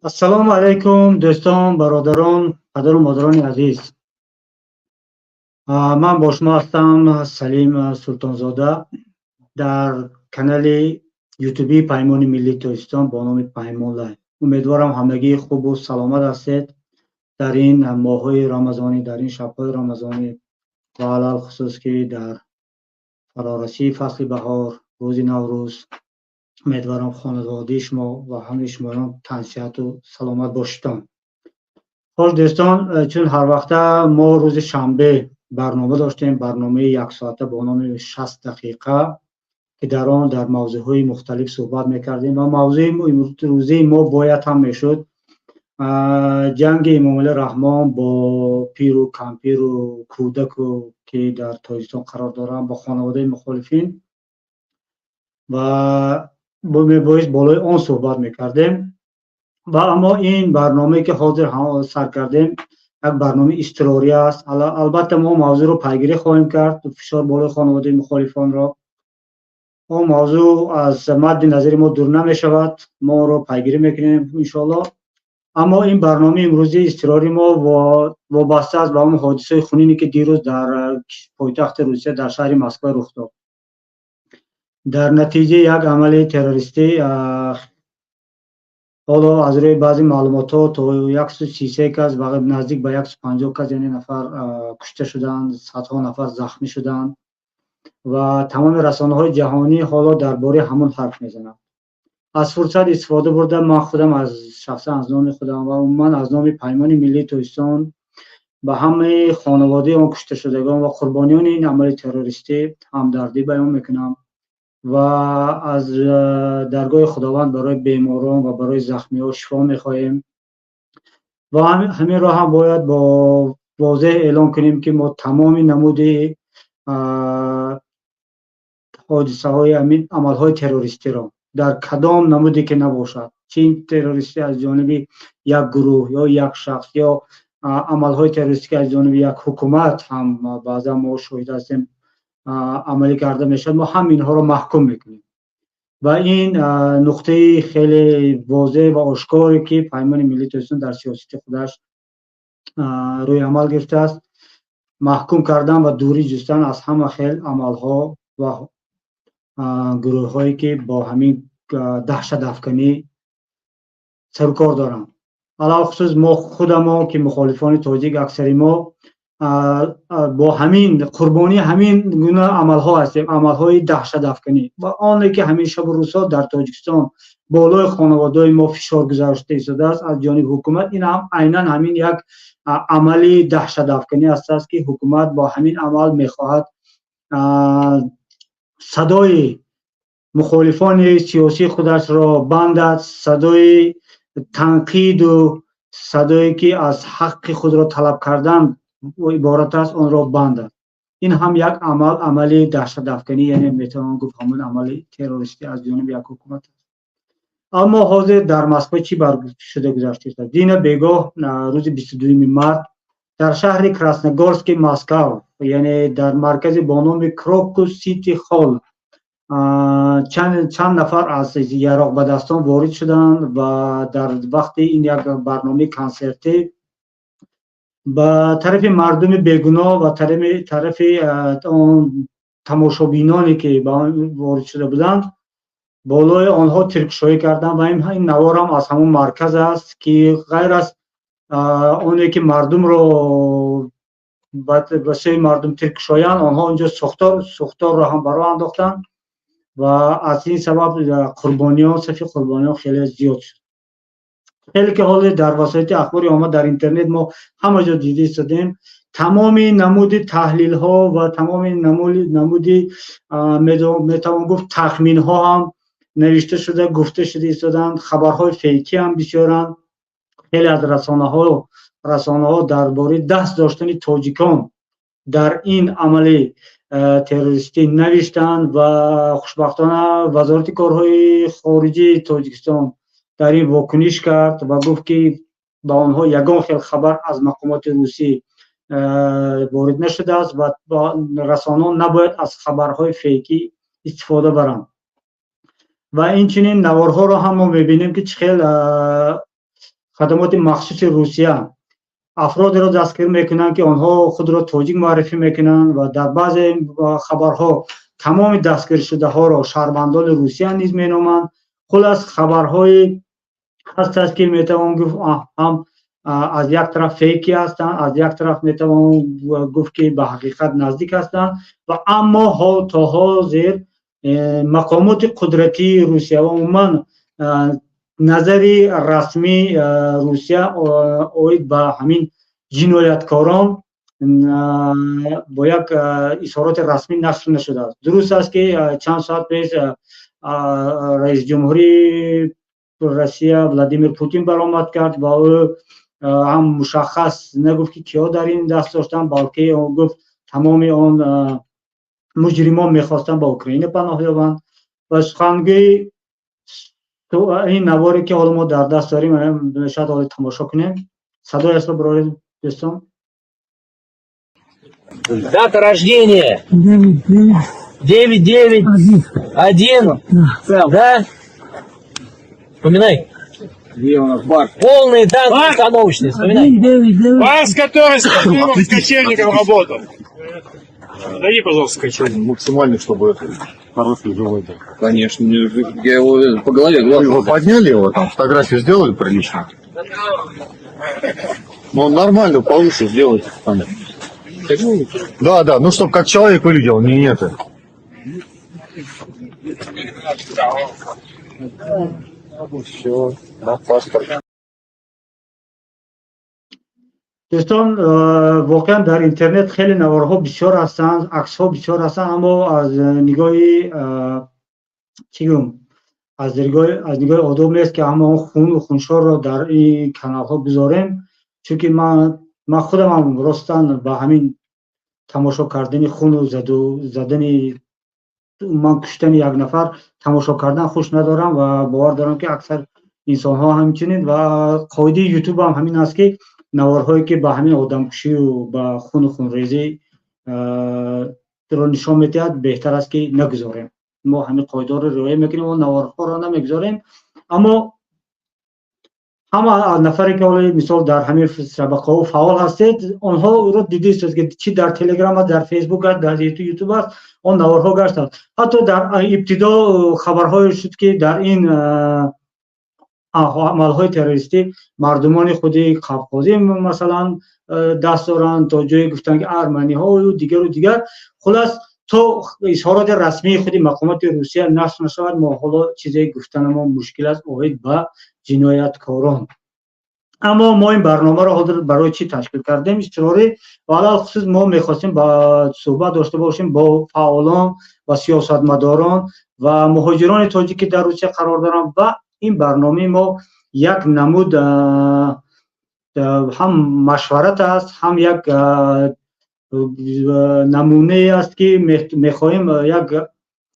ассалому алайкум дӯстон, бародарон, падару модарони азиз. Ман бо шумо ҳастам Салим Султонзода дар канали ютуби Паймони Миллии Тоҷикистон бо номи Паймон Лайв. Умедворам ҳамагӣ хубу саломат ҳастед дар ин моҳҳои рамазонӣ, дар ин шабҳои рамазонӣ ва алал хусус ки дар фарорасии фасли баҳор, рӯзи Наврӯз. умедворам хонаводаи шумо ва ҳамаи шумоён тандсиҳату саломат бошидтон. хош дӯстон, чун ҳарвақта мо рӯзи шанбе барнома доштем, барномаи яксоата бо номи 60 дақиқа ки дар он дар мавзӯъҳои мухталиф суҳбат мекардем ва мавзӯи имрӯзии мо бояд ҳам мешуд ҷанги Эмомалӣ Раҳмон бо пиру кампиру кӯдаку ки дар Тоҷикистон қарор доранд бо хонаводаи мухолифин ва мебоист болои он суҳбат мекардем. ва аммо ин барномае ки ҳозир сар кардем як барномаи изтирорӣ аст. Албатта мо мавзӯъро пайгирӣ хоҳем кард, фишор болои хонаводаи мухолифонро. он мавзӯъ аз мадди назари мо дур намешавад, мо онро пайгирӣ мекунем иншоаллоҳ. аммо ин барномаи имрӯзии изтирории мо вобаста аст ба он ҳодисаи хунине ки дирӯз дар пойтахти Русия дар шаҳри Москва рух дод. дар натиҷаи як амали террористӣ ҳоло аз рӯи баъзи маълумотҳо то 133 кас наздик ба 150 кас яъне нафар кушта шуданд, садҳо нафар захмӣ шуданд ва тамоми расонаҳои ҷаҳонӣ ҳоло дар бораи ҳамон ҳарф мезананд. аз фурсат истифода бурда ман худам шахсан аз номи худам ва умуман аз номи Паймони Миллии Тоҷикистон ба ҳамаи хонаводаи он кушташудагон ва қурбониёни ин амали террористӣ ҳамдардӣ баён мекунам ва аз даргоҳи худованд барои беморон ва барои захмиҳо шифо мехоҳем. ва ҳамин роҳ ҳам бояд бо возеҳ эълон кунем ки мо тамоми намуди ҳодисаҳои амалҳои террористиро дар кадом намуде ки набошад, чин террористӣ аз ҷониби як гурӯҳ ё як шахс ё амалҳои террористӣ аз ҷониби як ҳукумат ҳам баъзан мо шоҳид ҳастем амалӣ карда мешавад, мо ҳам инҳоро маҳкум мекунем. ва ин нуқтаи хеле возеҳ ва ошкоре ки Паймони Миллии Тоҷикистон дар сиёсати худаш рӯи амал гирифтааст. маҳкум кардан ва дурӣ ҷустан аз ҳама хел амалҳо ва гурӯҳҳое ки бо ҳамин даҳшатафканӣ сарукор доранд. алахусус мо худамон ки мухолифони тоҷик аксари мо бо ҳамин қурбонии ҳамин гуна амалҳо ҳастем, амалҳои даҳшатафканӣ ва оне ки ҳамин шабу рӯзҳо дар Тоҷикистон болои хонаводаҳои мо фишор гузашта истодааст аз ҷониби ҳукумат. ин ҳам айнан ҳамин як амали даҳшатафканӣ ҳастааст ки ҳукумат бо ҳамин амал мехоҳад садои мухолифони сиёсии худашро бандад, садои танқиду садое ки аз ҳаққи худро талаб кардан иборат аст, онро бандад. ин ҳам як амали даҳшатафканӣ, яъне метавон гуфт ҳамон амали террористӣ аз ҷониби як ҳукумат аст. аммо ҳозир дар Москва чӣ шуда гузаштааст? дина бегоҳ рӯзи 22 март дар шаҳри Красногорски Москав, яъне дар маркази бо номи Крокус Сити Холл чанд нафар аз яроқбадастон ворид шуданд ва дар вақти ин як барномаи консертӣ ба тарафи мардуми бегуноҳ ва тарафи он тамошобиноне ки ба он ворид шуда буданд болои онҳо тиркшоӣ карданд ва ин навор ҳам аз ҳамон марказ аст ки ғайр аз оне ки мардумро ба сӯи мардум тиркшоянд, онҳо онҷо сӯхторро ҳам ба роҳ андохтанд ва аз ин сабаб сафи қурбониён хеле зиёд шуд. хеле ки ҳозир дар васоити ахбори омма дар интернет мо ҳама ҷо дида истодем, тамоми намуди таҳлилҳо ва тамоми намуди метавон гуфт тахминҳо ҳам навишта шуда, гуфта шуда истоданд. хабарҳои фейкӣ ҳам бисёранд. хеле аз расонаҳо дар бораи даст доштани тоҷикон дар ин амали террористӣ навиштанд ва хушбахтона вазорати корҳои хориҷии Тоҷикистон дар ин вокуниш кард ва гуфт ки ба онҳо ягон хел хабар аз мақомоти русӣ ворид нашудааст ва расонаҳо набояд аз хабарҳои фейкӣ истифода баранд. ва инчунин наворҳоро ҳам мо мебинем ки чӣ хел خدمات مخصوص روسیه افرادی را دستگیر میکنند که آنها خود را تاجیک معرفی میکنند و در بعضی خبرها تمام دستگیر شده ها را شهروندان روسیه نیز مینامند. خلاص خبرهای هست که میتوان گفت هم از یک طرف فیکی هستند، از یک طرف میتوان گفت که به حقیقت نزدیک هستند و اما ها تا حاضر مقامات قدرتی روسیه و عموما نظری رسمی روسیه اوید به همین جنایتکاران با یک اظهارات رسمی نشر نشده است. درست است که چند ساعت پیش رئیس جمهوری روسیه ولادیمیر پوتین برآمد کرد و او هم مشخص نگفت که کیا در این دست داشتن، بلکه او گفت تمام آن مجرمان میخواستن با اوکراین پناه یابند. و سخنگوی این نواری که حالا ما در دست داریم شاید حالا تماشا کنیم. صدای است برای دوستان. Дата рождения 991. Да? Вспоминай. Где у нас бар? Полные данные установочные. Вспоминай. Вас, который с кочевником работал. Дай, пожалуйста, кочевник. Максимально, чтобы это хороший живой был. Конечно, я его по голове Вы его подняли, его там фотографию сделали прилично? Ну, он нормально повыше сделайте. Да, да, ну, чтобы как человек выглядел, не это. Все, да, паспорт. دوستان واقعا در اینترنت خیلی نوارها بسیار هستند، عکس‌ها بسیار هستند، اما از نگاه از نگاه آداب نیست که همه خون و خونشار را در این کانال ها بذاریم، چون که من خودم هم راستن با همین تماشا کردن خون و زدن من کشتن یک نفر تماشا کردن خوش ندارم و باور دارم که اکثر انسان ها همچنین و قاعده یوتیوب هم همین است که نوارهایی که با همین آدمکشی و با خونریزی رو نشان میدهد بهتر است که نگذاریم. ما همین قاعده رو رعایت میکنیم و نوارها رو نمیگذاریم. اما همه نفری که حالا مثال در همین شبکه ها فعال هستید آنها رو دیدید که چی در تلگرام در فیسبوک در یوتیوب است آن نوارها گشتند. حتی در ابتدا خبرهای شد که در این عملهای تروریستی مردمان خودی قفقازی مثلا دست دارند تا جایی گفتن که ارمنی ها و دیگر. خلاص تو اظهارات رسمی خودی مقامات روسیه نشر نشود ما حالا چیزی گفتن ما مشکل است اوید با جنایتکاران. اما ما این برنامه را حاضر برای چی تشکیل کردیم؟ اضطراری و علاوه خصوص ما میخواستیم با صحبت داشته باشیم با فعالان و سیاستمداران و مهاجران تاجیکی در روسیه قرار دارند و این برنامه ما یک نمود هم مشورت است هم یک نمونه است که میخواهیم یک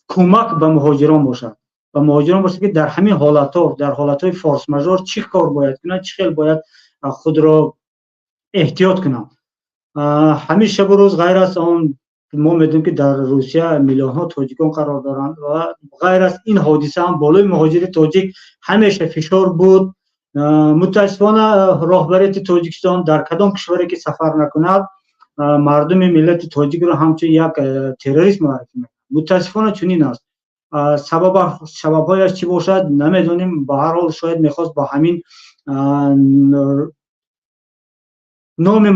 کمک به مهاجران باشد و مهاجران باشد که در همین حالت‌ها در حالت‌های فورس ماژور چی کار باید کنند، چه خیلی باید خود را احتیاط کنند. همیشه به روز غیر از آن ما میدونیم که در روسیه میلیون ها تاجیکان قرار دارند و غیر از این حادثه هم بالای مهاجر تاجیک همیشه فشار بود. متاسفانه راهبریت تاجیکستان در کدام کشوری که سفر نکند مردم ملت تاجیک را همچون یک تروریست معرفی می‌کنند. متاسفانه چنین است. سبب‌هایش چی باشد نمیدونیم. به هر حال شاید میخواست با همین نام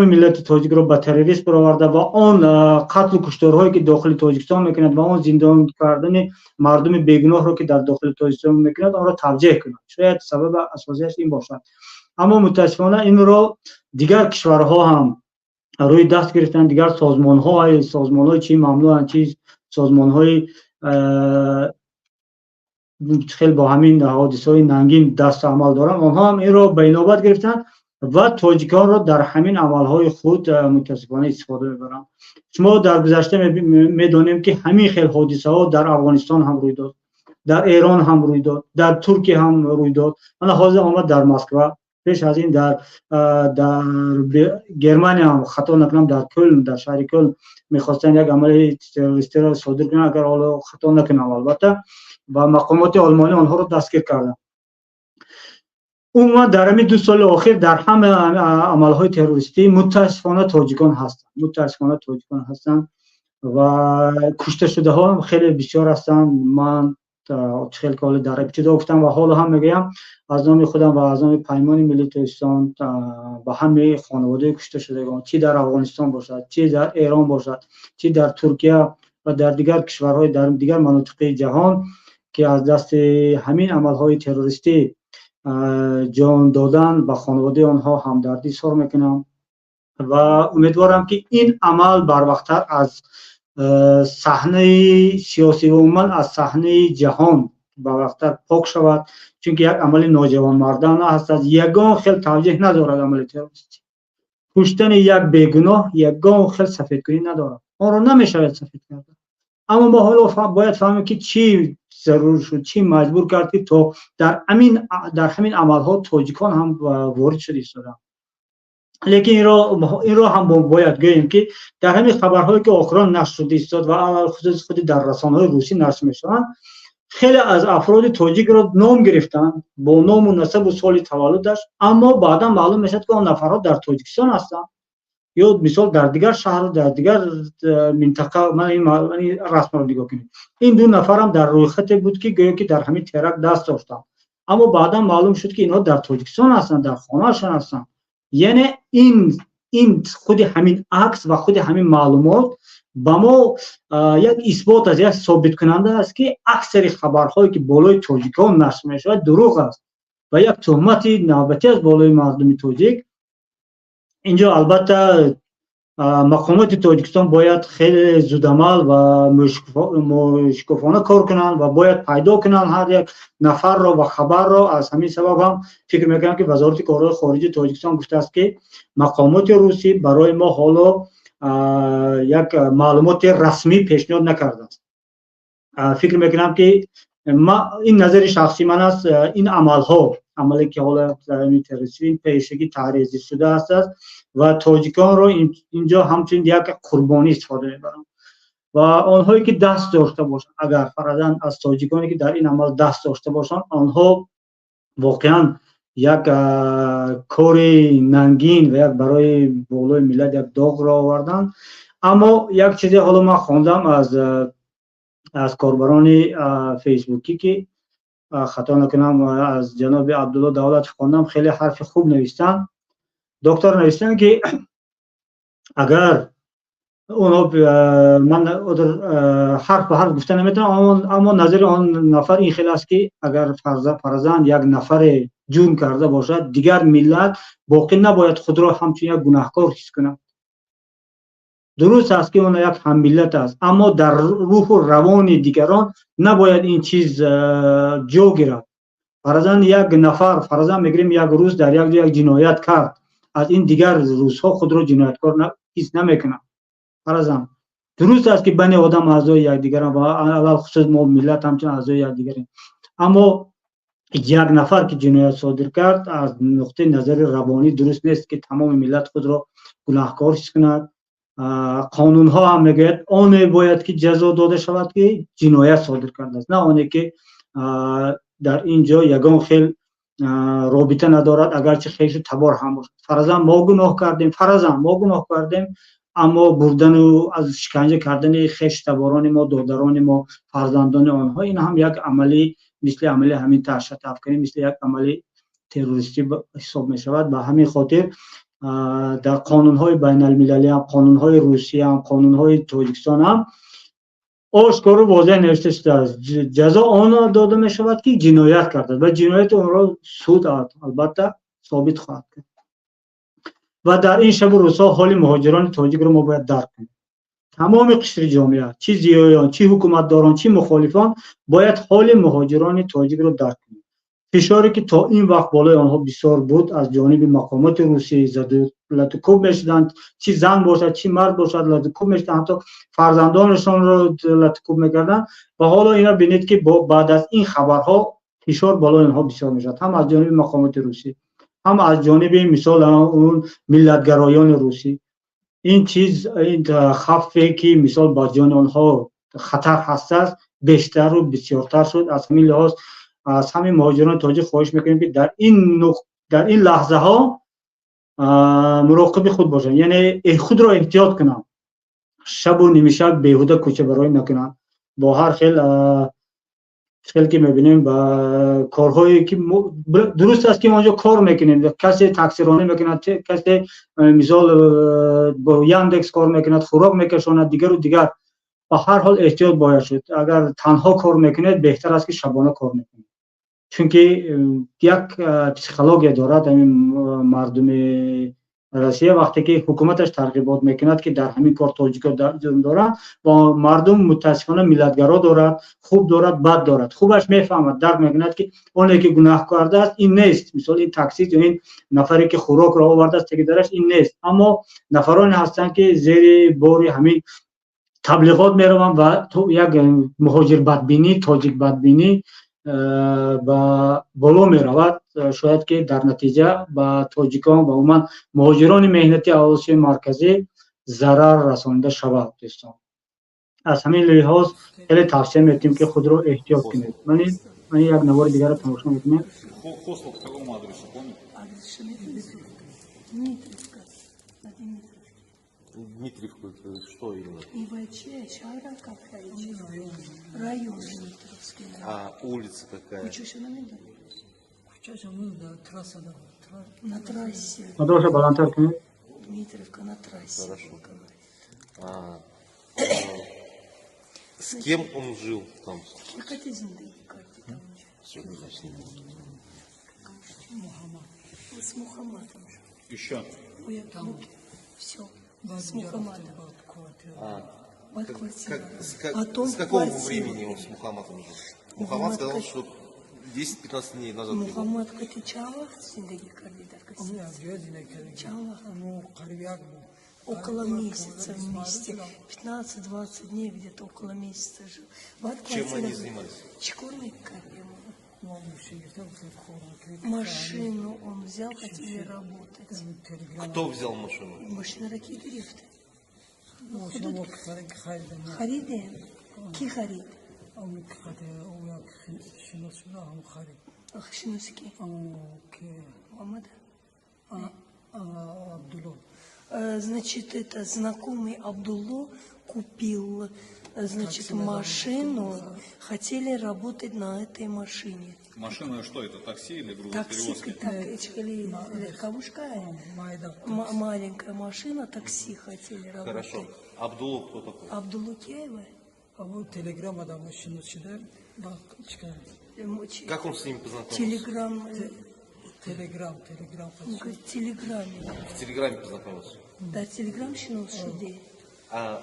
ملت تاجیک را به تروریست برآورده و آن قتل و کشتارهایی که داخل تاجیکستان میکند و آن زندان کردن مردم بیگناه را که در داخل تاجیکستان میکند آن را توجیه کند. شاید سبب اساسیش این باشد. اما متاسفانه این را دیگر کشورها هم روی دست گرفتن. دیگر سازمان‌های چی ممنوعن، چی سازمان‌های خیلی با همین حادثه‌های ننگین دست عمل دارن آنها هم این را به نوبت گرفتن و تاجیکان را در همین عملهای خود متاسفانه استفاده می‌برند. شما در گذشته می‌دانیم که همین خیلی حادثه‌ها در افغانستان هم روی داد، در ایران هم روی داد، در ترکیه هم روی داد. من حاضر آمد در مسکو، پیش از این در گرمانی هم خطا نکنم در کلن، در شهر کلن می‌خواستن یک عمل تروریستی را صادر کنند اگر حالا خطا نکنم البته و مقامات آلمانی آنها را دستگیر کردند. عموما در همین 2 سال اخیر در همه عملهای تروریستی متاسفانه تاجیکان هستند و کشته شده ها هم خیلی بسیار هستند. من خیلی کال در ابتدا گفتم و حالا هم میگم از نام خودم و از نام پیمان ملی تاجیکستان و همه خانواده کشته شدگان، چی در افغانستان باشد، چی در ایران باشد، چی در ترکیه و در دیگر کشورهای در دیگر مناطق جهان که از دست همین عملهای تروریستی جان دادن و خانواده آنها همدردی اظهار میکنم و امیدوارم که این عمل بر وقت‌تر از صحنه سیاسی و عموما از صحنه جهان بر وقت‌تر پاک شود، چون که یک عمل ناجوانمردانه هست. از یگان خیلی توجیه ندارد عمل تروریستی. کشتن یک بیگناه یگان خیلی سفیدکنی ندارد، آن را نمیشود سفید کرد. اما ما حالا باید فهمیم که چی ضرور شد، چی مجبور کرد که تا در همین عملها تاجیکان هم وارد شده ایستادند. لیکن این را هم باید گوییم که در همین خبرهایی که آخران نشر شده ایستاد و خود در رسانه‌های روسی نشر میشوند، خیلی از افراد تاجیک را نام گرفتند با نام و نسب و سال تولدش، اما بعدا معلوم میشد که آن نفرها در تاجیکستان هستند یا مثال در دیگر شهر در دیگر منطقه. من این رسم را نگاه کنید، این 2 نفر هم در روی خط بود که گویا که در همین ترک دست داشتند، اما بعدا معلوم شد که اینها در تاجیکستان هستند، در خانه‌شان هستند. یعنی این خود همین عکس و خود همین معلومات با ما یک اثبات از یک ثابت کننده است که اکثر خبرهایی که بالای تاجیکان نشر میشود دروغ است و یک تهمت نوبتی از بالای مردم تاجیک. اینجا البته مقامات تاجیکستان باید خیلی زودعمل و مشکوفانه کار کنند و باید پیدا کنند هر یک نفر را و خبر را. از همین سبب هم فکر میکنم که وزارت کارهای خارجه تاجیکستان گفته است که مقامات روسی برای ما حالا یک معلومات رسمی پیشنهاد نکرده است. فکر میکنم که این نظر شخصی من است، این عملی که حالا در این تروریستی پیشگی تعریضی شده است و تاجیکان رو اینجا همچنین یک قربانی استفاده میبرند و آنهایی که دست داشته باشند، اگر فرضاً از تاجیکانی که در این عمل دست داشته باشند، آنها واقعا یک کار ننگین و یک برای بالای ملت یک داغ را آوردند. اما یک چیزی حالا من خواندم از کاربران فیسبوکی که خطا نکنم از جناب عبدالله دولت خواندم، خیلی حرف خوب نوشتن. دکتر نوشتن که اگر من حرف به حرف گفتن نمیتونم، اما نظر آن نفر این خیلی است که اگر فرضاً یک نفر جرم کرده باشد، دیگر ملت باقی نباید خود را همچون یک گناهکار حس کند. درست است که اون یک هم ملت است، اما در روح و روان دیگران نباید این چیز جا گیرد. فرضاً یک نفر فرضاً میگیم یک روز در یک جنایت کرد، از این دیگر روزها خود را جنایتکار حس نمیکنه. فرضاً درست است که بین آدم اعضای یکدیگران و اول خصوص ما ملت همچون اعضای یکدیگریم، اما یک نفر که جنایت صادر کرد از نقطه نظر روانی درست نیست که تمام ملت خود را گناهکار حس کند. قانون ها هم میگوید آن باید که جزا داده شود که جنایت صادر کرده است، نه آنی که در اینجا یگان خیل رابطه ندارد اگرچه خیلی تبار هم باشد. فرضاً ما گناه کردیم اما بردن و از شکنجه کردن خیش تباران ما، دادران ما، فرزندان آنها، این هم یک عملی مثل عملی همین تهشت افکنی، مثل یک عملی تروریستی حساب می شود. به همین خاطر در قانون‌های بین المللی هم، قانون‌های روسیه هم، قانون‌های تاجیکستان هم آشکار و واضح نوشته شده است جزا آن داده می شود که جنایت کرده و جنایت آن را سود البته ثابت خواهد کرد. و در این شب و روزها حال مهاجران تاجیک را ما باید درک کنیم. تمام قشر جامعه، چی زیایان، چی حکومتداران، چی مخالفان، باید حال مهاجران تاجیک را درک کنیم. فشاری که تا این وقت بالای آنها بسیار بود از جانب مقامات روسیه، لطکوب میشدند، چی زن باشد چی مرد باشد لطکوب میشدند، حتی فرزندانشان را لطکوب میکردند و حالا اینا بینید که بعد از این خبرها فشار بالای آنها بسیار میشد، هم از جانب مقامات روسیه هم از جانب مثال اون ملتگرایان روسی. این چیز، این خفه که مثال با جان آنها خطر هست است، بیشتر و بسیارتر شد. از همین لحاظ аз ҳамин муҳоҷирони тоҷик хоҳиш мекунем ки дар ин лаҳзаҳо муроқиби худ бошанд, яъне худро эҳтиёт кунанд, шабу нимшаб беҳуда кӯчабароӣ накунанд, бо ҳар хел ки мебинем ба корҳое ки дуруст аст ки онҷо кор мекунем, касе таксиронӣ мекунад, касе мисол бо Яндекс кор мекунад, хӯрок мекашонад, дигару дигар. ба ҳар ҳол эҳтиёт бояд шуд. Агар танҳо кор мекунед, беҳтар аст ки шабона кор мекунед, чунки як психология дорад ҳамин мардуми Россия. вақте ки ҳукуматаш тарғибот мекунад ки дар ҳамин кор тоҷикҳо ҷурм доранд, ва мардум мутаассифона миллатгаро дорад, хуб дорад, бад дорад. хубаш мефаҳмад, дарк мекунад ки оне ки гунаҳ кардааст ин нест, мисол ин таксист ё ин нафаре ки хӯрокро овардааст теки дараш ин нест, аммо нафароне ҳастанд ки зери бори ҳамин таблиғот мераванд ва як муҳоҷирбадбинӣ, тоҷикбадбинӣ ба боло меравад. шояд ки дар натиҷа ба тоҷикон ва умуман муҳоҷирони меҳнати Осиёи марказӣ зарар расонида шавад. дӯстон, аз ҳамин лиҳоз хеле тавсия метиҳем ки худро эҳтиёт кунед. ман як навори дигарро тамошо мекунем. Послал по какому адресу, помните? Дмитриевку, что именно? ИВЧ, Шара какая-то, район Дмитровский. А улица какая? На трассе. Надоша баландтар кунед. Дмитровка на трассе. Хорошо. С кем он жил там? С Мухаммадом. Еще. Все. С Мухаммадом. С какого времени он с Мухаммадом жил? Мухаммад сказал, что 10-15 дней назад. Мухаммад Катичава, Синдеги Кардидар Чава. Около месяца вместе. 15-20 дней где-то около месяца жил. Чем они занимались? Чекурный карьер. Машину он взял, хотели работать. Кто взял машину? Машина ракеты рифты. Хариде? Ки харид? Шинуски. Мухаммад? Значит, это знакомый Абдулло купил, значит, машину, хотели работать на этой машине. Машина что это, такси или грузоперевозки? Кавушка, маленькая машина, такси хотели работать. Хорошо. Абдулло кто такой? Абдулло Киева. Как он с ним познакомился? Телеграмме. В Телеграме познакомился. Да, телеграм шинос шуде. А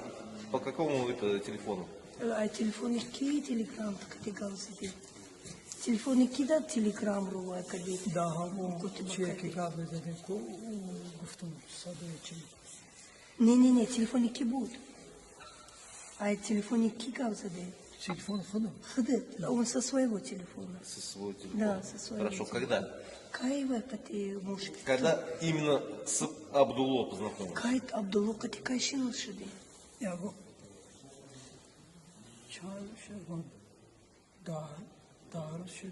по какому это телефону? А телефоны ки телеграм категал себе. Телефоны кида телеграм руа кади. Да, чеки кабы задеку гуфтум садочи. Не, телефоны ки буд. А телефоны ки каб заде. Телефон ходом. Ходит. Он со своего телефона. Со своего телефона? Да, со своего. Хорошо, когда? Кайва кати мушки. Когда именно с Абдулло познакомился? Кайт Абдулло кати кайшин шуде. Я го. Чай, да.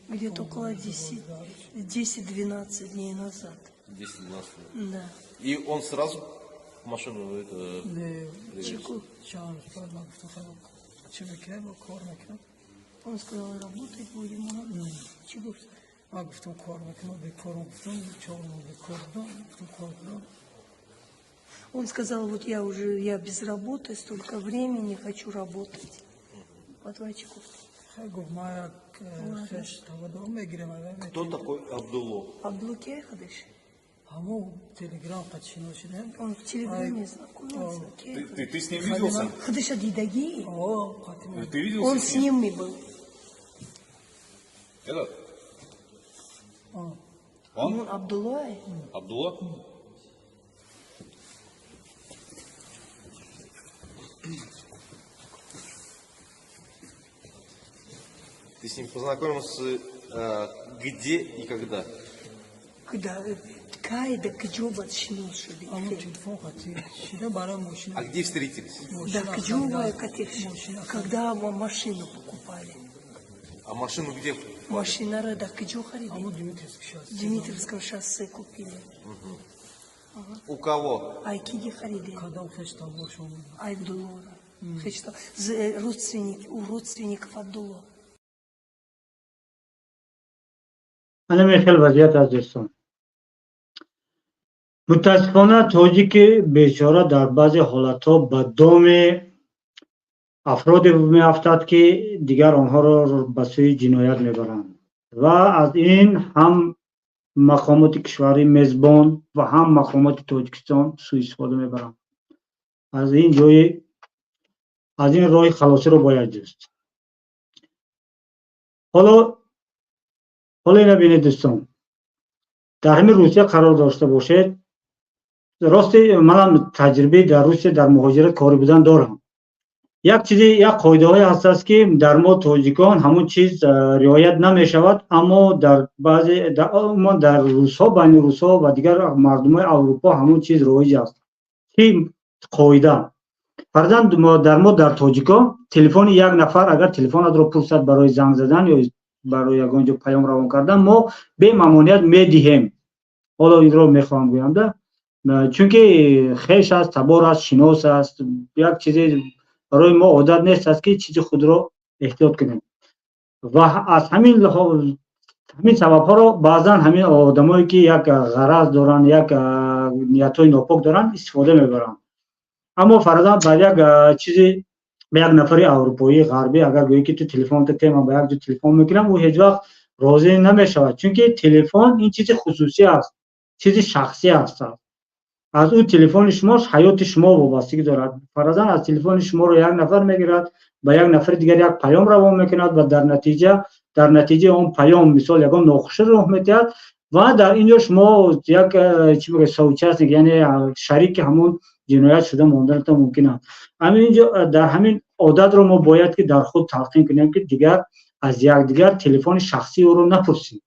Где-то около 10-12 дней назад. 10-12 дней? Да. И он сразу в машину это... Чеку. Он сказал, работать будем. Чего? Он сказал, вот я без работы, столько времени, хочу работать. По 2 чеков. Кто такой Абдулло? Абдулло Киехадыш? Он Он в телеграме знакомился. Ты с ним виделся? Хадыша Дидаги? Ты виделся Он с с ним? ним был. Этот? Он Он? Абдулло? Абдулла? Ты с ним познакомился где и когда? Когда? Кайда кджоба шиношили. А где встретились? Да кджоба, когда машину покупали. А машину где Машина да киджо харидем? Amo Дмитриевск сейчас. Дмитриевском шоссе купили. У кого? Айкиги харидем? Когда уходишь там больше он. Айбдулора. Родственник, у родственников Абдулла. همین خیلی وضعیت از دوستان. متاسفانه توجیک بیچاره در بعضی حالتها به دام افرادی میافتد که دیگر آنها را به سوی جنایت میبرند و از این هم مقامات کشوری میزبان و هم مقامات تاجیکستان سوء استفاده میبرند. از این راه خلاصی رو باید جست. حالا اینو ببینید دوستان، در همین روسیه قرار داشته باشید. راستی منم تجربه در روسیه در مهاجرت کاری بودن دارم. یک قاعده های هست که در ما تاجیکان همون چیز رعایت نمی شود، اما در بعضی در روس‌ها، بین روس‌ها و دیگر مردم اروپا همون چیز رایج است. این قاعده فرضاً ما در تاجیکان تلفن یک نفر اگر تلفنت رو پرسد برای زنگ زدن یا برای یگانجا پیام روان کردن، ما به ممنوعیت میدهیم. حالا این رو میخوام بگم ده، چون که خیش است، تبار است، شناس است، یک چیزی برای ما عادت نیست است که چیز خود رو احتیاط کنیم و از همین سبب ها رو بعضا همین آدمایی که یک غرض دارن، یک نیتای ناپاک دارن استفاده میبرن. اما فرضاً بعد یک چیزی به یک نفر اروپایی غربی اگر گویی که تو تلفن تو من با یک جو تلفن میکنم، او هیچ وقت راضی نمیشود، چون که تلفن این چیز خصوصی است، چیز شخصی است. از اون تلفن شما حیات شما وابستگی دارد. فرضاً از تلفن شما رو یک نفر میگیرد با یک نفر دیگر یک پیام روان میکند و در نتیجه اون پیام مثال یگان ناخوشی راه میدهد و در اینجا شما یک چی میگه سوچست، یعنی شریک همون جنایت شده ماندنتون ممکن است. اینجا در همین عادت رو ما باید که در خود تلقین کنیم که دیگر از یکدیگر تلفن شخصی او رو نپرسیم.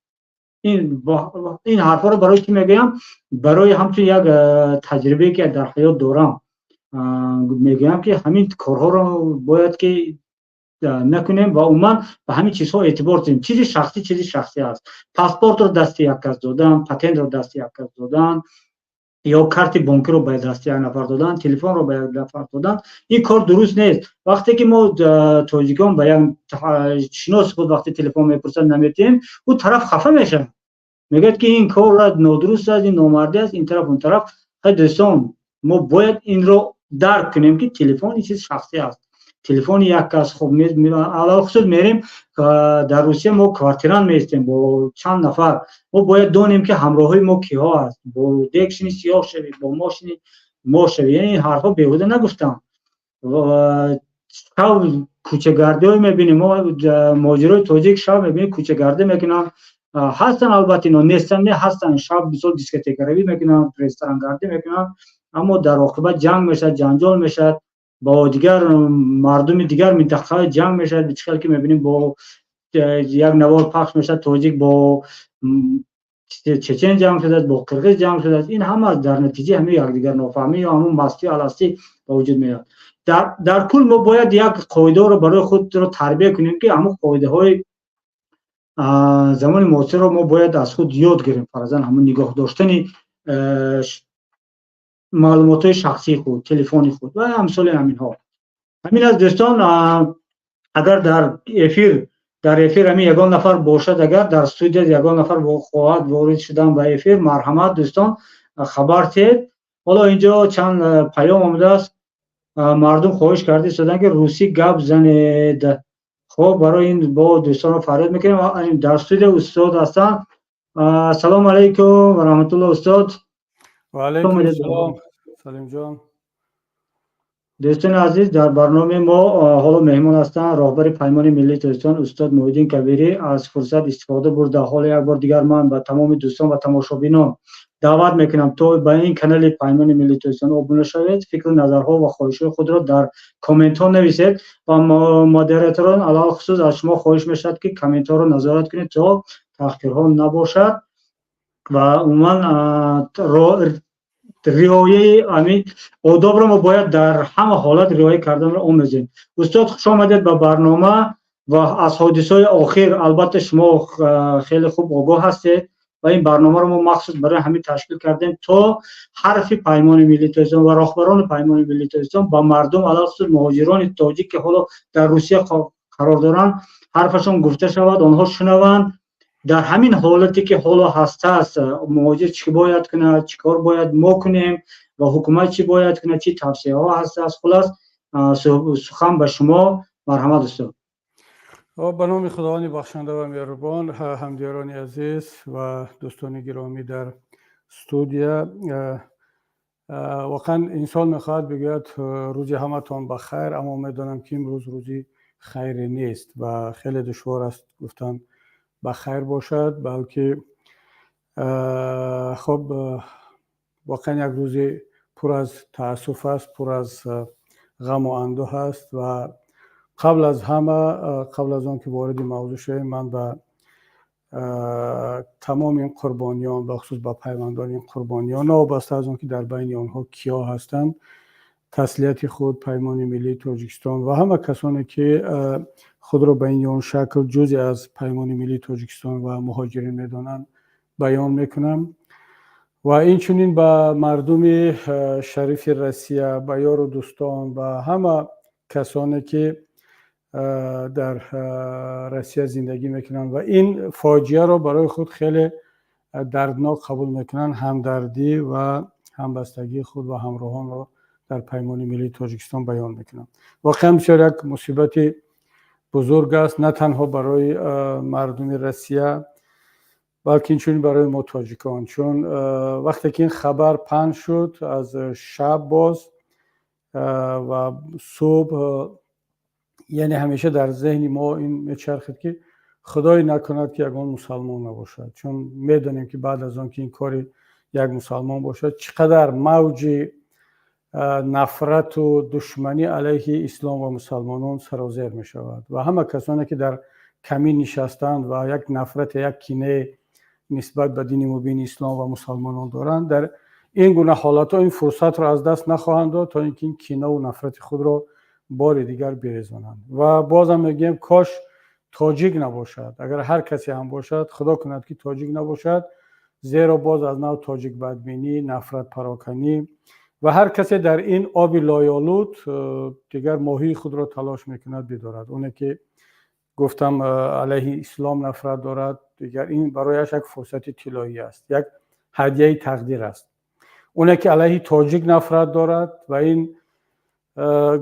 این حرفا رو برای کی میگم؟ برای همچون یک تجربه که در حیات دارم میگم که همین کارها رو باید که نکنیم و عموما به همین چیزها اعتبار کنیم. چیز شخصی است. پاسپورت رو دست یک کس دادن، پتنت رو دست یک کس دادن، یا کارت بانکی رو به دست یک نفر دادن، تلفن رو به یک نفر دادن، این کار درست نیست. وقتی که ما تاجیکان به یک شناس خود وقتی تلفن میپرسن نمیتیم، اون طرف خفه میشه، میگه که این کار نادرست است، این نامردی است، این طرف اون طرف. دوستان ما باید این رو درک کنیم که تلفن این چیز شخصی است. تلفن یک کس خوب علاوه خصوص میریم در روسیه ما کوارتران میستیم با چند نفر، ما باید دونیم که همراهی ما کیها است، با دیکشنی سیاه شوی، با ماشینی ما شوی. یعنی این حرفا بیهوده نگفتم. شب کوچه گردی های میبینیم، ما ماجرای تاجیک شب میبینیم کوچه گردی میکنن، هستن البته اینا نیستن، نه هستن، شب بسیار دیسکوتک روی میکنن، رستوران گردی میکنن، اما در عاقبت جنگ میشه، جنجال میشه، با دیگر مردم دیگر منطقه جنگ میشه. به شکلی که میبینیم با یک نوار پخش میشه، تاجیک با چچن جنگ شده، با قرقیز جنگ شده. این همه در نتیجه همه یک دیگر نافهمی یا همون مستی الاستی به وجود میاد. در کل ما باید یک قاعده رو برای خود رو تربیت کنیم که همون قاعده های زمان معاصر رو ما باید از خود یاد گیریم. فرضاً همون نگاه داشتن معلومات شخصی خود، تلفنی خود و امثال همین ها. همین از دوستان، اگر در افیر همین یگان نفر باشد، اگر در استودیو یگان نفر خواهد وارد شدن به افیر، مرحمت دوستان خبر تید. حالا اینجا چند پیام آمده است، مردم خواهش کرده شدن که روسی گپ زنید. خب برای این با دوستان رو فریاد میکنیم. در استودیو استاد هستن. سلام علیکم و رحمت الله استاد. و علیکم السلام. سلام جان. دوستان عزیز، در برنامه ما حالا مهمان هستن راهبر پیمان ملی تاجیکستان استاد محیدین کبیری. از فرصت استفاده برده حالا یک بار دیگر من به تمام دوستان و تماشابینان دعوت میکنم تا به این کانال پیمان ملی تاجیکستان ابونه شوید. فکر و نظرها و خواهشات خود را در کامنت ها نویسید و مدیریتوران علاوه خصوص از شما خواهش میشد که کامنت ها را نظارت کنید تا تحقیرها نباشد و عموما رعایت همین آداب را ما باید در همه حالت رعایت کردن را آموزیم. استاد خوش آمدید به برنامه و از حادثه‌های آخر البته شما خیلی خوب آگاه هستید و این برنامه رو ما مخصوص برای همین تشکیل کردیم تا حرف پیمان ملی تاجیکستان و راهبران پیمان ملی تاجیکستان با مردم علاوه مهاجران تاجیک که حالا در روسیه قرار دارند حرفشون گفته شود، آنها شنوند در همین حالتی که حالا هست مهاجر چی باید کنه، چی کار باید ما کنیم و حکومت چی باید کنه، چی توصیه ها هست. خلاص سخن به شما. مرحمت استاد. به نام خداوند بخشنده و مهربان، همدیران عزیز و دوستان گرامی در استودیو، واقعا انسان میخواد بگوید روزی همتون بخیر، اما میدانم که امروز روزی خیری نیست و خیلی دشوار است گفتن بخیر باشد، بلکه خب واقعا یک روزی پر از تاسف است، پر از غم و اندوه است. و قبل از همه، قبل از آن که وارد موضوع شویم، من به تمام این قربانیان، بخصوص با پیوندان این قربانیان، وابسته از آن که در بین آنها کیا هستند، تسلیت خود، پیمان ملی تاجیکستان و همه کسانی که خود را به این شکل جزئی از پیمان ملی تاجیکستان و مهاجرین میدانند بیان میکنم. و این چنین به مردم شریف روسیه، به یار و دوستان و همه کسانی که در روسیه زندگی میکنن و این فاجعه را برای خود خیلی دردناک قبول میکنن، همدردی و همبستگی خود و همراهان را در پیمان ملی تاجیکستان بیان میکنن. واقعا بسیار یک مصیبت بزرگ است، نه تنها برای مردم روسیه بلکه اینچنین برای ما تاجیکان، چون وقتی که این خبر پخش شد از شب باز و صبح، یعنی همیشه در ذهن ما این میچرخید که خدای نکند که یگان مسلمان نباشد، چون میدانیم که بعد از آن که این کاری یک مسلمان باشد چقدر موج نفرت و دشمنی علیه اسلام و مسلمانان سرازیر می شود و همه کسانی که در کمین نشستند و یک نفرت، یک کینه نسبت به دین مبین اسلام و مسلمانان دارند، در این گونه حالات ها این فرصت را از دست نخواهند داد تا اینکه این کینه و نفرت خود را بار دیگر بریزانند. و بازم میگیم کاش تاجیک نباشد، اگر هر کسی هم باشد خدا کند که تاجیک نباشد، زیرا باز از نوع تاجیک بدبینی، نفرت پراکنی و هر کسی در این آب لایالود دیگر ماهی خود را تلاش میکند بدارد. اونه که گفتم علیه اسلام نفرت دارد، دیگر این برایش یک فرصت طلایی است، یک هدیه تقدیر است. اونه که علیه تاجیک نفرت دارد و این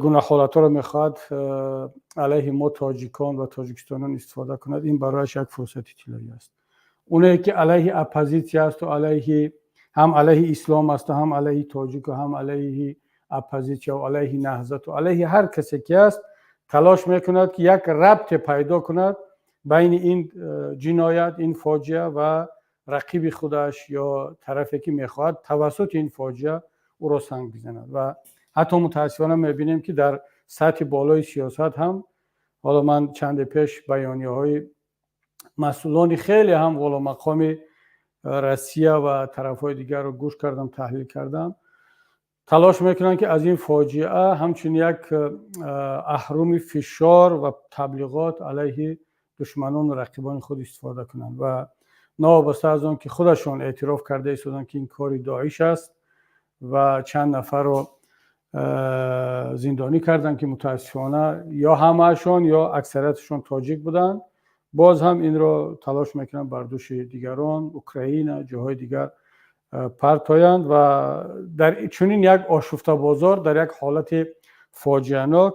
گونه حالات را میخواد علیه ما تاجیکان و تاجیکستانیان استفاده کند، این برایش یک فرصت طلایی است. اونه که علیه اپوزیسیون است و علیه هم علیه اسلام است و هم علیه تاجیک و هم علیه اپوزیسیون و علیه نهضت و علیه هر کسی که است، تلاش میکند که یک ربط پیدا کند بین این جنایت، این فاجعه و رقیب خودش یا طرفی که میخواد توسط این فاجعه او را سنگ بزند. و حتی متاسفانه میبینیم که در سطح بالای سیاست هم، حالا من چند پیش بیانیه های مسئولان خیلی هم والا مقام روسیه و طرف های دیگر رو گوش کردم، تحلیل کردم، تلاش میکنن که از این فاجعه همچنین یک اهرم فشار و تبلیغات علیه دشمنان و رقیبان خود استفاده کنند و نوابسته از آن که خودشون اعتراف کرده ایستادن که این کاری داعش است و چند نفر رو زندانی کردن که متاسفانه یا همهشون یا اکثریتشون تاجیک بودن، باز هم این رو تلاش میکنن بر دوش دیگران، اوکراین، جاهای دیگر پرتایند و در چنین یک آشفته بازار، در یک حالت فاجعه‌ناک،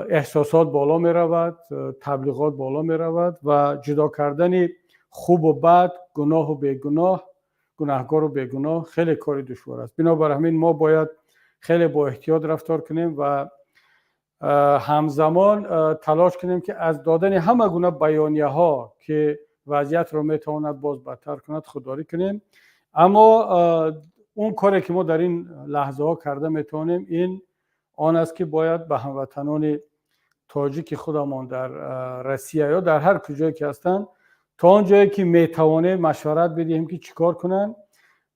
احساسات بالا می رود، تبلیغات بالا می رود و جدا کردن خوب و بد، گناه و بیگناه، گناهکار و بیگناه خیلی کاری دشوار است. بنابر همین ما باید خیلی با احتیاط رفتار کنیم و همزمان تلاش کنیم که از دادن همه گونه بیانیه ها که وضعیت رو میتواند باز بدتر کند خودداری کنیم. اما اون کاری که ما در این لحظه ها کرده میتونیم این آن است که باید به هموطنان تاجیک خودمان در روسیه یا در هر کجایی که هستند تا آن جایی که میتوانیم مشورت بدهیم که چیکار کنن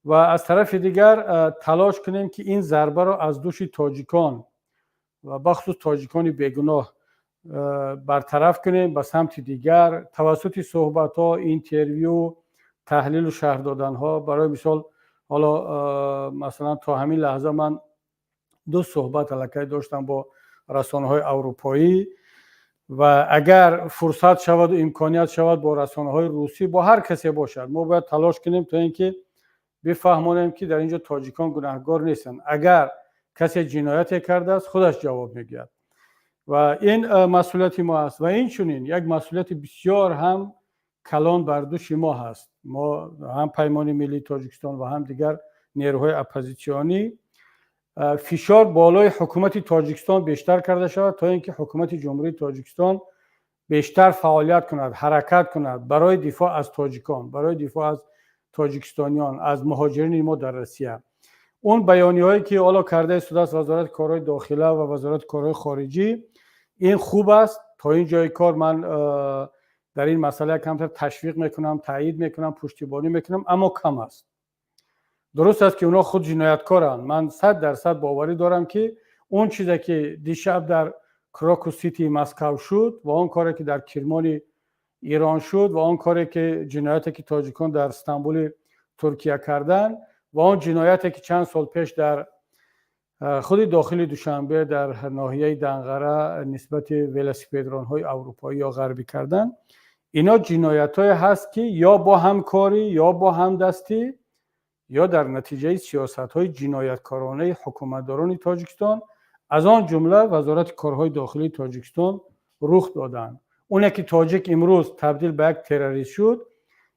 و از طرف دیگر تلاش کنیم که این ضربه را از دوش تاجیکان و بخصوص تاجیکان بیگناه برطرف کنیم به سمت دیگر توسط صحبت ها، اینترویو، تحلیل و شرح دادن ها. برای مثال حالا مثلا تا همین لحظه من 2 صحبت الکی داشتم با رسانه های اروپایی و اگر فرصت شود و امکانیت شود با رسانه های روسی، با هر کسی باشد، ما باید تلاش کنیم تا اینکه بفهمانیم که در اینجا تاجیکان گناهکار نیستن. اگر کسی جنایت کرده است خودش جواب میگیرد و این مسئولیت ما است و این چنین یک مسئولیت بسیار هم کلان بر دوش ما هست. ما هم پیمان ملی تاجیکستان و هم دیگر نیروهای اپوزیسیونی فشار بالای حکومت تاجیکستان بیشتر کرده شود تا اینکه حکومت جمهوری تاجیکستان بیشتر فعالیت کند، حرکت کند برای دفاع از تاجیکان، برای دفاع از تاجیکستانیان، از مهاجرین ما در روسیه. اون بیانیه‌هایی که حالا کرده شده است وزارت کارهای داخله و وزارت کارهای خارجی، این خوب است. تا این جای کار من در این مسئله کمتر تشویق میکنم، تایید میکنم، پشتیبانی میکنم، اما کم است. درست است که اونا خود جنایتکارن. من 100% باوری دارم که اون چیزی که دیشب در کراکو سیتی مسکو شد و اون کاری که در کرمان ایران شد و اون کاری که جنایتی که تاجیکان در استانبول ترکیه کردن و اون جنایتی که چند سال پیش در خود داخل دوشنبه در ناحیه دنقره نسبت ولسیپدران‌های اروپایی یا غربی کردن، اینا جنایت‌های هست که یا با همکاری یا با همدستی یا در نتیجه سیاست‌های جنایتکارانه حکومتداران تاجیکستان از آن جمله وزارت کارهای داخلی تاجیکستان رخ دادند. اونه که تاجیک امروز تبدیل به یک تروریست شد،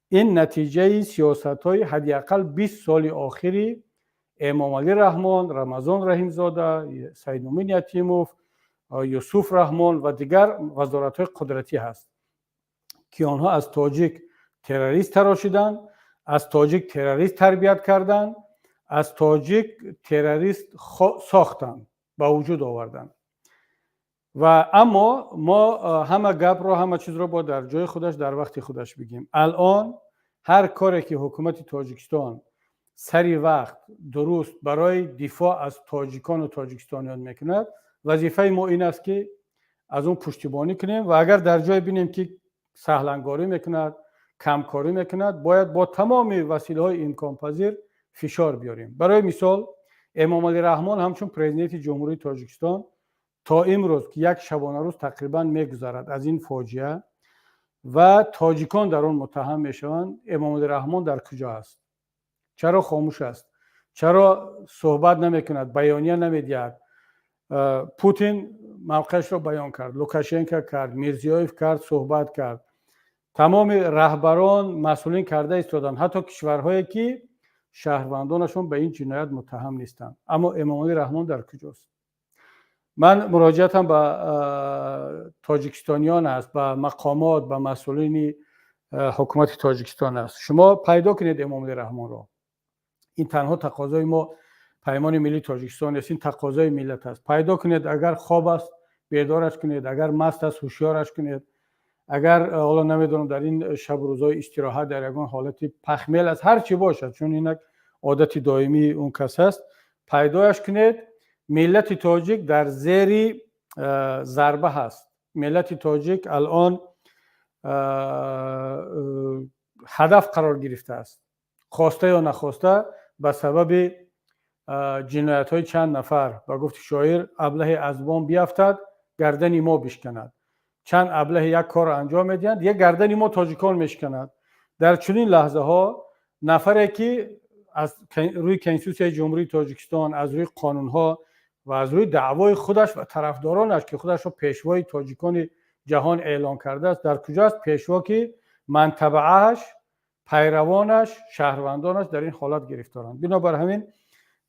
این نتیجه سیاست‌های حداقل 20 سال آخری امام علی رحمان، رمضان رحیمزاده، سید نومین یتیموف، یوسف رحمان و دیگر وزارت‌های قدرتی هست که آنها از تاجیک تروریست تراشیدن، از تاجیک تروریست تربیت کردن، از تاجیک تروریست ساختن، با وجود آوردن. و اما ما همه گپ رو، همه چیز رو با در جای خودش در وقت خودش بگیم. الان هر کاری که حکومت تاجیکستان سری وقت درست برای دفاع از تاجیکان و تاجیکستانیان میکند، وظیفه ما این است که از اون پشتیبانی کنیم و اگر در جای بینیم که سهلنگاری میکند، کمکاری میکند، باید با تمام وسیله‌های امکان پذیر فشار بیاریم. برای مثال امام علی رحمان همچون پرزیدنت جمهوری تاجیکستان تا امروز که یک شبانه روز تقریبا میگذرد از این فاجعه و تاجیکان در آن متهم میشوند، امام علی رحمان در کجا است؟ چرا خاموش است؟ چرا صحبت نمیکند؟ بیانیه نمیدهد؟ پوتین موقعش رو بیان کرد، لوکاشنکو کرد، میرزیویف کرد، صحبت کرد، تمام رهبران مسئولین کرده ایستادن، حتی کشورهایی که شهروندانشون به این جنایت متهم نیستند. اما امام علی رحمان در کجاست؟ من مراجعتم به تاجیکستانیان است، به مقامات، به مسئولین حکومت تاجیکستان است. شما پیدا کنید امام علی رحمان را. این تنها تقاضای ما پیمان ملی تاجیکستان است، این تقاضای ملت است. پیدا کنید، اگر خواب است بیدارش کنید، اگر مست است هوشیارش کنید، اگر حالا نمیدونم در این شب و روزهای استراحت در یگان حالت پخمیل از هر چی باشد، چون این عادت دائمی اون کس است، پیدایش کنید. ملت تاجیک در زیر ضربه هست. ملت تاجیک الان هدف قرار گرفته است، خواسته یا نخواسته، به سبب جنایت های چند نفر. و گفت شاعر ابله از بام بیفتد گردن ما بشکند. چند ابله یک کار انجام میدهند، یک گردن ما تاجیکان میشکند. در چنین لحظه ها نفری که از روی کنستیتوسیون جمهوری تاجیکستان، از روی قانون ها و از روی دعوای خودش و طرفدارانش که خودش رو پیشوای تاجیکان جهان اعلان کرده است، در کجاست؟ پیشوا که منطبعهش، پیروانش، شهروندانش در این حالت گرفتارند. بنابر همین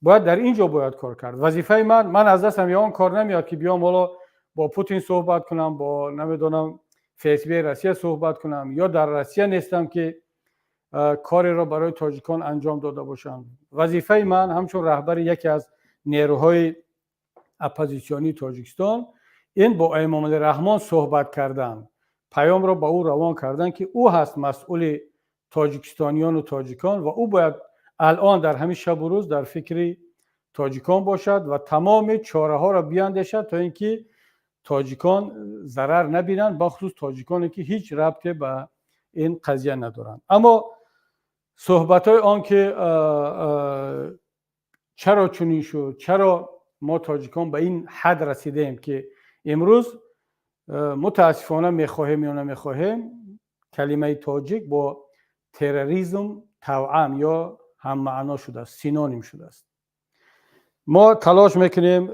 باید در اینجا باید کار کرد. وظیفه من از دستم یا اون کار نمیاد که بیام حالا با پوتین صحبت کنم، با نمیدونم فیسبوک روسیه صحبت کنم، یا در روسیه نیستم که کاری را برای تاجیکان انجام داده باشم. وظیفه من همچون رهبر یکی از نیروهای اپوزیسیونی تاجیکستان این با امام علی رحمان صحبت کردن، پیام را با او روان کردن که او هست مسئول تاجیکستانیان و تاجیکان و او باید الان در همین شب و روز در فکر تاجیکان باشد و تمام چاره ها را بیاندیشد تا اینکه تاجیکان ضرر نبینن، با خصوص تاجیکانی که هیچ ربطی به این قضیه ندارن. اما صحبت های آن که چرا چنین شد، چرا ما تاجیکان به این حد رسیدیم که امروز متاسفانه میخواهیم یا نمیخواهیم کلمه تاجیک با تروریسم توأم یا هم معنا شده است، سینونیم شده است. ما تلاش میکنیم،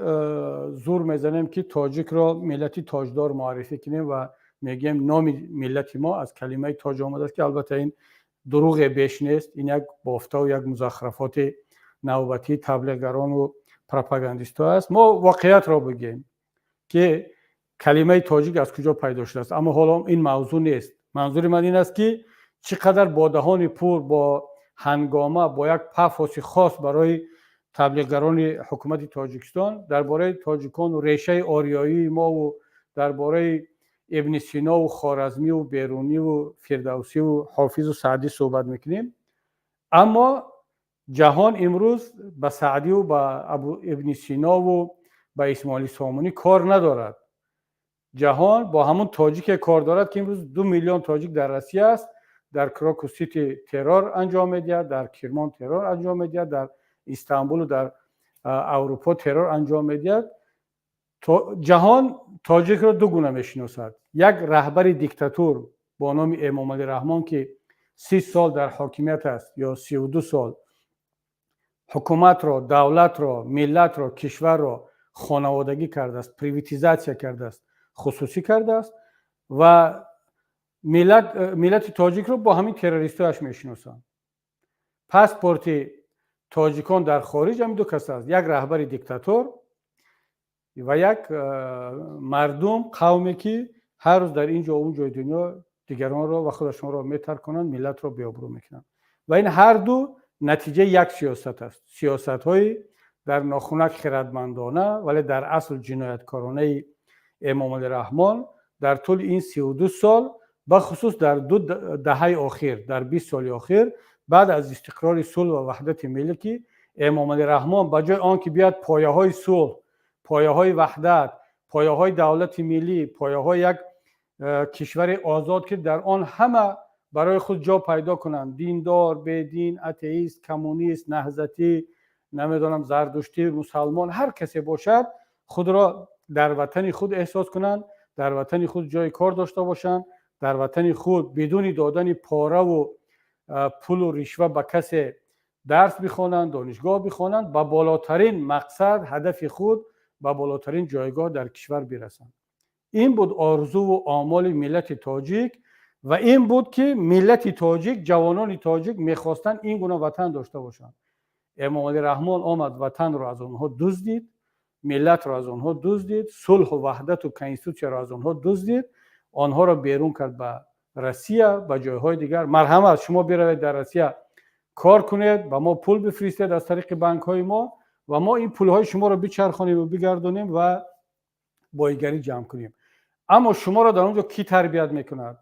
زور میزنیم که تاجیک را ملتی تاجدار معرفی کنیم و میگیم نام ملت ما از کلمه تاج آمده است، که البته این دروغ بیش نیست، این یک بافته و یک مزخرفات نوبتی تبلیغگران و پروپاگاندیستا است. ما واقعیت را بگیم که کلمه تاجیک از کجا پیدا شده است، اما حالا این موضوع نیست. منظور من این است که چقدر با دهان پر، با هنگامه، با یک پافوس خاص برای تبلیغگران حکومت تاجیکستان درباره تاجیکان و ریشه آریایی ما و درباره ابن سینا و خوارزمی و بیرونی و فردوسی و حافظ و سعدی صحبت میکنیم، اما جهان امروز به سعدی و به ابن سینا و به اسماعیل سامونی کار ندارد. جهان با همون تاجیک کار دارد که امروز 2 میلیون تاجیک در روسیه است، در کراکو سیتی ترور انجام میدهد، در کرمان ترور انجام میدهد، در استانبول و در اروپا ترور انجام میدهد. جهان تاجیک را دو گونه میشناسد. یک رهبر دیکتاتور با نام امام علی رحمان که 30 سال در حاکمیت است یا 32 سال حکومت را، دولت را، ملت را، کشور را خانوادگی کرده است، پریواتیزاسیا کرده است، خصوصی کرده است و ملت تاجیک را با همین تروریستاش میشناسند. پاسپورت تاجیکان در خارج هم دو کس است، یک رهبر دیکتاتور و یک مردم، قومی که هر روز در اینجا و اون جای دنیا دیگران را و خودشان را میترک کنند، ملت را بی‌آبرو میکنند. و این هر دو نتیجه یک سیاست است، سیاست های در ناخنک خردمندانه ولی در اصل جنایتکارانه امام علی رحمان در طول این 32 سال، بخصوص در 2 دهه اخیر، در 20 سال اخیر بعد از استقرار صلح و وحدت ملی، که امام علی رحمان به جای آن که بیاد پایه های صلح، پایه های وحدت، پایه های دولت ملی، پایه های یک کشور آزاد که در آن همه برای خود جا پیدا کنند، دیندار، بدین، اتئیست، کمونیست، نهضتی، نمیدونم زردشتی، مسلمان، هر کسی باشد، خود را در وطن خود احساس کنند، در وطن خود جای کار داشته باشند، در وطن خود بدون دادن پاره و پول و رشوه به کسی درس بخوانند، دانشگاه بخوانند، با بالاترین مقصد، هدف خود با بالاترین جایگاه در کشور برسند. این بود آرزو و آمال ملت تاجیک و این بود که ملت تاجیک، جوانان تاجیک میخواستند این گونه وطن داشته باشند. امام علی رحمان آمد وطن را از آنها دزدید، ملت را از آنها دزدید، صلح و وحدت و کنستیتوسیا را از آنها دزدید، آنها را بیرون کرد به روسیه، به جایهای دیگر. مرحمت شما بروید در روسیه کار کنید، با ما پول بفرستید از طریق بانک های ما و ما این پول های شما را بچرخانیم و بگردونیم و بایگری جمع کنیم. اما شما را در اونجا کی تربیت میکند؟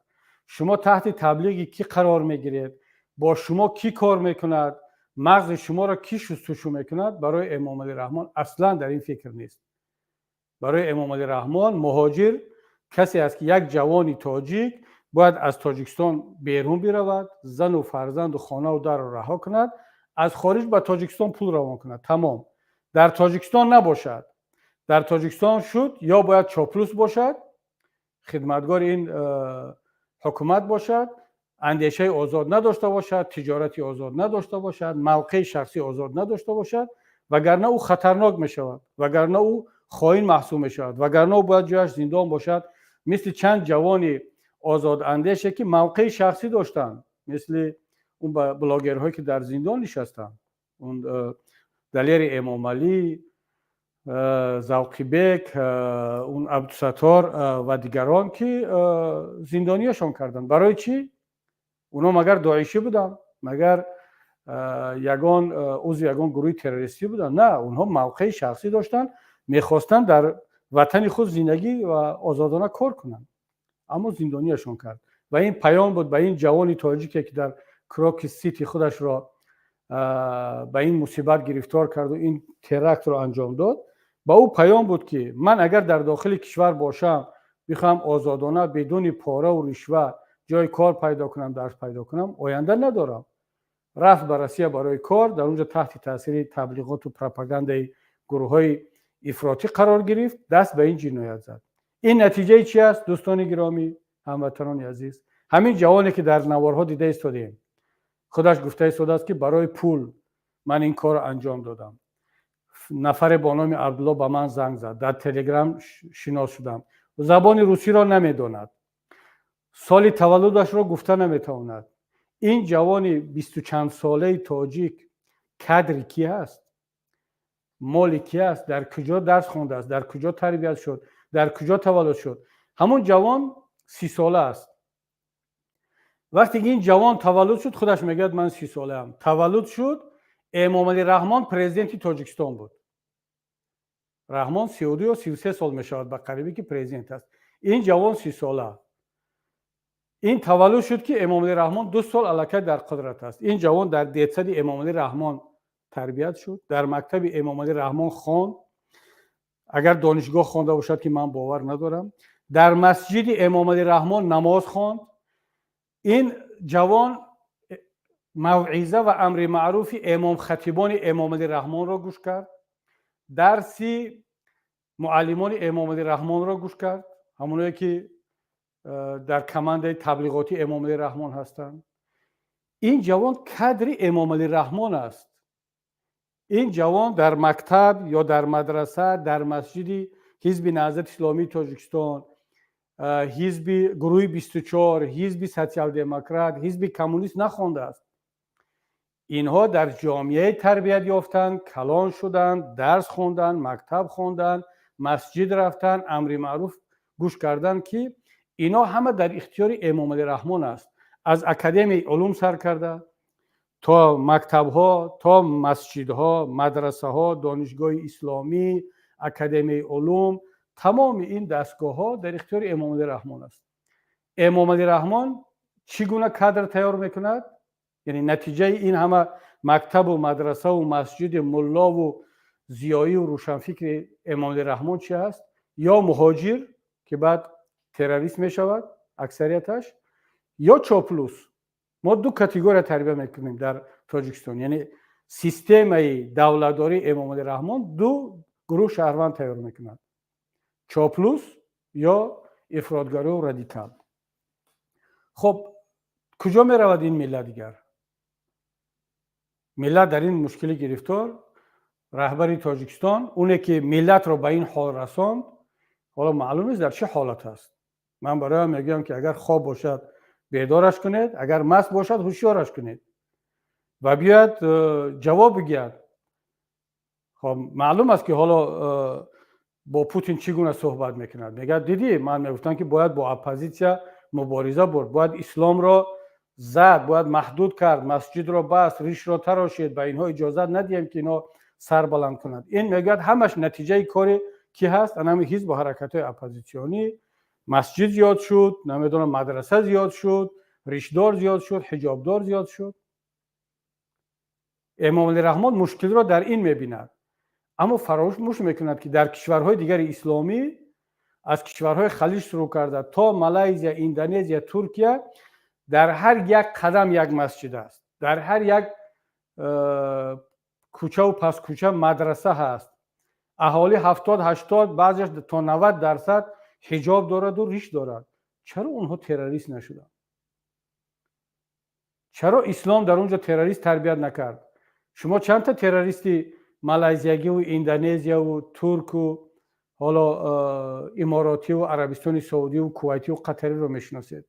شما تحت تبلیغ کی قرار میگیرید؟ با شما کی کار میکند؟ مغز شما را کی شستشو میکند؟ برای امام علی رحمان اصلا در این فکر نیست. برای امام علی رحمان مهاجر کسی است که یک جوانی تاجیک باید از تاجیکستان بیرون برود، زن و فرزند و خانه و در را رها کند، از خارج به تاجیکستان پول روان کند. تمام. در تاجیکستان نباشد. در تاجیکستان شد یا باید چاپلوس باشد، خدمتگار این حکومت باشد، اندیشه آزاد نداشته باشد، تجارتی آزاد نداشته باشد، موقع شخصی آزاد نداشته باشد، وگرنه او خطرناک می شود، وگرنه او خائن محسوب می شود، وگرنه او باید جایش زندان باشد. مثل چند جوانی آزاد اندیشه که موقع شخصی داشتند، مثل اون بلاگرهایی که در زندان نشستند، اون دلیر امام علی، ذوقی بیک، اون عبدالستار و دیگران که زندانیشان کردند. برای چی؟ اونا مگر داعشی بودن؟ مگر عضو یگان گروه تروریستی بودن؟ نه، اونها موقع شخصی داشتن، میخواستن در وطن خود زندگی و آزادانه کار کنند، اما زندانیشان کرد. و این پیام بود به این جوانی تاجیکی که در کراک سیتی خودش را به این مصیبت گرفتار کرد و این ترکت را انجام داد. با او پیام بود که من اگر در داخل کشور باشم بخوام آزادانه بدون پاره و رشوه جای کار پیدا کنم، درس پیدا کنم، آینده ندارم. رفت به روسیه برای کار، در اونجا تحت تاثیر تبلیغات و پروپاگاندای گروه‌های افراطی قرار گرفت، دست به این جنایت زد. این نتیجه چی است دوستان گرامی، هموطنان عزیز؟ همین جوانی که در نوارها دیده ایستادیم، خودش گفته ایستاده است که برای پول من این کار انجام دادم. نفر با نام عبدالله به من زنگ زد، در تلگرام شناس شدم، زبان روسی را نمیداند، سال تولدش را گفته نمیتواند. این جوان 20 چند ساله تاجیک کادر کی است؟ مال کی است؟ در کجا درس خونده است؟ در کجا تربیت شد؟ در کجا تولد شد؟ همون جوان 30 ساله است. وقتی این جوان تولد شد خودش میگه من 30 ساله ام. تولد شد، امام علی رحمان پرزیدنت تاجیکستان بود. رحمان 32 یا 33 سال میشود به قریبی که پرزیدنت است. این جوان 30 ساله. این تولد شد که امام علی رحمان 2 سال الکی در قدرت است. این جوان در دیدسد امام علی رحمان تربیت شد، در مکتب امام علی رحمان خواند، اگر دانشگاه خوانده باشد که من باور ندارم، در مسجد امام علی رحمان نماز خواند. این جوان موعظه و امر معروف امام خطیبان امام علی رحمان را گوش کرد، درسی معلمان امام علی رحمان را گوش کرد، همونایی که در کمند تبلیغاتی امام علی رحمان هستند. این جوان کادر امام علی رحمان است. این جوان در مکتب یا در مدرسه، در مسجد حزب نهضت اسلامی تاجیکستان، حزب گروه 24، حزب سوسیال دموکرات، حزب کمونیست نخوانده است. اینها در جامعه تربیت یافتند، کلان شدند، درس خواندند، مکتب خواندند، مسجد رفتند، امر معروف گوش کردند که اینا همه در اختیار امام علی رحمان است. از اکادمی علوم سر کرده تا مکتب ها، تا مسجد ها، مدرسه ها، دانشگاه اسلامی، اکادمی علوم، تمام این دستگاه ها در اختیار امام علی رحمان است. امام علی رحمان چگونه کادر تیار میکند؟ یعنی نتیجه این همه مکتب و مدرسه و مسجد ملا و ضیایی و روشنفکر امام علی رحمان چی است؟ یا مهاجر که بعد تروریست می شود اکثریتش، یا چاپلوس. ما دو کاتگوری تربیت میکنیم در تاجیکستان، یعنی سیستم دولتداری امام علی رحمان دو گروه شهروند تیار میکند، چاپلوس یا افراطگرا و رادیکال. خب کجا می رود این ملت دیگر؟ ملت در این مشکل گرفتار، رهبری تاجیکستان اونه که ملت رو به این حال رساند، حالا معلوم نیست در چه حالت است. من برای میگم که اگر خواب باشد بیدارش کنید، اگر مست باشد هوشیارش کنید و بیاد جواب بگید. خب معلوم است که حالا با پوتین چگونه صحبت میکند. میگه دیدی من میگفتم که باید با اپوزیسیا مبارزه برد، باید اسلام را زد، باید محدود کرد، مسجد را بست، ریش را تراشید، به اینها اجازه ندیم که اینا سر بلند کنند. این میگه همش نتیجه کاری کی هست؟ همین حزب و حرکت های اپوزیسیونی. مسجد زیاد شد، نمیدونم مدرسه زیاد شد، ریشدار زیاد شد، حجابدار زیاد شد. امام علی رحمان مشکل را در این میبیند، اما فراموش میکند که در کشورهای دیگر اسلامی، از کشورهای خلیج شروع کرده تا مالزی، اندونزی، ترکیه، در هر یک قدم یک مسجد است، در هر یک کوچه و پس کوچه مدرسه هست. اهالی 70-80 بعضیش تا 90% حجاب دارد و ریش دارد. چرا اونها تروریست نشدن؟ چرا اسلام در اونجا تروریست تربیت نکرد؟ شما چند تا تروریستی مالزیایی و اندونزیا و ترک و حالا اماراتی و عربستان سعودی و کویتی و قطری رو میشناسید؟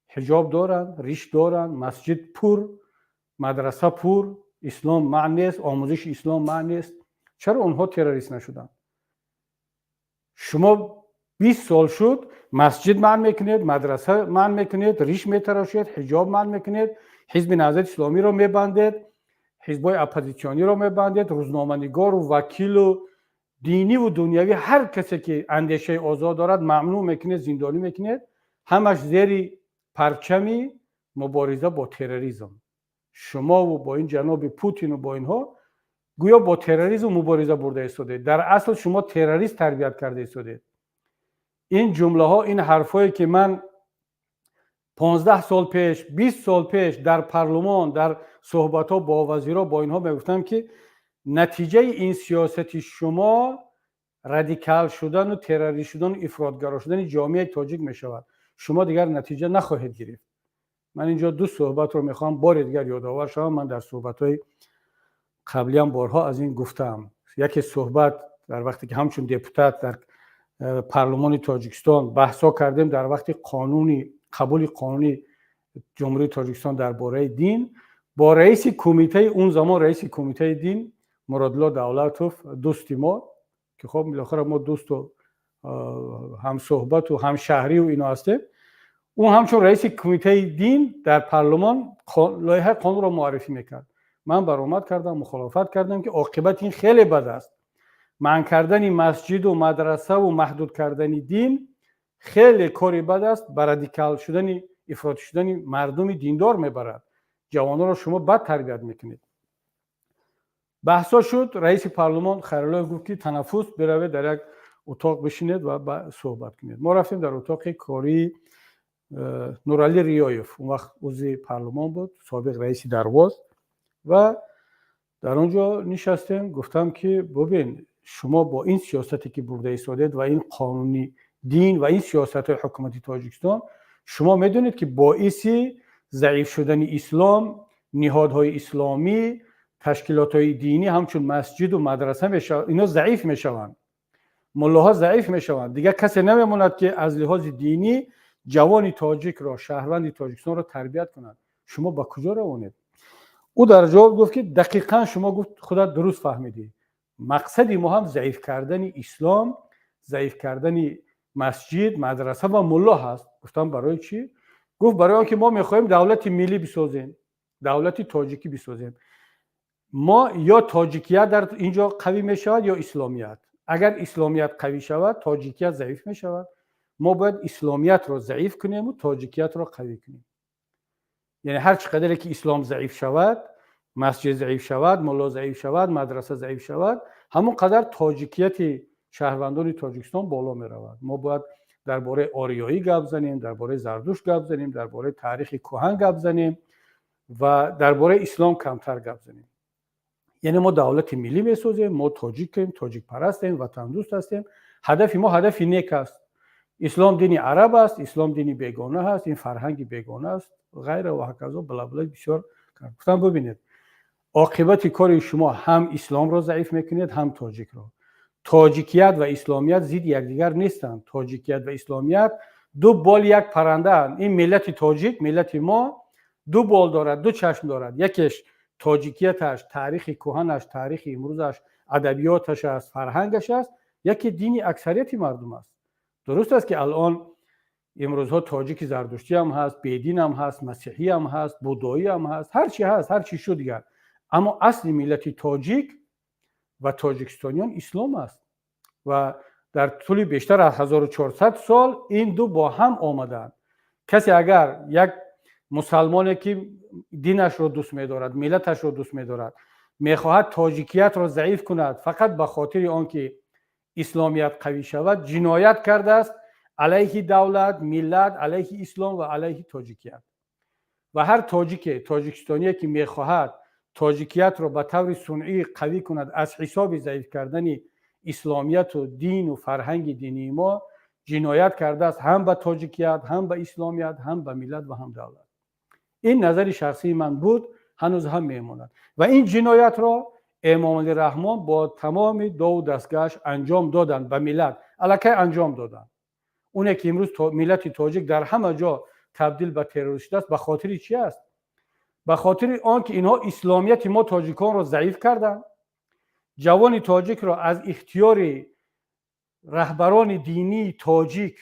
حجاب دارن، ریش دارن، مسجد پر، مدرسه پر، اسلام معنی است، آموزش اسلام معنی است. چرا اونها تروریست نشدن؟ شما 20 سال شد مسجد منع میکنید، مدرسه منع میکنید، ریش میتراشید، حجاب منع میکنید، حزب نهضت اسلامی رو میبندید، حزبای اپوزیسیونی رو میبندید، روزنامه‌نگار و وکیل و دینی و دنیوی هر کسی که اندیشه آزاد دارد ممنوع میکنید، زندانی میکنید، همش زیر پرچمی مبارزه با تروریسم. شما و با این جناب پوتین و با اینها گویا با تروریسم مبارزه برده ایستاده. در اصل شما تروریست تربیت کرده ایستاده. این جمله ها، این حرفایی که من 15 سال پیش 20 سال پیش در پارلمان در صحبت ها با وزیرا با اینها میگفتم که نتیجه این سیاست شما رادیکال شدن و تروریست شدن و افراطگرا شدن جامعه تاجیک می شود. شما دیگر نتیجه نخواهید گرفت. من اینجا دو صحبت رو میخوام بار دیگر یادآور شوم. من در صحبت های قبلی هم بارها از این گفتم. یکی صحبت در وقتی که همچون دپوتات در پارلمان تاجیکستان بحثا کردیم در وقت قبول قانونی جمهوری تاجیکستان درباره دین با رئیس کمیته اون زمان رئیس کمیته دین مرادالله دولتوف دوستی ما که خب بالاخره ما دوست و هم صحبت و هم شهری و اینا هستیم. اون همچون رئیس کمیته دین در پارلمان لایحه قانون را معرفی میکرد. من برآمد کردم مخالفت کردم که عاقبت این خیلی بد است. منع کردن مسجد و مدرسه و محدود کردن دین خیلی کاری بد است. بر رادیکال شدن افراطی شدن مردم دیندار میبرد. جوانان را شما بد تربیت میکنید. بحثا شد. رئیس پارلمان خیرالله گفت که تنفس بروید در یک اتاق بشینید و صحبت کنید. ما رفتیم در اتاق کاری نورعلی ریایف، اون وقت عضو پارلمان بود، سابق رئیس درواز، و در اونجا نشستیم. گفتم که ببین شما با این سیاستی که برده ایستادید و این قانونی دین و این سیاست حکومتی تاجیکستان، شما میدونید که باعث ضعیف شدن اسلام، نهادهای اسلامی، تشکیلات‌های دینی همچون مسجد و مدرسه میشه، اینا ضعیف میشوند. ملاها ضعیف میشوند. دیگه کسی نمیموند که از لحاظ دینی جوان تاجیک را، شهروند تاجیکستان را تربیت کنند. شما با کجا روانید؟ او در جواب گفت که دقیقاً شما گفت خودت درست فهمیدی. مقصد ما هم ضعیف کردن اسلام، ضعیف کردن مسجد، مدرسه و ملا هست. گفتم برای چی؟ گفت برای آنکه ما میخوایم دولت ملی بسازیم، دولت تاجیکی بسازیم. ما یا تاجیکیت در اینجا قوی میشود یا اسلامیت. اگر اسلامیت قوی شود تاجیکیت ضعیف میشود. ما باید اسلامیت را ضعیف کنیم و تاجیکیت را قوی کنیم. یعنی هر چقدر که اسلام ضعیف شود، مسجد ضعیف شود، ملا ضعیف شود، مدرسه ضعیف شود، همون قدر تاجیکیت شهروندان تاجیکستان بالا می رود. ما باید درباره آریایی گپ بزنیم، درباره زردوشت گپ بزنیم، درباره تاریخ کهن گپ بزنیم و درباره اسلام کمتر گپ بزنیم. یعنی ما دولت ملی میسازیم، ما تاجیکیم، تاجیک پرستیم، وطن دوست هستیم. هدف ما هدف نیک است. اسلام دینی عرب است، اسلام دینی بیگانه است، این فرهنگ بیگانه است، غیر و هکذا بلابلای بسیار گفتم. ببینید عاقبت کار شما هم اسلام را ضعیف میکنید، هم تاجیک را. تاجیکیت و اسلامیت ضد یکدیگر نیستند. تاجیکیت و اسلامیت دو بال یک پرنده اند. این ملت تاجیک، ملت ما، دو بال دارد، دو چشم دارد. یکیش تاجیکیتش، تاریخ کهنش، تاریخ امروزش، ادبیاتش است، فرهنگش است. یکی دینی اکثریت مردم است. درست است که الان امروزها تاجیک زردشتی هم هست، بیدین هم هست، مسیحی هم هست، بودایی هم هست، هر چی هست، هر چی شد دیگر. اما اصل ملت تاجیک و تاجیکستانیان اسلام است و در طول بیشتر از 1400 سال این دو با هم آمدند. کسی اگر یک مسلمانی که دینش رو دوست می‌دارد، ملتش رو دوست می‌دارد، می‌خواهد تاجیکیت را ضعیف کند فقط به خاطر آنکه اسلامیت قوی شود، جنایت کرده است علیه دولت، ملت، علیه اسلام و علیه تاجیکیت. و هر تاجیکستانی که می‌خواهد تاجیکیت را به طور صنعی قوی کند از حساب ضعیف کردن اسلامیت و دین و فرهنگ دینی ما، جنایت کرده است هم به تاجیکیت، هم به اسلامیت، هم به ملت و هم دولت. این نظر شخصی من بود، هنوز هم میماند. و این جنایت را امام علی رحمان با تمام دو دستگاهش انجام دادند به ملت. الکی انجام دادند. اونه که امروز ملت تاجیک در همه جا تبدیل به تروریست است، به خاطر چی است؟ به خاطر آنکه اینها اسلامیت ما تاجیکان را ضعیف کردند. جوان تاجیک را از اختیار رهبران دینی تاجیک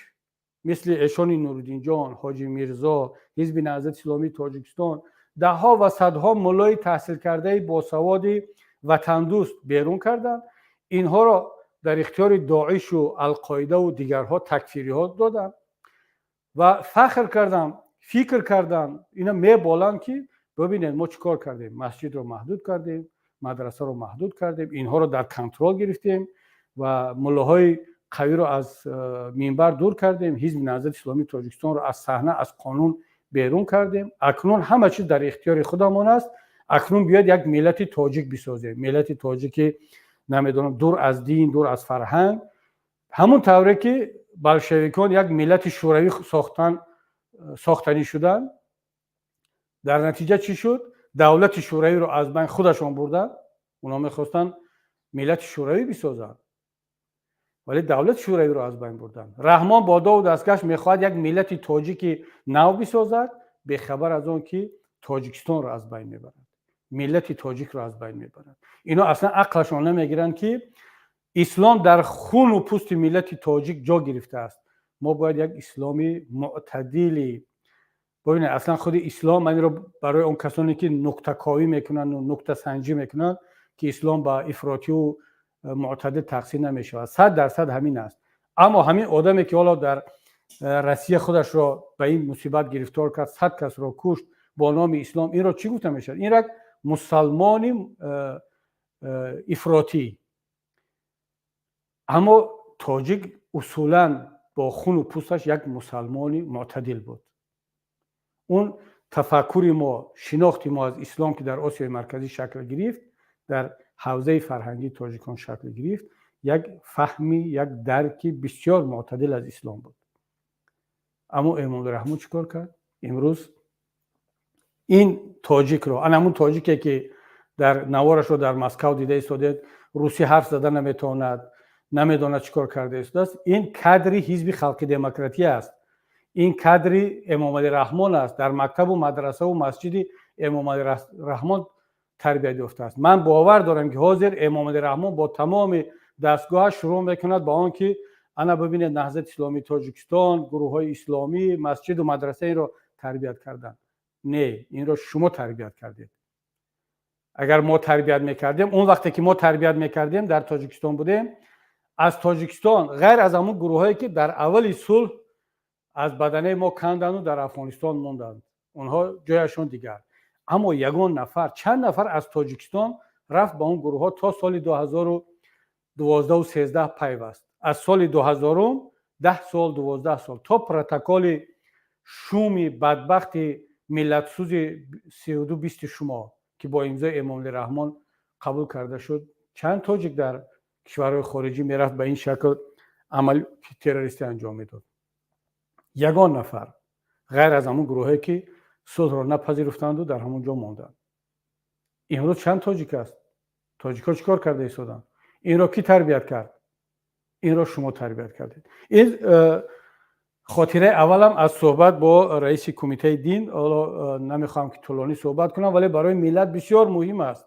مثل ایشان نورالدین جان، حاجی میرزا، حزب نهضت اسلامی تاجیکستان، ده ها و صدها مولای تحصیل کرده با سواد وطن دوست بیرون کردند. اینها را در اختیار داعش و القاعده و دیگرها تکفیری ها دادن و فخر کردم، فکر کردم اینا میبالند که ببینید ما چیکار کردیم. مسجد را محدود کردیم، مدرسه رو محدود کردیم، اینها رو در کنترل گرفتیم و ملاهای قوی رو از منبر دور کردیم، حزب نهضت اسلامی تاجیکستان رو از صحنه از قانون بیرون کردیم. اکنون همه چیز در اختیار خودمان است. اکنون بیاید یک ملت تاجیک بسازیم، ملت تاجیک نمیدونم دور از دین، دور از فرهنگ، همون طوری که بلشویکان یک ملت شوروی ساختنی شدن. در نتیجه چی شد؟ دولت شوروی رو از بین خودشون بردن. اونا میخواستن ملت شوروی بسازن ولی دولت شوروی رو از بین بردن. رحمان با دو دستکش میخواد یک ملت تاجیک نو بسازد، به خبر از اون که تاجیکستان رو از بین میبرد، ملت تاجیک رو از بین میبرد. اینا اصلا عقلشون نمیگیرن که اسلام در خون و پوست ملت تاجیک جا گرفته است. ما باید یک اسلامی معتدلی ببینید. اصلا خود اسلام، من رو برای اون کسانی که نکته کاوی میکنن و نکته سنجی میکنن که اسلام با افراطی و معتدل تقسیم نمیشه، 100% همین است. اما همین آدمی که حالا در روسیه خودش رو به این مصیبت گرفتار کرد، 100 کس رو کشت با نام اسلام، این رو چی گفته میشه؟ این را مسلمان افراطی. اما تاجیک اصولا با خون و پوستش یک مسلمانی معتدل بود. اون تفکر ما، شناخت ما از اسلام که در آسیای مرکزی شکل گرفت، در حوزه فرهنگی تاجیکان شکل گرفت، یک فهمی، یک درکی بسیار معتدل از اسلام بود. اما امام رحمان چیکار کرد؟ امروز این تاجیک رو، همون تاجیکی که در نوارش رو در مسکو دیده ایستاده، روسی حرف زدن نمیتواند، نمیداند چیکار کرده است، این کادری حزب خلق دموکراتی است. این کادری امام علی رحمان است. در مکتب و مدرسه و مسجد امام علی رحمان تربیت یافته است. من باور دارم که حاضر امام علی رحمان با تمام دستگاه شروع میکند با آنکه انا ببینید نهضت اسلامی تاجیکستان، گروه های اسلامی، مسجد و مدرسه این رو تربیت کردن. نه، این رو شما تربیت کردید. اگر ما تربیت میکردیم، اون وقتی که ما تربیت میکردیم در تاجیکستان بودیم، از تاجیکستان غیر از همون گروه هایی که در اول صلح از بدنه ما کندن و در افغانستان موندن، اونها جایشون دیگر. اما یگان نفر، چند نفر از تاجیکستان رفت با اون گروه ها تا سال 2012 و 13 پیوست. از سال 2000 10 سال 12 سال تا پروتکل شومی بدبخت ملت سوز 32-20 شما که با امضای امام علی رحمان قبول کرده شد، چند تاجیک در کشورهای خارجی میرفت به این شکل عمل تروریستی انجام میداد. یگان نفر غیر از همون گروهی که صلح را نپذیرفتند و در همونجا ماندند. امروز چند تاجیک است؟ تاجیک‌ها چیکار کرده ایستادن؟ این را کی تربیت کرد؟ این را شما تربیت کردید. این خاطره اولم از صحبت با رئیس کمیته دین، حالا نمیخوام که طولانی صحبت کنم ولی برای ملت بسیار مهم است.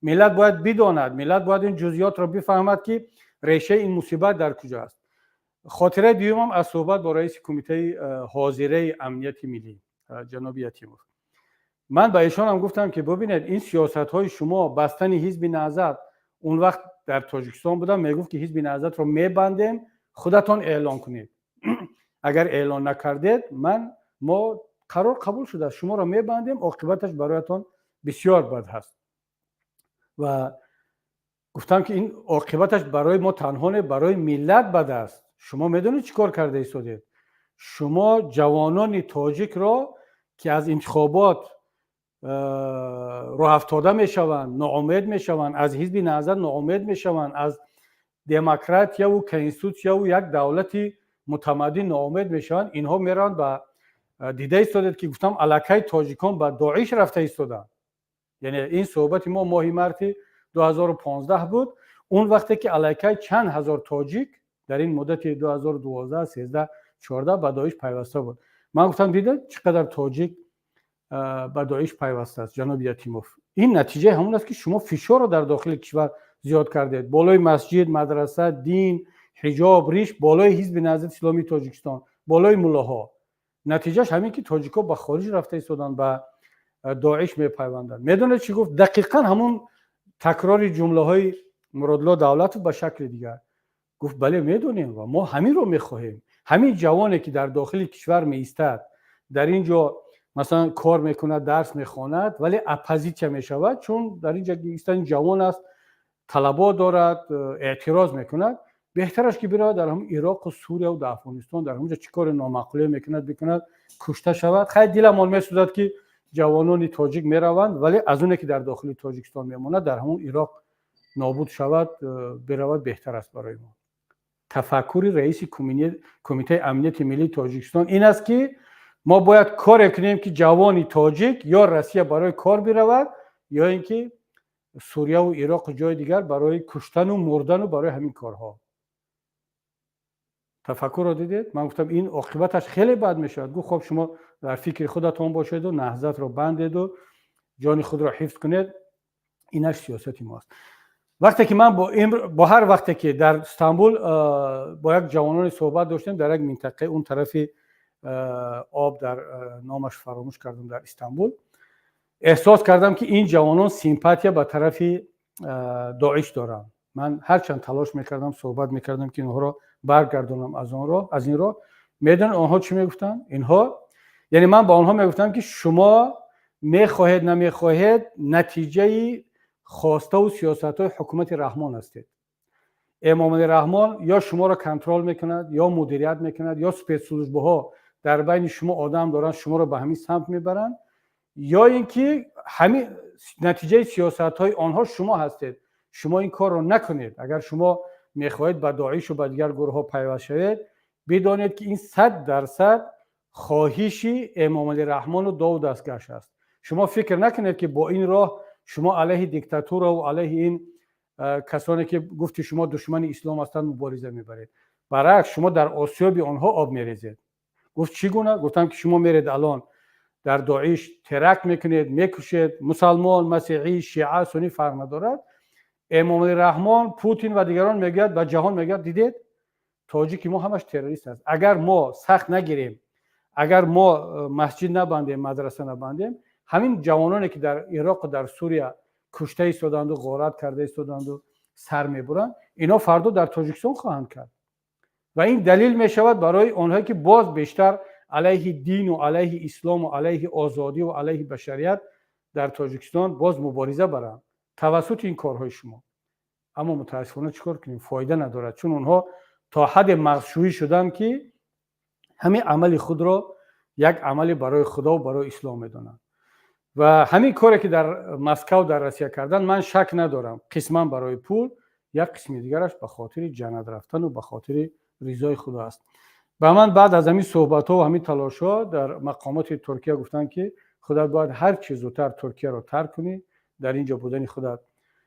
ملت باید بداند، ملت باید این جزئیات را بفهمد که ریشه این مصیبت در کجا است. خاطره دیوم از صحبت با رئیس کمیته حاضره امنیت ملی جناب یتیموف. من به ایشان هم گفتم که ببینید این سیاست های شما بستن حزب نهضت، اون وقت در تاجیکستان بودم میگفت که حزب نهضت رو میبندیم، خودتون اعلان کنید. اگر اعلان نکردید ما قرار قبول شده شما رو میبندیم، عاقبتش برایتون بسیار بد هست. و گفتم که این عاقبتش برای ما تنها نه، برای ملت بد است. شما میدونید چیکار کرده ایستادید؟ شما جوانان تاجیک را که از انتخابات راه افتاده میشوند، ناامید میشوند، از حزب نهضت ناامید میشوند، از دموکراتیا و کنستیتوسیا و یک دولت متمدن ناامید میشوند، اینها میرن به دیده ایستادید که گفتم الکای تاجیکان به داعش رفته ایستادن. یعنی این صحبت ما ماه مارس 2015 بود، اون وقتی که الکای چند هزار تاجیک در این مدت 2012 13 14 به داعش پیوسته بود. من گفتم دیدید چقدر تاجیک به داعش پیوسته است جناب یتیموف. این نتیجه همون است که شما فشار رو در داخل کشور زیاد کردید، بالای مسجد، مدرسه، دین، حجاب، ریش، بالای حزب نهضت اسلامی تاجیکستان، بالای ملاها. نتیجهش همین که تاجیک‌ها به خارج رفته ایستادن، به داعش میپیوندن. میدونید چی گفت؟ دقیقاً همون تکرار جمله‌های مرادالله دولت به شکل دیگر گفت بله میدونیم و ما همین رو میخواهیم. همین جوانی که در داخل کشور میایستد، در اینجا مثلا کار میکند درس میخواند ولی اپوزیسیا میشود چون در اینجا این جوان است طلبا دارد اعتراض میکند بهترش که برای در هم عراق و سوریه و افغانستان در همونجا چیکار نامعقوله میکند بکند کشته شود خیلی دلم مال میسوزد که جوانان تاجیک میروند ولی از اونی که در داخل تاجیکستان میماند در همون عراق نابود شود برود بهتر است برای ما. تفکر رئیس کمیته امنیت ملی تاجیکستان این است که ما باید کار کنیم که جوانی تاجیک یا روسیه برای کار برود یا اینکه سوریه و عراق و جای دیگر برای کشتن و مردن و برای همین کارها. تفکر رو دیدید؟ من گفتم این عاقبتش خیلی بد میشود. گفت خب شما در فکر خودتون باشید و نهضت رو بندید و جان خود را حفظ کنید. اینش سیاست ماست. وقتی که من با هر وقتی که در استانبول با یک جوانان صحبت داشتم در یک منطقه اون طرف آب در نامش فراموش کردم در استانبول احساس کردم که این جوانان سیمپاتیا به طرف داعش دارن. من هرچند تلاش میکردم صحبت میکردم که اینها رو برگردونم از این رو میدن آنها چی میگفتن؟ اینها یعنی من با آنها میگفتم که شما میخواهید نمیخواهید نتیجه خواسته و سیاست های حکومت رحمان هستید. امام رحمان یا شما را کنترل میکند یا مدیریت میکند یا سپیدسلژبه ها در بین شما آدم دارن شما را به همین سمت میبرن یا اینکه همین نتیجه سیاست های آنها شما هستید. شما این کار رو نکنید. اگر شما میخواهید به داعش و به دیگر گروه ها پیوست شوید بدانید که این 100% خواهشی امام رحمان و داود دستگاش است. شما فکر نکنید که با این راه شما علیه دیکتاتور و علیه این کسانی که گفتی شما دشمن اسلام هستند مبارزه میبرید. برعکس شما در آسیاب آنها آب میریزید. گفت چگونه؟ گفتم که شما میرید الان در داعش ترک میکنید میکشید مسلمان مسیحی شیعه سنی فرق ندارد. امام رحمان پوتین و دیگران میگوید به جهان میگوید دیدید تاجیک ما همش تروریست است. اگر ما سخت نگیریم اگر ما مسجد نبندیم مدرسه نبندیم همین جوانانی که در عراق و در سوریه کشته ایستادند و غارت کرده ایستادند و سر میبرند اینا فردا در تاجیکستان خواهند کرد و این دلیل میشود برای آنهایی که باز بیشتر علیه دین و علیه اسلام و علیه آزادی و علیه بشریت در تاجیکستان باز مبارزه برند توسط این کارهای شما. اما متاسفانه چیکار کنیم؟ فایده ندارد چون اونها تا حد مغزشویی شدن که همین عمل خود را یک عمل برای خدا و برای اسلام میدونن و همین کاری که در مسکو در روسیه کردن من شک ندارم قسما برای پول یک قسم دیگرش به خاطر جنت رفتن و به خاطر رضای خدا است. به من بعد از همین صحبت ها و همین تلاش ها در مقامات ترکیه گفتن که خدا باید هر چه زودتر ترکیه را ترک کنی در اینجا بودن خدا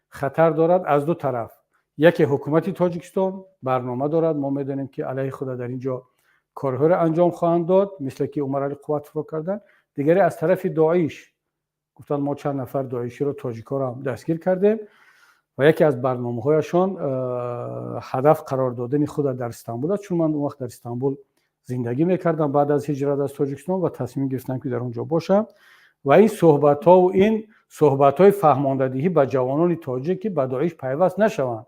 خطر دارد از دو طرف. یکی حکومت تاجیکستان برنامه دارد ما میدونیم که علیه خدا در اینجا کارها را انجام خواهند داد مثل که عمر علی قوت فرو کردن. دیگری از طرف داعش گفتن ما چند نفر داعشی رو تاجیکا را هم دستگیر کردیم و یکی از برنامه‌هایشان هدف قرار دادن خود در استانبول است چون من اون وقت در استانبول زندگی میکردم بعد از هجرت از تاجیکستان و تصمیم گرفتم که در اونجا باشم و این صحبت‌ها و این صحبت‌های فهماندهی به جوانان تاجیک که به داعش پیوست نشوند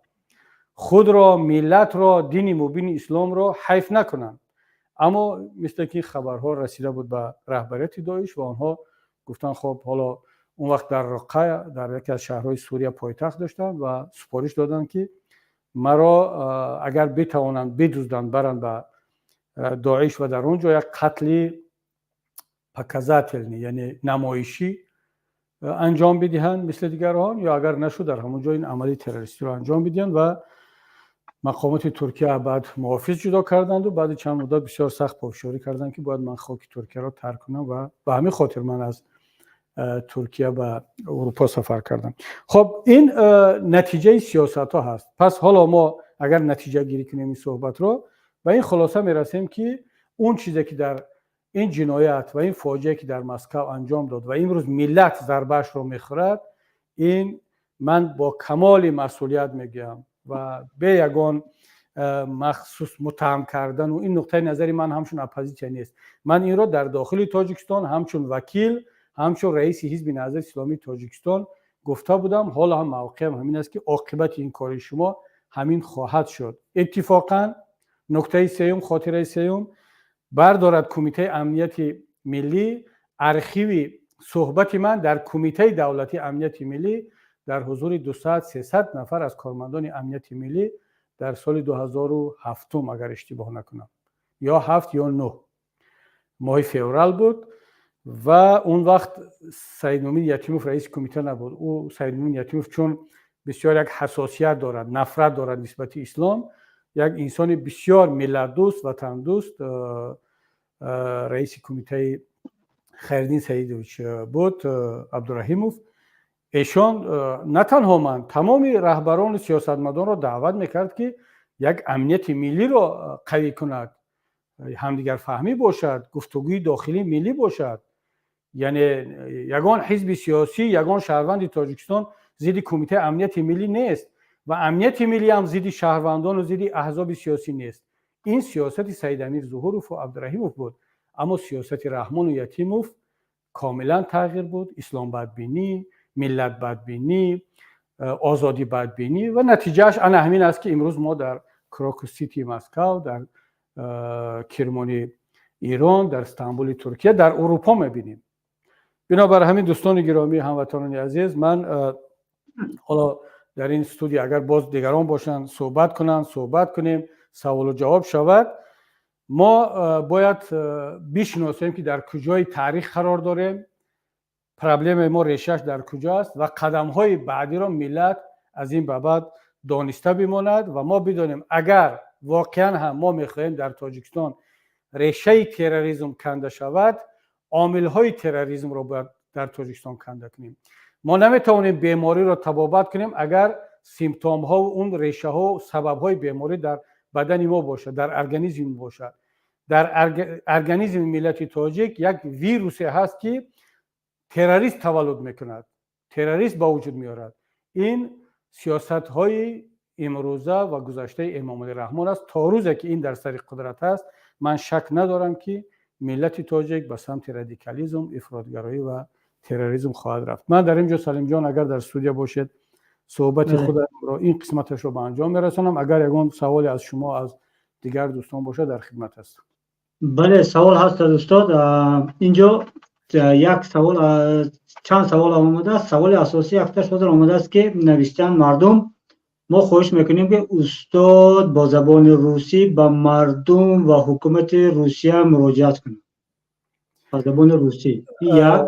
خود را ملت را دین مبین اسلام را حیف نکنند. اما مثل که خبرها رسیده بود به رهبریت داعش و آنها گفتن خب حالا اون وقت در رقه در یکی از شهرهای سوریه پایتخت داشتن و سپارش دادن که مرا اگر بتوانند بدزدند برن به داعش و در اونجا یک قتل پکزاتلنی یعنی نمایشی انجام بدهند مثل دیگران یا اگر نشد در همونجا این عملی تروریستی رو انجام بدهند و مقامات ترکیه بعد موافق جدا کردند و بعد چند مدت بسیار سخت پافشاری کردند که باید من خاک ترکیه را ترک کنم و به همین خاطر من از ترکیه به اروپا سفر کردم. خب این نتیجه سیاست ها هست. پس حالا ما اگر نتیجه گیری کنیم این صحبت رو و این خلاصه میرسیم که اون چیزی که در این جنایت و این فاجعه که در مسکو انجام داد و امروز ملت ضربه‌اش رو میخورد این من با کمال مسئولیت میگم و به یگان مخصوص متهم کردن و این نقطه نظری من همچون اپوزیسیا نیست. من این رو در داخل تاجیکستان همچون وکیل همچون رئیس حزب نهضت اسلامی تاجیکستان گفته بودم. حالا هم موقعم همین است که عاقبت این کار شما همین خواهد شد. اتفاقا نکته سوم خاطره سوم بردارد کمیته امنیت ملی архиви суҳбати ман дар кумитаи давлати амнияти миллӣ дар ҳузури 200-300 нафар аз кормандони амнияти миллӣ дар соли 2007 агар иштибоҳ накунам, ё 7 ё 9 моҳи феврал буд ва он вақт Саидмуъмин Ятимов раиси кумита набуд. ӯ Саидмуъмин Ятимов чун бисёр як ҳасосият дорад, нафрат дорад нисбати ислом, як инсони бисёр миллатдӯст, ватандӯст, раиси кумитаи Хайриддин Саидович буд, Абдураҳимов. эшон на танҳо ман, тамоми раҳбарони сиёсатмадонро даъват мекард ки як амнияти миллиро қавӣ кунад, ҳамдигарфаҳмӣ бошад, гуфтугӯи дохилии миллӣ бошад. яъне ягон ҳизби сиёсӣ, ягон шаҳрванди Тоҷикистон зидди кумитаи амнияти миллӣ нест ва амнияти миллӣ ҳам зидди шаҳрвандону зидди аҳзоби сиёсӣ нест. ин сиёсати Саидамир Зуҳурову Абдураҳимов буд. аммо сиёсати Раҳмону Ятимов комилан тағйир буд. исломбадбинӣ, миллатбадбинӣ, озодибадбинӣ ва натиҷааш ана ҳамин аст ки имрӯз мо дар Крокус Сити Москав, дар Кирмони Ирон, дар Стамбули Туркия, дар Урупо мебинем. бинобар ҳамин дӯстони гиромӣ, ҳамватанони азиз, ман ҳоло дар ин студия агар боз дигарон бошанд суҳбат кунанд, суҳбат кунем, саволу ҷавоб шавад. мо бояд бишиносем ки дар куҷои таърих қарор дорем, проблемаи мо решааш дар куҷо аст ва қадамҳои баъдиро миллат аз ин ба баъд дониста бимонад ва мо бидонем агар воқеан ҳам мо мехоҳем дар Тоҷикистон решаи терроризм канда шавад, омилҳои терроризмро бояд дар Тоҷикистон канда кунем. мо наметавонем бемориро табобат кунем агар симптомҳо, он решаҳо, сабабҳои беморӣ дар бадани мо бошад, дар организми мо бошад. дар организми миллати тоҷик як вирусе ҳаст ки террорист таваллуд мекунад, террорист ба вуҷуд меорад. ин сиёсатҳои имрӯза ва гузаштаи Эмомалӣ Раҳмон аст. то рӯзе ки ин дар сари қудрат аст, ман шак надорам ки миллати тоҷик ба самти радикализм, ифротгароӣ ва терроризм хоҳад рафт. ман дар ин ҷо Салимҷон агар дар студия бошед, суҳбати худро ин қисматашро ба анҷом мерасонам. агар ягон саволе аз шумо, аз дигар дӯстон бошад, дар хидмат ҳастам. бале, савол ҳаст устод. инҷо як савол, чанд савол омадааст. саволи асосӣ якташ ҳозир омадааст ки навиштан мардум, мо хоҳиш мекунем ки устод бо забони русӣ ба мардум ва ҳукумати Русия муроҷиат кунад ба забони русӣ. як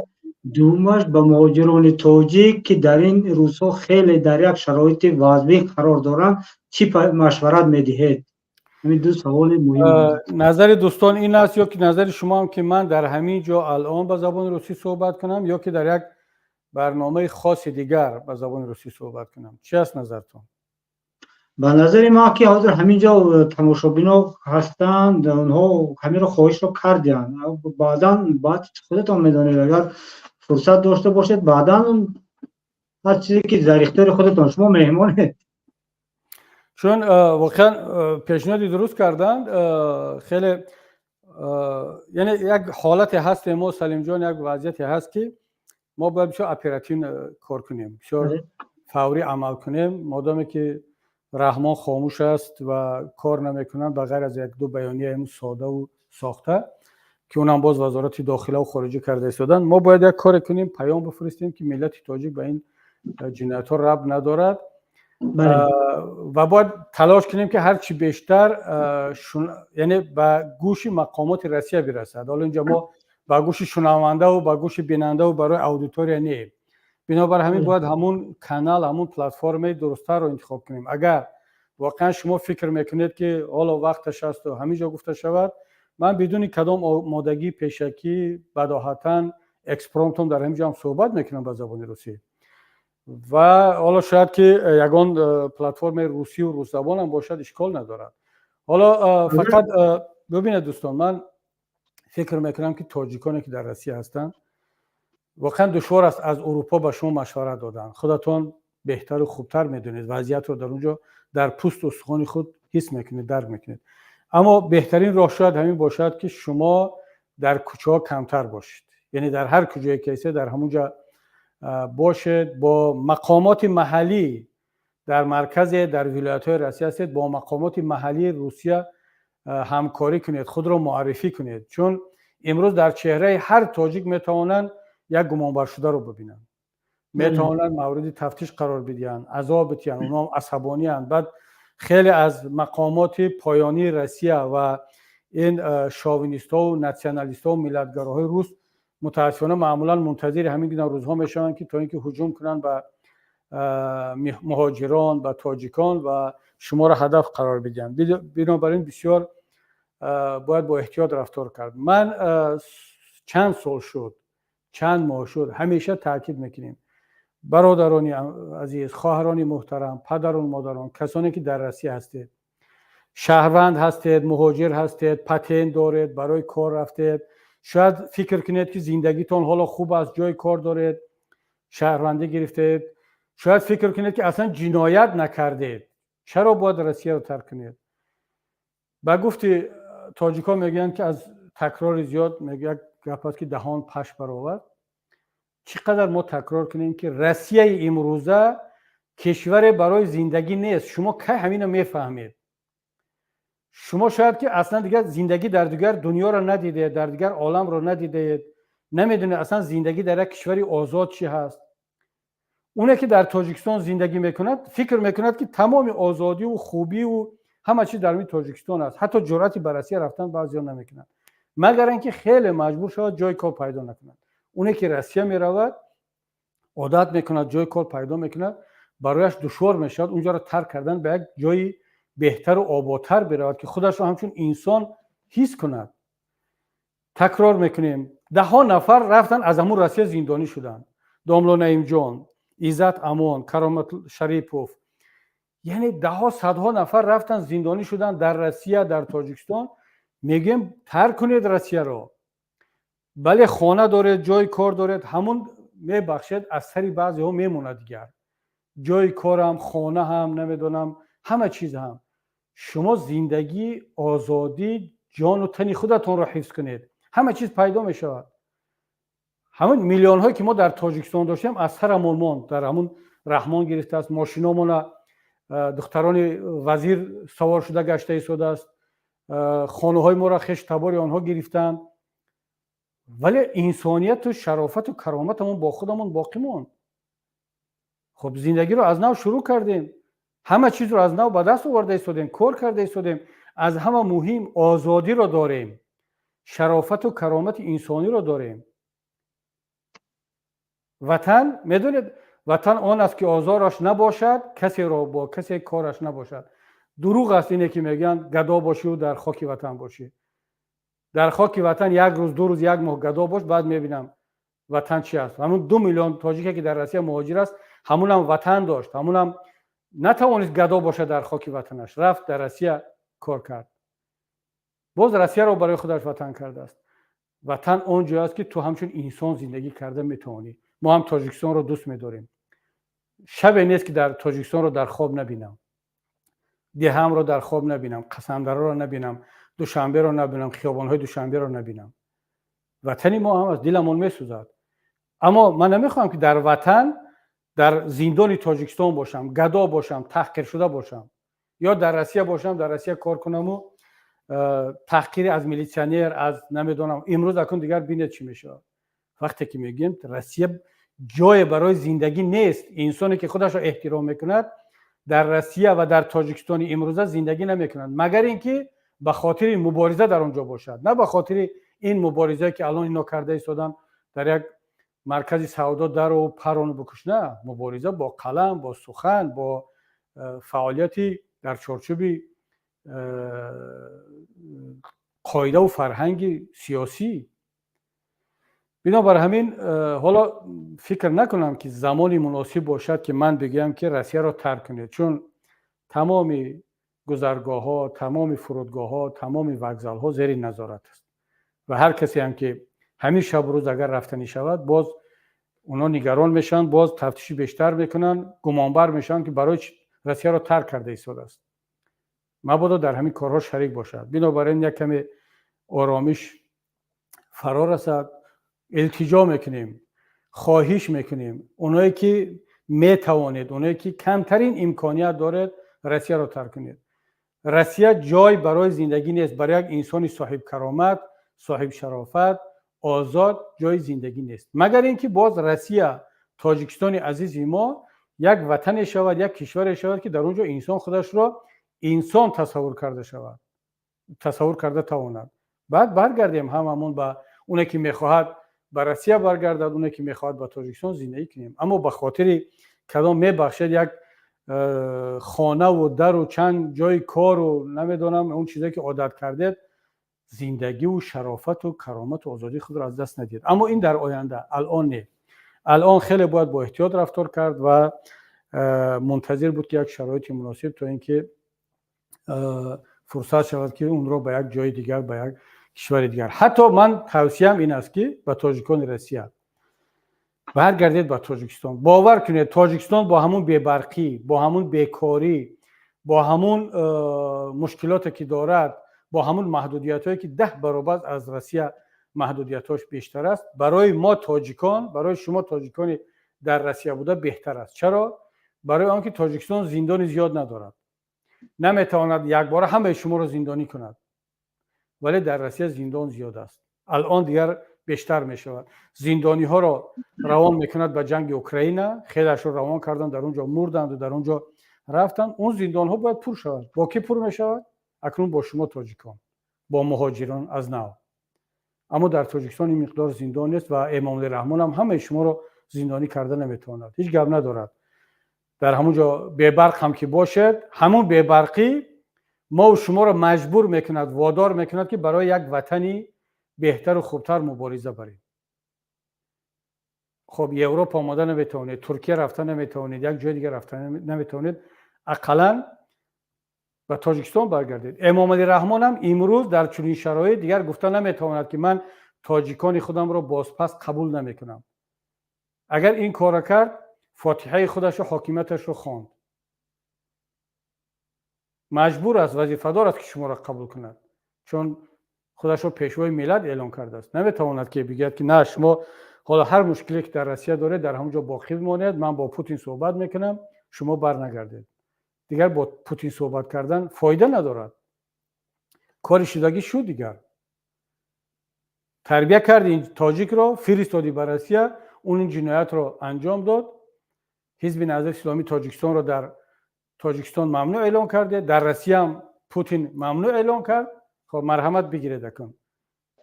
дуввумаш ба муҳоҷирони тоҷик ки дар ин рӯзҳо хеле дар як шароити вазъӣ қарор доранд, чӣ машварат медиҳед? ҳамин ду саволи муҳим. назари дӯстон ин аст ё ки назари шумо ам ки ман дар ҳамин ҷо алон ба забони русӣ суҳбат кунам ё ки дар як барномаи хоси дигар ба забони русӣ суҳбат кунам? чӣ аст назартон? ба назари ман ки ҳозир ҳамин ҷо тамошобино ҳастанд, онҳо ҳаминро хоҳишро карданд. баъдан баъд худатон медонед, агар фурсат дошта бошед, баъдан ҳар чизе ки дар ихтиёри худатон, шумо меҳмонед. чун воқеан пешниҳоди дуруст карданд. хеле яъне як ҳолате ҳастем мо, Салимҷон, як вазъияте ҳаст ки мо бояд бисёр оперативн кор кунем, бисёр фаврӣ амал кунем. модаме ки Раҳмон хомӯш аст ва кор намекунанд ба ғайр аз як-ду баёнияи содаву сохта ки онам боз вазорати дохилаву хориҷӣ карда истоданд, мо бояд як коре кунем, паём бифуристем ки миллати тоҷик ба ин ҷиноятҳо рабт надорад ва бояд талош кунем ки ҳарчи бештар яъне ба гӯши мақомоти Россия бирасад. ҳоло инҷа мо ба гӯши шунавандаву ба гӯши бинандаву барои аудитория неем. бинобар ҳамин бояд ҳамун канал, ҳамун платформаи дурусттарро интихоб кунем. агар воқеан шумо фикр мекунед ки ҳоло вақташ асту ҳамин ҷо гуфта шавад, ман бидуни кадом омодагӣ, пешакӣ, бадоҳатан, экспромтом дар ҳамин ҷо ҳам суҳбат мекунам ба забони русӣ. ва ҳоло шояд ки ягон платформаи русиву русзабон ҳам бошад, ишкол надорад. ҳоло фақат бибинед дӯстон, ман фикр мекунам ки тоҷиконе ки дар Россия ҳастанд, воқеан душвор аст аз Урупо ба шумо машварат додан. худатон беҳтару хубтар медонед, вазъиятро дар унҷо дар пӯсту устухони худ ҳис мекунед, дарк мекунед. аммо беҳтарин роҳ шояд ҳамин бошад ки шумо дар кӯчаҳо камтар бошед. яъне дар ҳар куҷое ки ҳастед, дар ҳамун ҷо бошед, бо мақомоти маҳаллӣ дар марказе, дар вилоятҳои Россия ҳастед, бо мақомоти маҳаллии Русия ҳамкорӣ кунед, худро муаррифӣ кунед. чун امروز در چهره هر تاجیک میتوانند یک گمانبر شده رو ببینن، میتوانند مورد تفتیش قرار بدن، عذاب بدن، اونا هم عصبانی هستند. بعد خیلی از مقامات پایانی روسیه و این شاوینیست ها و ناسیونالیست ها و ملتگراهای روس متاسفانه معمولا منتظر همین روزها میشن که تا اینکه هجوم کنن به مهاجران، به تاجیکان و شما را هدف قرار بدن. بنابراین بسیار باید با احتیاط رفتار کرد. من چند سال شد، چند ماه شد همیشه تاکید میکنیم برادرانی عزیز، خواهرانی محترم، پدران، مادران، کسانی که در روسیه هستید، شهروند هستید، مهاجر هستید، پتنت دارید، برای کار رفتید، شاید فکر کنید که زندگیتون حالا خوب است، جای کار دارید، شهروندی گرفتید، شاید فکر کنید که اصلا جنایت نکردید، چرا باید روسیه رو ترک کنید؟ با گفتی تاجیکا میگن که از تکرار زیاد میگه گپ است که دهان پش برآورد. چقدر ما تکرار کنیم که روسیه امروزه کشور برای زندگی نیست. شما که همینو میفهمید؟ شما شاید که اصلا دیگر زندگی در دیگر دنیا رو ندیده، در دیگر عالم رو ندیده، نمیدونه اصلا زندگی در یک کشوری آزاد چی هست. اونه که در تاجیکستان زندگی میکند فکر میکند که تمام آزادی و خوبی و همه چیز در تاجیکستان است. حتی جرأتی به روسیه رفتن بعضیا نمیکنند، مگر اینکه خیلی مجبور شود جای کار پیدا نکنند. اونه که روسیه میرود عادت میکند، جای کار پیدا میکند، برایش دشوار میشود اونجا رو ترک کردن، به یک جای بهتر و آبادتر برود که خودش رو همچون انسان حس کند. تکرار میکنیم 10 نفر رفتن از همون روسیه زندانی شدن. داملو نعیم جان، عزت امان، کرامت شریپوف، یعنی 10 صدها نفر رفتن زندانی شدن در روسیه، در تاجیکستان. میگیم ترک کنید روسیه رو. بله خانه دارید، جای کار دارید، همون میبخشید، از سری بعضی ها میمونه دیگر. جای کارم، خانه هم، نمیدونم همه چیز هم. شما زندگی، آزادی، جان و تن خودتون رو حفظ کنید، همه چیز پیدا میشود. همون میلیون هایی که ما در تاجیکستان داشتیم از سرمون ماند، در همون رحمان گرفته است، ماشینامون دختران وزیر سوار شده گشته ایستاده است، خانه های ما را خشت تبار آنها گرفتند، ولی انسانیت و شرافت و کرامتمون با خودمون باقی موند. خب زندگی رو از نو شروع کردیم، همه چیز رو از نو به دست آورده ایستادیم، کار کرده ایستادیم. از همه مهم آزادی رو داریم، شرافت و کرامت انسانی رو داریم. وطن میدونید وطن آن است که آزارش نباشد، کسی را با کسی کارش نباشد. دروغ است اینه که میگن گدا باشی و در خاک وطن باشی. در خاک وطن 1 روز 2 روز 1 ماه گدا باش، بعد میبینم وطن چی است. همون 2 میلیون تاجیکی که در روسیه مهاجر است، همون هم وطن داشت، همون هم نتوانست گدا باشه در خاک وطنش، رفت در روسیه کار کرد، باز روسیه رو برای خودش وطن کرده است. وطن اون جایی است که تو همچون انسان زندگی کرده میتونی. ما هم تاجیکستان رو دوست می‌داریم. شب نیست که در تاجیکستان رو در خواب نبینم، دهم رو در خواب نبینم، قسمدره رو نبینم، دوشنبه رو نبینم، خیابان‌های دوشنبه رو نبینم. وطنی ما هم از دلمون میسوزد. اما من نمیخوام که در وطن، در زندان تاجیکستان باشم، گدا باشم، تحقیر شده باشم، یا در روسیه باشم، در روسیه کار کنم و تحقیر از میلیسیونر، از نمیدونم. امروز اکنون دیگر بینید چی میشه. وقتی که میگیم روسیه جای برای زندگی نیست، انسانی که خودش رو احترام میکند در روسیه و در تاجیکستان امروزه زندگی نمیکنند، مگر اینکه به خاطر مبارزه در اونجا باشد، نه به خاطر این مبارزه که الان اینا کرده ایستادن در یک مرکز سودا در و پرانو بکش. نه، مبارزه با قلم، با سخن، با فعالیتی در چارچوب قاعده و فرهنگ سیاسی. بنابر همین حالا فکر نکنم که زمانی مناسب باشد که من بگم که روسیه را ترک کنید، چون تمام گذرگاه ها، تمام فرودگاه ها، تمام وکزال ها زیر نظارت است و هر کسی هم که همین شب روز اگر رفتنی شود، باز اونا نگران میشن، باز تفتیش بیشتر میکنن، گمانبر میشن که برای روسیه را ترک کرده ایستاده است. مبادا در همین کارها شریک باشد. بنابراین یک کمی آرامش فرا رسد. التجا میکنیم، خواهش میکنیم اونایی که میتوانید، اونایی که کمترین امکانیت دارید، روسیه را ترک کنید. روسیه جای برای زندگی نیست، برای یک انسان صاحب کرامت، صاحب شرافت، آزاد جای زندگی نیست، مگر اینکه باز روسیه، تاجیکستان عزیز ما یک وطن شود، یک کشور شود که در اونجا انسان خودش را انسان تصور کرده شود، تصور کرده تواند. بعد برگردیم هممون به اونه که میخواهد به روسیه برگردد، اونه که میخواهد به تاجیکستان زندگی کنیم. اما به خاطر کدام میبخشد یک خانه و در و چند جای کار و نمیدونم اون چیزایی که عادت کرده، زندگی و شرافت و کرامت و آزادی خود را از دست ندید. اما این در آینده، الان نه. الان خیلی باید با احتیاط رفتار کرد و منتظر بود که یک شرایط مناسب تا اینکه فرصت شود که اون رو به یک جای دیگر، به یک کشور دیگر. حتی من توصیه‌ام این است که به تاجیکان روسیه برگردید به تاجیکستان. باور کنید تاجیکستان با همون بی‌برقی، با همون بیکاری، با همون مشکلاتی که دارد، با همون محدودیت‌هایی که 10 برابر از روسیه محدودیت‌هاش بیشتر است، برای ما تاجیکان، برای شما تاجیکان در روسیه بوده بهتر است. چرا؟ برای آنکه تاجیکستان زندان زیاد ندارد، نمیتواند یک بار همه شما را زندانی کند، ولی در روسیه زندان زیاد است. الان دیگر بیشتر می شود. زندانی ها را روان میکند به جنگ اوکراین، خیلیش را روان کردن، در اونجا مردند و در اونجا رفتن. اون زندان ها باید پر شود. با کی پر می شود؟ اکنون با شما تاجیکان، با مهاجران از نو. اما در تاجیکستان این مقدار زندان نیست و امام رحمان هم همه شما را زندانی کرده نمیتواند. هیچ گپ ندارد. در همونجا بی‌برق هم که باشد، همون بی‌برقی ما و شما را مجبور میکند، وادار میکند که برای یک وطنی بهتر و خوبتر مبارزه بریم. خب اروپا آماده نمیتونید، ترکیه رفتن نمیتونید، یک جای دیگه رفتن نمیتونید، اقلا به تاجیکستان برگردید. امام علی رحمان هم امروز در چنین شرایط دیگر گفته نمیتواند که من تاجیکان خودم را بازپس قبول نمیکنم. اگر این کار کرد، فاتحه خودش و حاکمیتش رو خواند. مجبور است، وظیفه دار است که شما را قبول کند، چون خودش رو پیشوای ملت اعلام کرده است. نمیتواند که بگید که نه، شما حالا هر مشکلی که در روسیه داره در همونجا باقی بمانید، من با پوتین صحبت میکنم، شما برنگردید. دیگر با پوتین صحبت کردن فایده ندارد. کار شدگی شد دیگر. تربیه کرد این تاجیک را، فرستادی به روسیه، اون این جنایت را انجام داد. حزب نهضت اسلامی تاجیکستان را در تاجیکستان ممنوع اعلام کرده، در روسیه هم پوتین ممنوع اعلام کرد. خب مرحمت بگیرید کن.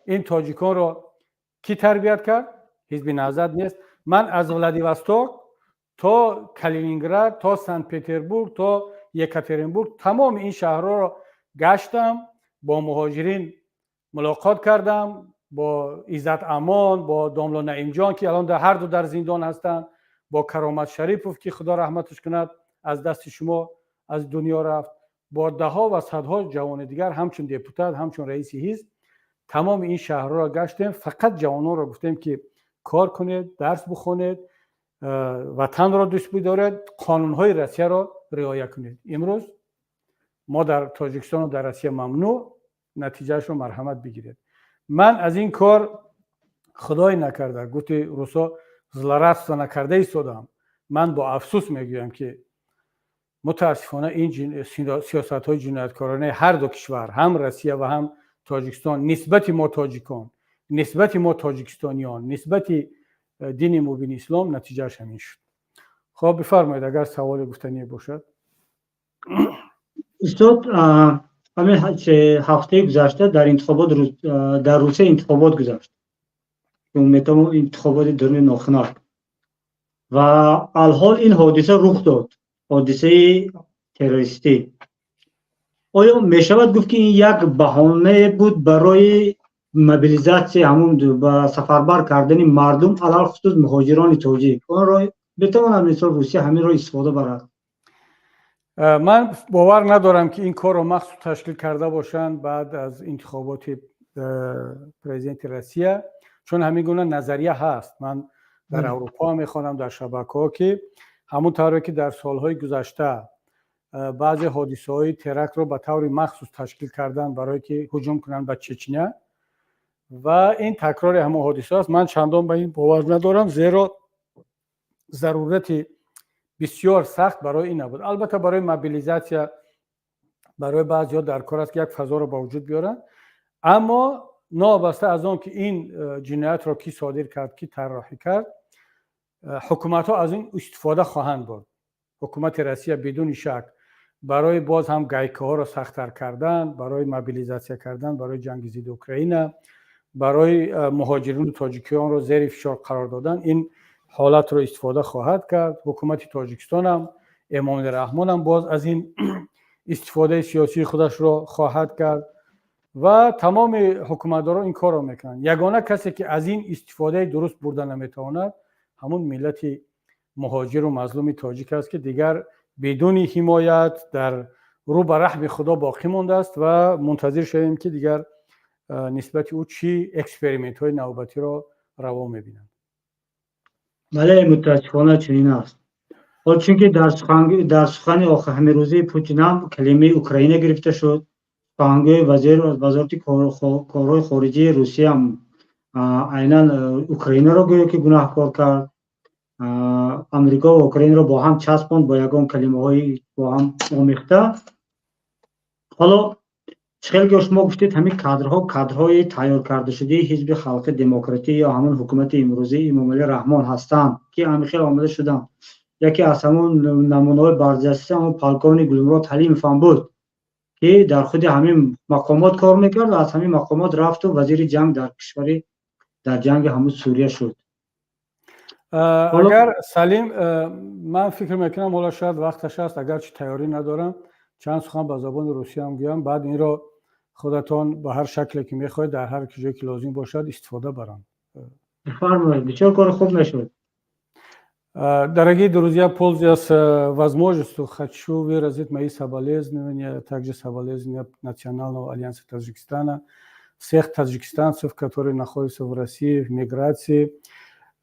این تاجیکان را کی تربیت کرد؟ حزب نهضت نیست. من از ولادیواستوک تا کالینینگراد تا سنت پترزبورگ تا یکاترینبورگ تمام این شهرها را گشتم، با مهاجرین ملاقات کردم، با عزت امان، با داملا نعیم جان که الان هر دو در زندان هستند، با کرامت شریفوف که خدا رحمتش کند از دست شما از دنیا رفت، با دهها و صدها جوان دیگر، همچون دپوتات، همچون رئیس حزب، تمام این شهرها را گشتیم. فقط جوانان را گفتیم که کار کنید، درس بخونید، وطن را دوست بدارید، قانونهای روسیه را رعایت کنید. امروز ما در تاجیکستان و در روسیه ممنوع، نتیجهش رو مرحمت بگیرید. من از این کار خدای نکرده، گفتی روسا زلارست نکرده ایستادم. من با افسوس میگویم که متاسفانه این سیاست های جنایتکارانه هر دو کشور، هم روسیه و هم تاجیکستان، نسبت ما تاجیکان، نسبت ما تاجیکستانیان، نسبت دین مبین اسلام، نتیجهش همین شد. خب بفرمایید اگر سوال گفتنی باشد. استاد، همین هفته گذشته در انتخابات در روسیه انتخابات گذشت، انتخابات درون ناخنک، و الحال این حادثه رخ داد، حادثه تروریستی. آیا می شود گفت که این یک بهانه بود برای موبیلیزاسیون، همون با سفربر کردن مردم، علل خصوص مهاجران تاجیک؟ آن را بتواند مثلا روسیه همین را استفاده برد؟ من باور ندارم که این کار را مخصوص تشکیل کرده باشند بعد از انتخابات پرزیدنت روسیه، چون همین گونه نظریه هست. من در اروپا میخوانم، در شبکه‌ها، که همون طوری که در سالهای گذشته بعضی حادثه‌های ترک رو به طور مخصوص تشکیل کردن برای که هجوم کنن به چچنیه، و این تکرار همون حادثه است. من چندان به این باور ندارم، زیرا ضرورت بسیار سخت برای این نبود. البته برای موبیلیزاسیون برای بعضی‌ها در کار است که یک فضا رو به وجود بیارن، اما نوابسته از آن که این جنایت را کی صادر کرد کی طراحی کرد حکومت ها از این استفاده خواهند برد. حکومت روسیه بدون شک برای باز هم گایکه ها را سخت‌تر کردن، برای موبیلیزاسیون کردن برای جنگ ضد اوکراین، برای مهاجرین تاجیکیان را زیر فشار قرار دادن این حالت را استفاده خواهد کرد. حکومت تاجیکستان هم امام رحمان هم باز از این استفاده سیاسی خودش را خواهد کرد و تمام حکومتداران این کار را میکنند. یگانه کسی که از این استفاده درست برده نمیتواند همون ملت مهاجر و مظلوم تاجیک است که دیگر بدون حمایت در رو به رحم خدا باقی مانده است و منتظر شویم که دیگر نسبت او چی اکسپریمنت های نوبتی را روا میبینند. بله متاسفانه چنین است. چون که در سخن آخر همه روزی پوتین هم کلمه اوکراین گرفته شد. سخنگوی وزارت کارهای خارجه روسیه هم عیناً اوکراین را گویا که گناهکار کرد. امریکا و اوکراین را با هم چسباند با یگان کلمه های با هم آمیخته. حالا چخیل که شما گفتید همین کادرهای تیار کرده شده حزب خلق دموکراتی یا همون حکومت امروزی امام علی رحمان هستند که همیشه آمده شدن. یکی از همون نمونه‌های برجسته همون پالکونی گلمراد حلیم فهم بود که در خود همین مقامات کار میکرد و از همین مقامات رفت و وزیر جنگ در کشوری در جنگ همون سوریه شد. اگر سلیم من فکر میکنم حالا شاید وقتش است اگر چی تیاری ندارم چند سخن به زبان روسی هم گویم بعد این را خودتان به هر شکلی که میخواید در هر جایی که لازم باشد استفاده برام. بفرمایید. بسیار کار خوب میشد. Дорогие друзья, пользуясь возможностью, хочу выразить мои соболезнования, также соболезнования Национального альянса Таджикистана, всех таджикистанцев, которые находятся в России, в миграции,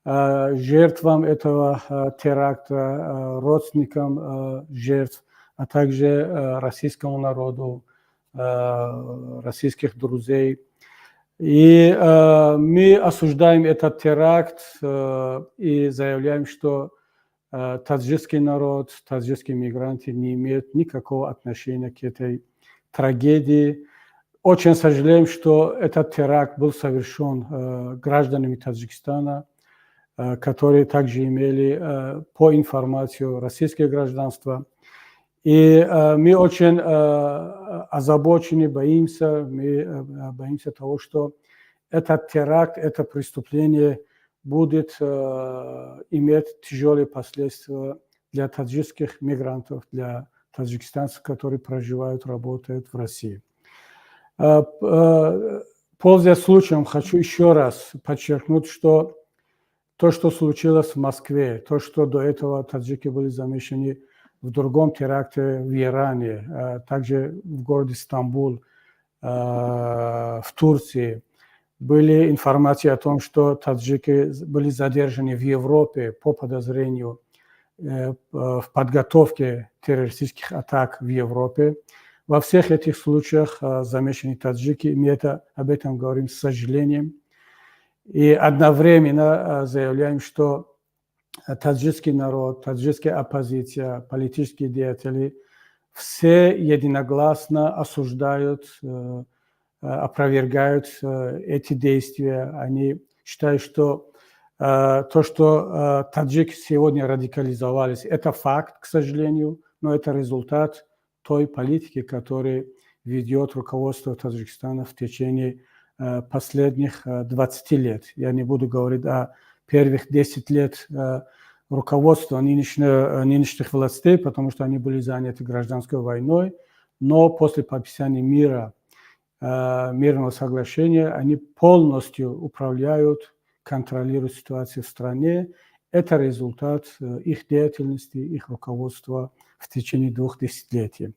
жертвам этого теракта, родственникам жертв, а также российскому народу, российских друзей. И мы осуждаем этот теракт и заявляем, что таджикский народ, таджикские мигранты не имеют никакого отношения к этой трагедии. Очень сожалеем, что этот теракт был совершен гражданами Таджикистана, которые также имели по информации российское гражданство. И мы очень озабочены, мы боимся того, что этот теракт, это преступление будет иметь тяжелые последствия для таджикских мигрантов, для таджикистанцев, которые проживают, работают в России. Пользуясь случаем, хочу еще раз подчеркнуть, что то, что случилось в Москве, то, что до этого таджики были замешаны в другом теракте в Иране, также в городе Стамбул, в Турции. Были информации о том, что таджики были задержаны в Европе по подозрению в подготовке террористических атак в Европе. Во всех этих случаях замешаны таджики, мы об этом говорим с сожалением. И одновременно заявляем, что таджикский народ, таджикская оппозиция, политические деятели все единогласно осуждают, опровергают эти действия. Они считают, что то, что таджики сегодня радикализовались, это факт, к сожалению, но это результат той политики, которую ведет руководство Таджикистана в течение последних 20 лет. Я не буду говорить о первых 10 лет руководства нынешних властей, потому что они были заняты гражданской войной, но после подписания мирного соглашения они полностью управляют, контролируют ситуацию в стране. Это результат их деятельности, их руководства в течение 2 десятилетий.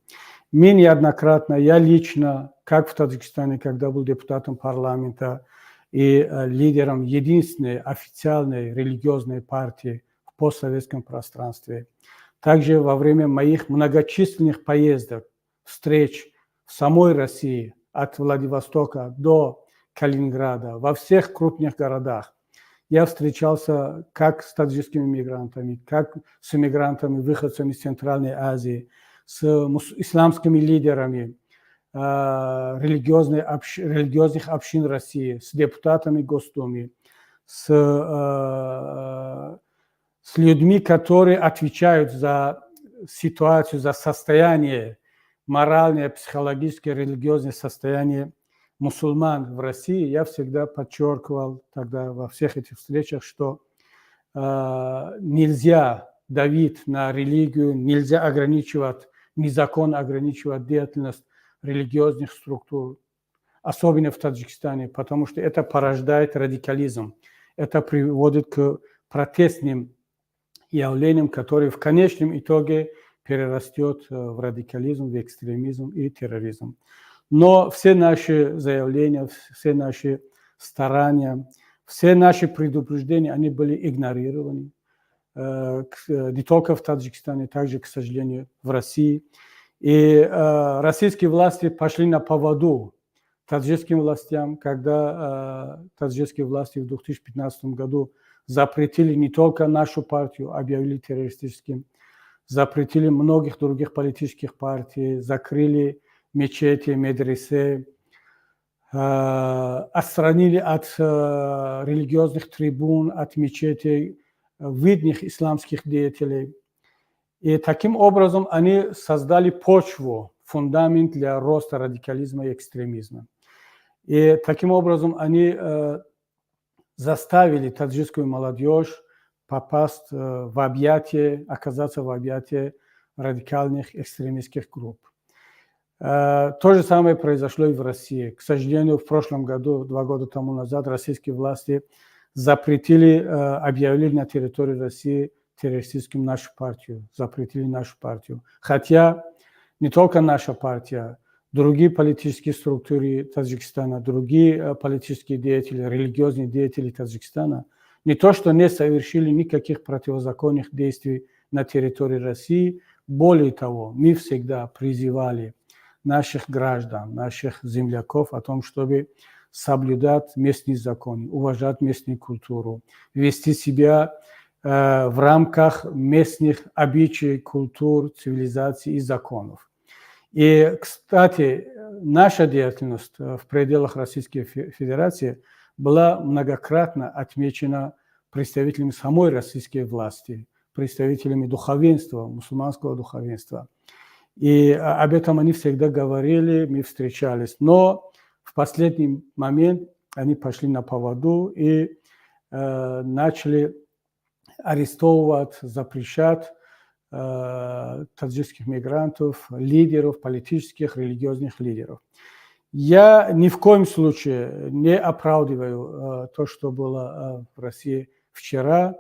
Мы неоднократно, я лично, как в Таджикистане, когда был депутатом парламента и лидером единственной официальной религиозной партии в постсоветском пространстве, также во время моих многочисленных поездок, встреч в самой России, от Владивостока до Калининграда, во всех крупных городах, я встречался как с таджикскими мигрантами, как с иммигрантами, выходцами из Центральной Азии, с исламскими лидерами, религиозных общин России, с депутатами Госдумы, с людьми, которые отвечают за ситуацию, за состояние моральное, психологическое, религиозное состояние мусульман в России, я всегда подчеркивал тогда во всех этих встречах, что нельзя давить на религию, нельзя ограничивать, незаконно ограничивать деятельность религиозных структур, особенно в Таджикистане, потому что это порождает радикализм. Это приводит к протестным явлениям, которые в конечном итоге перерастет в радикализм, в экстремизм и терроризм. Но все наши заявления, все наши старания, все наши предупреждения, они были игнорированы. Не только в Таджикистане, также, к сожалению, в России. И российские власти пошли на поводу таджикским властям, когда таджикские власти в 2015 году запретили не только нашу партию, объявили террористическим, запретили многих других политических партий, закрыли мечети, медресе, отстранили от религиозных трибун, от мечетей видных исламских деятелей. И таким образом они создали почву, фундамент для роста радикализма и экстремизма. И таким образом они заставили таджикскую молодежь попасть в объятия, оказаться в объятия радикальных экстремистских групп. То же самое произошло и в России. К сожалению, в прошлом году, 2 года тому назад, российские власти запретили, объявили на территории России террористическим нашу партию, запретили нашу партию. Хотя не только наша партия, другие политические структуры Таджикистана, другие политические деятели, религиозные деятели Таджикистана не то что не совершили никаких противозаконных действий на территории России, более того, мы всегда призывали наших граждан, наших земляков о том, чтобы соблюдать местные законы, уважать местную культуру, вести себя в рамках местных обычаев, культур, цивилизаций и законов. И, кстати, наша деятельность в пределах Российской Федерации была многократно отмечена представителями самой российской власти, представителями духовенства, мусульманского духовенства. И об этом они всегда говорили, мы встречались. Но в последний момент они пошли на поводу и начали арестовывать, запрещать таджикских мигрантов, лидеров, политических, религиозных лидеров. Я ни в коем случае не оправдываю то, что было в России вчера.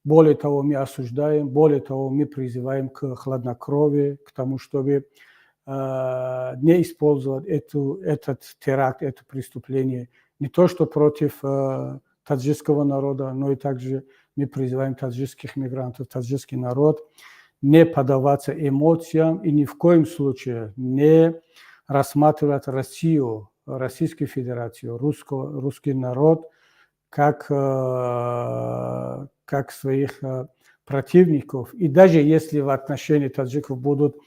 Более того, мы осуждаем, более того, мы призываем к хладнокровию, к тому, чтобы не использовать этот теракт, это преступление не то что против таджикского народа, но и также мы призываем таджикских мигрантов, таджикский народ не поддаваться эмоциям и ни в коем случае не рассматривать Россию, Российскую Федерацию, русский народ как своих противников. И даже если в отношении таджиков будут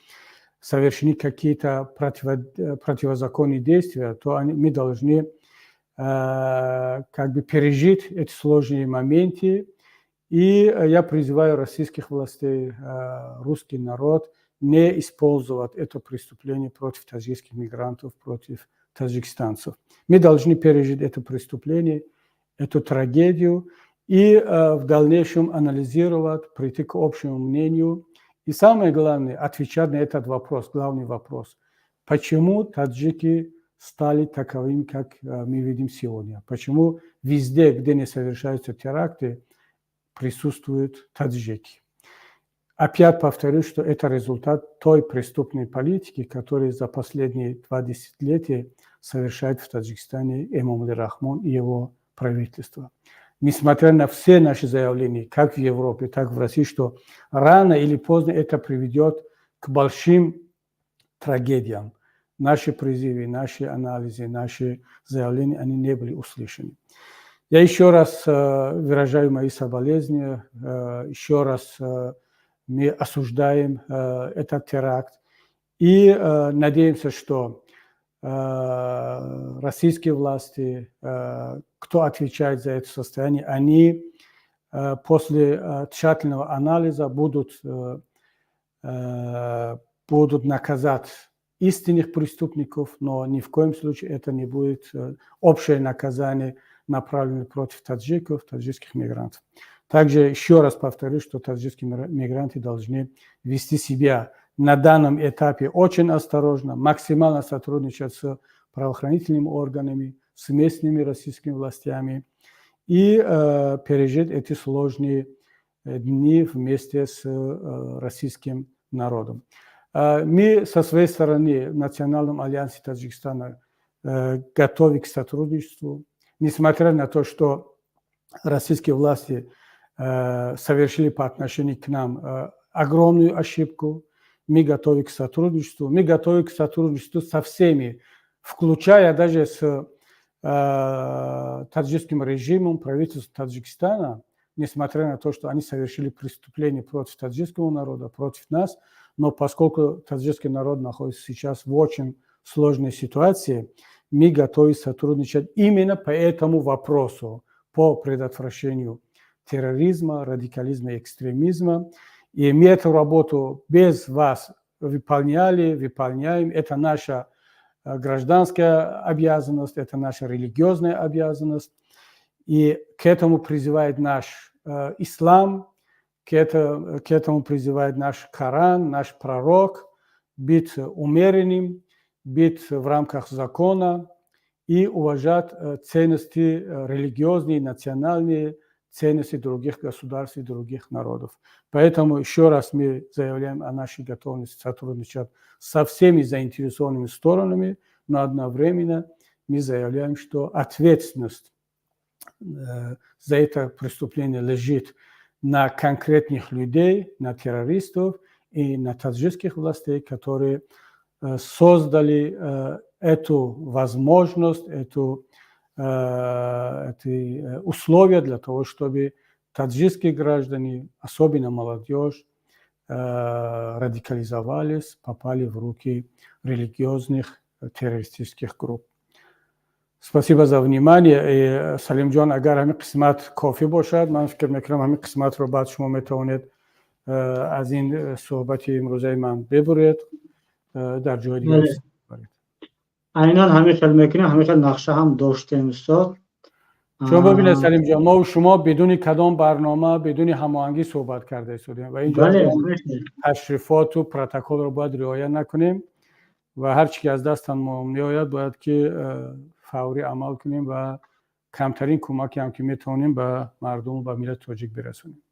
совершены какие-то противозаконные действия, то мы должны пережить эти сложные моменты. И я призываю российских властей, русский народ, не использовать это преступление против таджикских мигрантов, против таджикистанцев. Мы должны пережить это преступление, эту трагедию и в дальнейшем анализировать, прийти к общему мнению. И самое главное, отвечать на этот вопрос, главный вопрос. Почему таджики стали таковыми, как мы видим сегодня? Почему везде, где не совершаются теракты, присутствуют таджики? Опять повторюсь, что это результат той преступной политики, которую за последние 2 десятилетия совершает в Таджикистане Эмомали Рахмон и его правительство. Несмотря на все наши заявления, как в Европе, так и в России, что рано или поздно это приведет к большим трагедиям. Наши призывы, наши анализы, наши заявления, они не были услышаны. Я еще раз выражаю мои соболезнования, еще раз мы осуждаем этот теракт и надеемся, что российские власти, кто отвечает за это состояние, они после тщательного анализа будут наказать истинных преступников, но ни в коем случае это не будет общее наказание, направленное против таджиков, таджикских мигрантов. Также еще раз повторю, что таджикские мигранты должны вести себя на данном этапе очень осторожно, максимально сотрудничать с правоохранительными органами, с местными российскими властями и пережить эти сложные дни вместе с российским народом. Мы со своей стороны в Национальном альянсе Таджикистана готовы к сотрудничеству, несмотря на то, что российские власти совершили по отношению к нам огромную ошибку. Мы готовы к сотрудничеству. Мы готовы к сотрудничеству со всеми, включая даже с таджикским режимом, правительством Таджикистана, несмотря на то, что они совершили преступления против таджикского народа, против нас. Но поскольку таджикский народ находится сейчас в очень сложной ситуации, мы готовы сотрудничать именно по этому вопросу, по предотвращению терроризма, радикализма и экстремизма. И мы эту работу без вас выполняем. Это наша гражданская обязанность, это наша религиозная обязанность. И к этому призывает наш ислам, к этому призывает наш Коран, наш пророк, быть умеренным, быть в рамках закона и уважать ценности религиозные, национальные, ценности других государств и других народов. Поэтому еще раз мы заявляем о нашей готовности сотрудничать со всеми заинтересованными сторонами, но одновременно мы заявляем, что ответственность за это преступление лежит на конкретных людей, на террористов и на таджикских властей, которые создали эту возможность, эти условия для того, чтобы таджикские граждане, особенно молодежь, радикализовались, попали в руки религиозных террористических групп. спасибо за внимание. Салимҷон, агар ҳамин қисмат кофӣ бошад, ман фикр мекунам ҳамин қисматро баъд шумо метавонед аз ин суҳбати имрӯзаи ман бибуред, дар ҷои дигар. айнан ҳамин хел мекунем, ҳамин хел нақша ҳам доштем устод. شما ببینید سلیم جان، ما و شما بدون کدام برنامه، بدون هماهنگی صحبت کرده شدیم و اینجا تشریفات و پروتکل رو باید رعایت نکنیم و هر چی که از دستمون میآید باید که فوری عمل کنیم و کمترین کمکی هم که میتونیم به مردم و به ملت تاجیک برسونیم.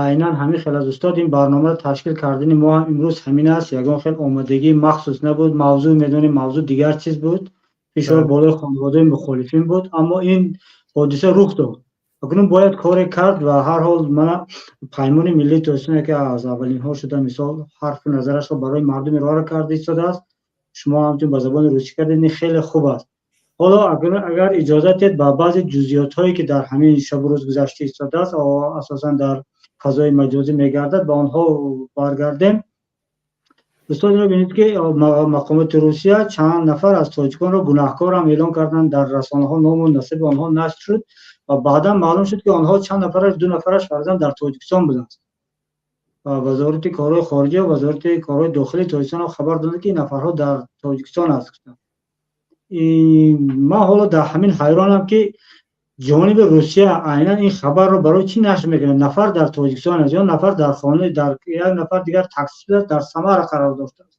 айнан ҳамин хел аз устод ин барномаро ташкил кардани мо ҳам имрӯз ҳамин аст. ягон хел омадагии махсус набуд. мавзӯъ медонем мавзӯъ дигар чиз буд. фишор болои хонводаи мухолифин буд, аммо ин ҳодиса рух дод. акнун бояд коре кард ва ҳар ҳол мана паймони миллии тоҷикистон ки аз аввалинҳо шуда мисол ҳарфу назарашро барои мардуми роҳро карда истодааст. шумо ҳамчун ба забони русӣ кардед, ин хеле хуб аст. ҳоло агар иҷозат диҳед ба баъзе ҷузъиётҳое ки дар ҳамин шабу рӯз гузашта истодааст, асосан дар фазои маҷозӣ мегардад, ба онҳо баргардем. دوستان رو ببینید که مقامات روسیه چند نفر از تاجیکان را گناهکار هم اعلام کردند. در رسانه ها نام و نسب آنها نشر شد و بعدا معلوم شد که آنها چند نفرش، 2 نفرش فرزند در تاجیکستان بودند. وزارت کارهای خارجه و وزارت کارهای داخلی تاجیکستان خبر دادند که این نفرها در تاجیکستان هستند. من حالا در همین حیرانم که جانب روسیه عیناً این خبر رو برای چی نشر میکنه؟ نفر در تاجیکستان است یا نفر در خانه، در یک نفر دیگر تکسی در سمر قرار داشته است.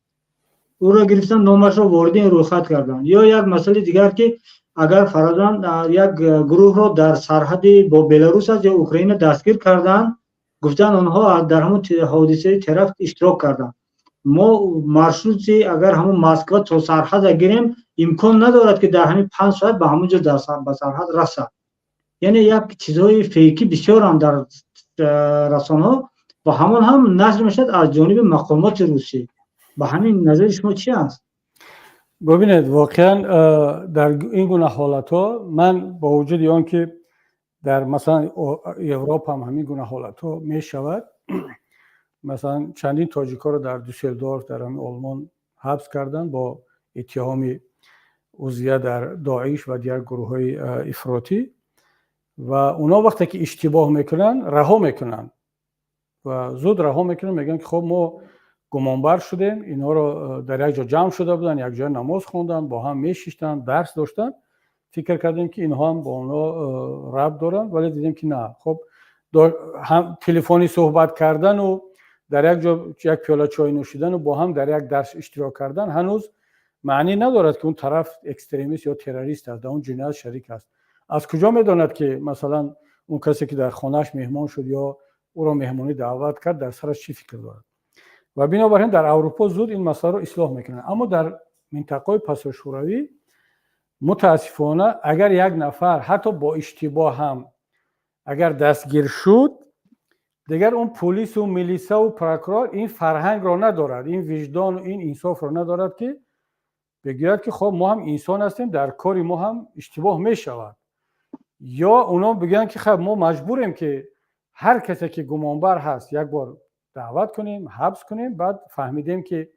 او را گرفتن، نامش را وارد این رویخط کردن. یا یک مسئله دیگر که اگر فرضاً یک گروه را در سرحد با بلاروس یا اوکراین دستگیر کردن، گفتن آنها در همون حادثه ترافیک اشتراک کردن. ما مارشروتی اگر همون مسکو تا سرحد گیریم، امکان ندارد که در همین 5 ساعت به همونجا در سرحد رسد. یعنی یک چیزهای فیکی بسیار هم در رسانه‌ها و همان هم نشر میشد از جانب مقامات روسی. به همین نظر شما چی است؟ ببینید واقعا در این گونه حالت‌ها من با وجود آن که در مثلا اروپا هم همین گونه حالت‌ها میشود، مثلا چندین تاجیک‌ها رو در دوسلدورف در آلمان حبس کردن با اتهام عضویت در داعش و دیگر گروه های افراطی و اونا وقتی که اشتباه میکنن رها میکنن و زود رها میکنن، میگن که خب ما گمانبر شدیم، اینا رو در یک جا جمع شده بودن، یک جا نماز خوندن، با هم میشیشتن، درس داشتن، فکر کردیم که اینها هم با اونا ربط دارن، ولی دیدیم که نه. خب هم تلفنی صحبت کردن و در یک جا یک پیاله چای نوشیدن و با هم در یک درس اشتراک کردن هنوز معنی ندارد که اون طرف اکستریمیست یا تروریست است، در اون جنایت شریک است. از کجا میداند که مثلا اون کسی که در خانهش مهمان شد یا او را مهمانی دعوت کرد در سرش چی فکر دارد؟ و بنابراین در اروپا زود این مسئله رو اصلاح میکنن. اما در منطقه پس شوروی متاسفانه اگر یک نفر حتی با اشتباه هم اگر دستگیر شد، دیگر اون پلیس و میلیسا و پروکورور این فرهنگ را ندارد، این وجدان و این انصاف را ندارد که بگوید که خب ما هم انسان هستیم، در کاری ما هم اشتباه میشود. یا اونا بگن که خب ما مجبوریم که هر کسی که گمانبر هست یک بار دعوت کنیم، حبس کنیم، بعد فهمیدیم که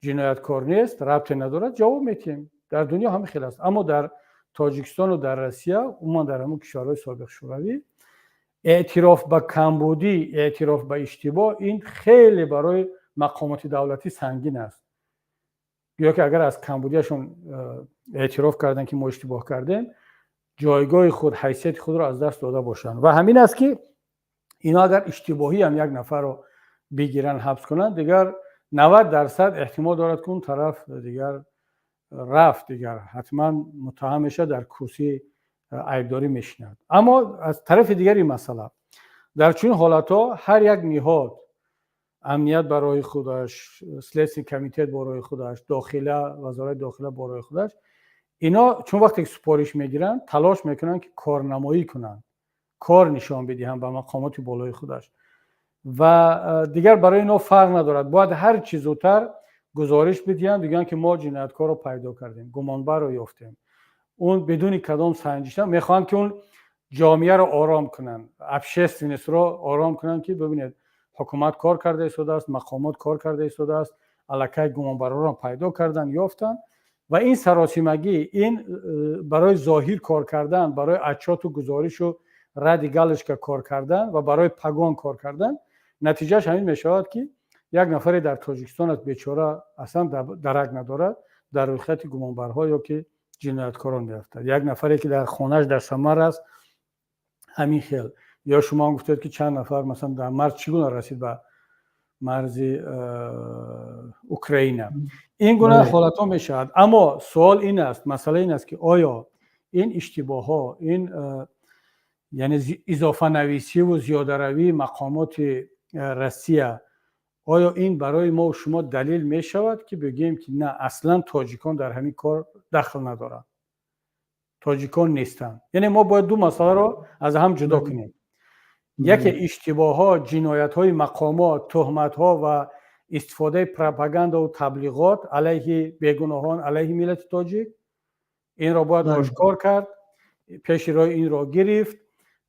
جنایتکار نیست، ربطی ندارد، جواب میدیم. در دنیا همین خیلی است. اما در تاجیکستان و در روسیه، عموما در همون کشورهای سابق شوروی، اعتراف به کمبودی، اعتراف به اشتباه، این خیلی برای مقامات دولتی سنگین است. یا که اگر از کمبودیشون اعتراف کردن که ما اشتباه کردیم، جایگاه خود، حیثیت خود را از دست داده باشند. و همین است که اینا اگر اشتباهی هم یک نفر رو بگیرن حبس کنن، دیگر 90% احتمال دارد که اون طرف دیگر رفت، دیگر حتما متهم میشه، در کرسی عیبداری میشیند. اما از طرف دیگری مسئله، در چون حالتها هر یک نهاد امنیت برای خودش، سلیسی کمیته برای خودش، داخله، وزارت داخله برای خودش، اینا چون وقتی سپارش میگیرن تلاش میکنن که کارنمایی کنن، کار نشان بدهن به مقامات بالای خودش و دیگر برای اینا فرق ندارد، باید هر چیز زودتر گزارش بدهن، بگن که ما جنایتکار رو پیدا کردیم، گمانبر رو یافتیم. اون بدون کدام سنجش میخوان که اون جامعه رو آرام کنن، ابشستینس رو آرام کنن که ببینید حکومت کار کرده ایستاده است، مقامات کار کرده ایستاده است، الکی گمانبرا رو پیدا کردن، یافتن. و این سراسیمگی، این برای ظاهر کار کردن، برای اچات و گزارش و رادیکالش که کار کردن و برای پگان کار کردن، نتیجهش همین میشود که یک نفری در تاجیکستان از بیچاره اصلا درک ندارد، در روی خط گمانبرها یا که جنایتکاران میرفته. یک نفری که در خانهش در سمر است همین خیل. یا شما هم گفتید که چند نفر مثلا در مرز چگونه رسید به مرز اوکراین. این گونه حالت ها میشود. اما سوال این است، مسئله این است که آیا این اشتباه ها، این یعنی اضافه نویسی و زیاده روی مقامات روسیه، آیا این برای ما و شما دلیل می شود که بگیم که نه اصلا تاجیکان در همین کار دخل ندارند، تاجیکان نیستند؟ یعنی ما باید دو مسئله را از هم جدا کنیم. یکی اشتباه ها، جنایت های مقامات، تهمت ها و استفاده پروپاگاندا و تبلیغات علیه بیگناهان، علیه ملت تاجیک، این را باید آشکار کرد، پیش راه این را گرفت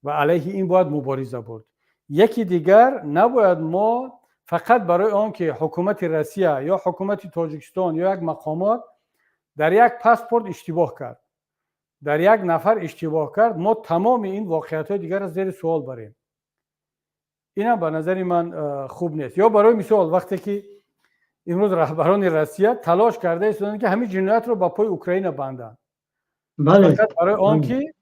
و علیه این باید مبارزه بود. یکی دیگر، نباید ما فقط برای آن که حکومت روسیه یا حکومت تاجیکستان یا یک مقامات در یک پاسپورت اشتباه کرد، در یک نفر اشتباه کرد، ما تمام این واقعیت های دیگر را زیر سوال بریم. این هم به نظر من خوب نیست. یا برای مثال وقتی که امروز رهبران روسیه تلاش کرده ایستادن که همین جنایت رو با پای اوکراین بندن، فقط برای آن که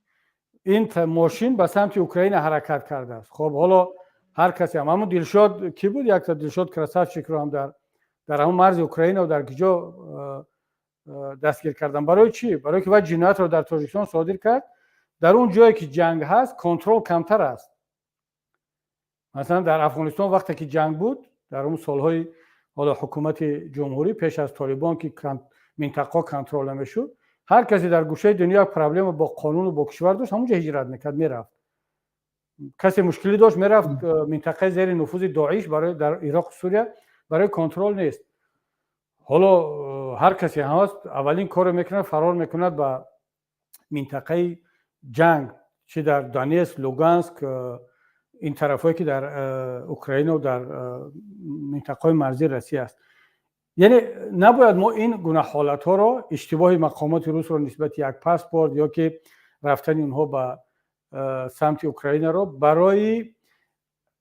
این ماشین به سمت اوکراین حرکت کرده است. خب حالا هر کسی هم، همون دلشاد کی بود، یک تا دلشاد کراسافچیک رو هم در همون مرز اوکراین و در کجا دستگیر کردن. برای چی؟ برای که وقت جنایت رو در تاجیکستان صادر کرد، در اون جایی که جنگ هست کنترل کمتر است. مثلا در افغانستان وقتی که جنگ بود، در اون سالهای حالا حکومت جمهوری پیش از طالبان که منطقه کنترل نمیشد، هر کسی در گوشه دنیا پرابلم با قانون و با کشور داشت، همونجا هجرت میکرد میرفت. کسی مشکلی داشت میرفت منطقه زیر نفوذ داعش برای در عراق و سوریه برای کنترل نیست. حالا هر کسی هست اولین کار میکنه فرار میکنه به منطقه جنگ، چه در دونیتسک، لوگانسک، این طرفایی که در اوکراین و در منطقه مرزی روسیه است. یعنی نباید ما این گونه حالت ها رو اشتباه مقامات روس رو نسبت یک پاسپورت یا که رفتن اونها به سمت اوکراین رو برای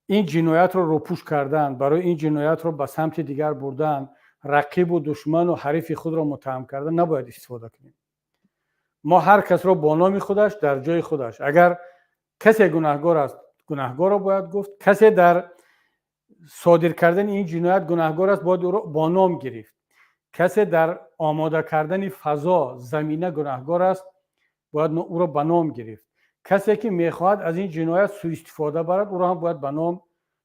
این جنایت رو روپوش کردن، برای این جنایت رو به سمت دیگر بردن، رقیب و دشمن و حریف خود رو متهم کردن نباید استفاده کنیم. ما هر کس رو با نام خودش در جای خودش، اگر کسی گناهکار است گناهکار رو باید گفت، کسی در صادر کردن این جنایت گناهکار است باید او را با نام گرفت، کسی در آماده کردن فضا زمینه گناهکار است باید او را به نام گرفت، کسی که میخواهد از این جنایت سوء استفاده برد او را هم باید به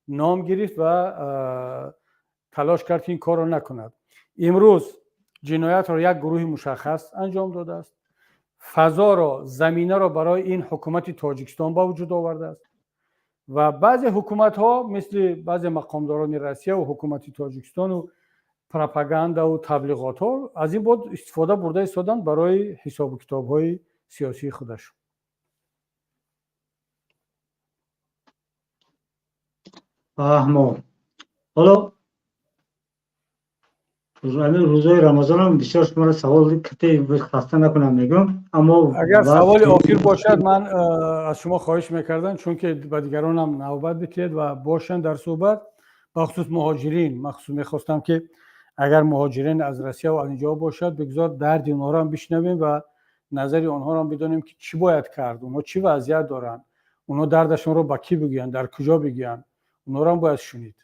نام گرفت و تلاش کرد که این کار را نکند. امروز جنایت را یک گروه مشخص انجام داده است، فضا را زمینه را برای این حکومت تاجیکستان با وجود آورده است و بعضی حکومت ها مثل بعضی مقامداران روسیه و حکومت تاجیکستان و پروپاگاندا و تبلیغات ها از این بود استفاده برده ایستادن برای حساب و کتاب های سیاسی خودش. فهمو. حالا روزهای رمضان هم بسیار شما را سوال کتی خسته نکنم میگم، اما اگر سوال آخر باشد من از شما خواهش میکردم چون که به دیگران هم نوبت بتید و باشن در صحبت بخصوص مهاجرین. مخصوص میخواستم که اگر مهاجرین از روسیه و از اینجا باشد بگذار درد اونها را هم بشنویم و نظر آنها را هم بدونیم که چی باید کرد، اونها چی وضعیت دارن، اونها دردشون رو با کی بگن، در کجا بگن، اونها را هم باید شنید.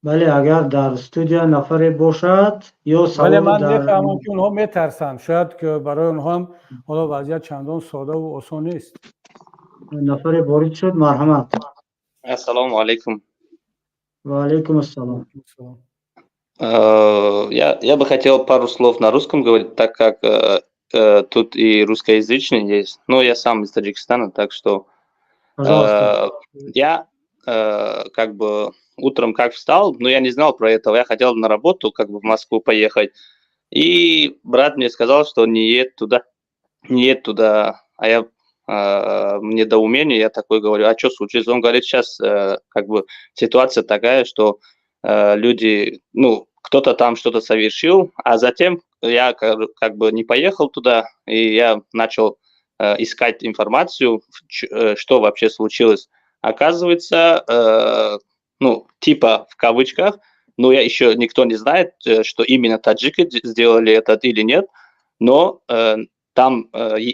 بله اگر در استودیو نفری باشد یا سوال بله من در میفهمم که اونها میترسن، شاید که برای اونها هم حالا وضعیت چندان ساده و آسان نیست. نفر وارد شد. مرحمت. Ассаламу алейкум. Ва алейкум ассалам. Я бы хотел пару слов на русском говорить, так как тут и русскоязычные есть. Но я сам из Таджикистана, так что я как бы утром как встал, но я не знал про это. Я хотел на работу как бы в Москву поехать. И брат мне сказал, что не едь туда. А я в недоумении, я такой говорю, а что случилось? Он говорит, сейчас как бы ситуация такая, что люди, ну, кто-то там что-то совершил, а затем я как бы не поехал туда, и я начал искать информацию, что вообще случилось. Оказывается, ну, типа в кавычках, но я еще никто не знает, что именно таджики сделали это или нет, но там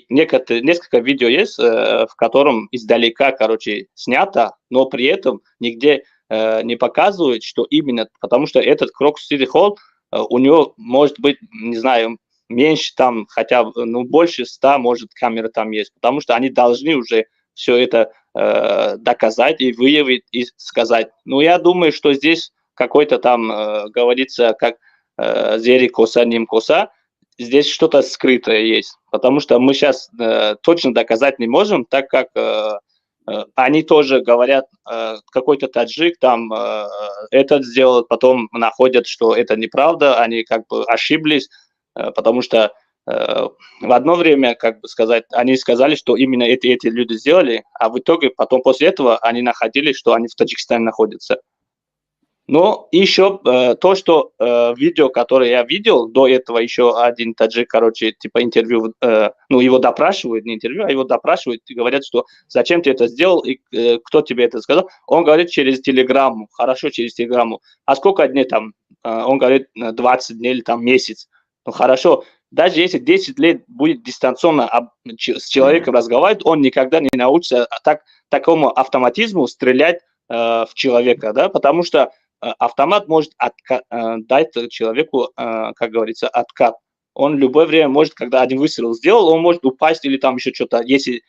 несколько видео есть, в котором издалека, короче, снято, но при этом нигде не показывают, что именно, потому что этот Крокус Сити Холл, у него может быть, не знаю, меньше там, хотя бы, ну, больше 100, может, камер там есть, потому что они должны уже все это доказать и выявить, и сказать. Ну, я думаю, что здесь какой-то там, говорится, как зери коса, ним коса, здесь что-то скрытое есть, потому что мы сейчас точно доказать не можем, так как они тоже говорят, какой-то таджик там это сделал, потом находят, что это неправда, они как бы ошиблись, потому что в одно время, как бы сказать, они сказали, что именно эти люди сделали, а в итоге потом после этого они находили, что они в Таджикистане находятся. Но еще то, что видео, которое я видел, до этого еще один таджик, короче, типа интервью, ну, его допрашивают, не интервью, а его допрашивают и говорят, что зачем ты это сделал и кто тебе это сказал. Он говорит через телеграмму, хорошо, через телеграмму. А сколько дней там? Он говорит 20 дней или там месяц. Ну, хорошо, даже если 10 лет будет дистанционно с человеком разговаривать, он никогда не научится такому автоматизму стрелять в человека, да, потому что автомат может дать человеку, как говорится, откат. Он в любое время может, когда один выстрел сделал, он может упасть или там еще что-то, если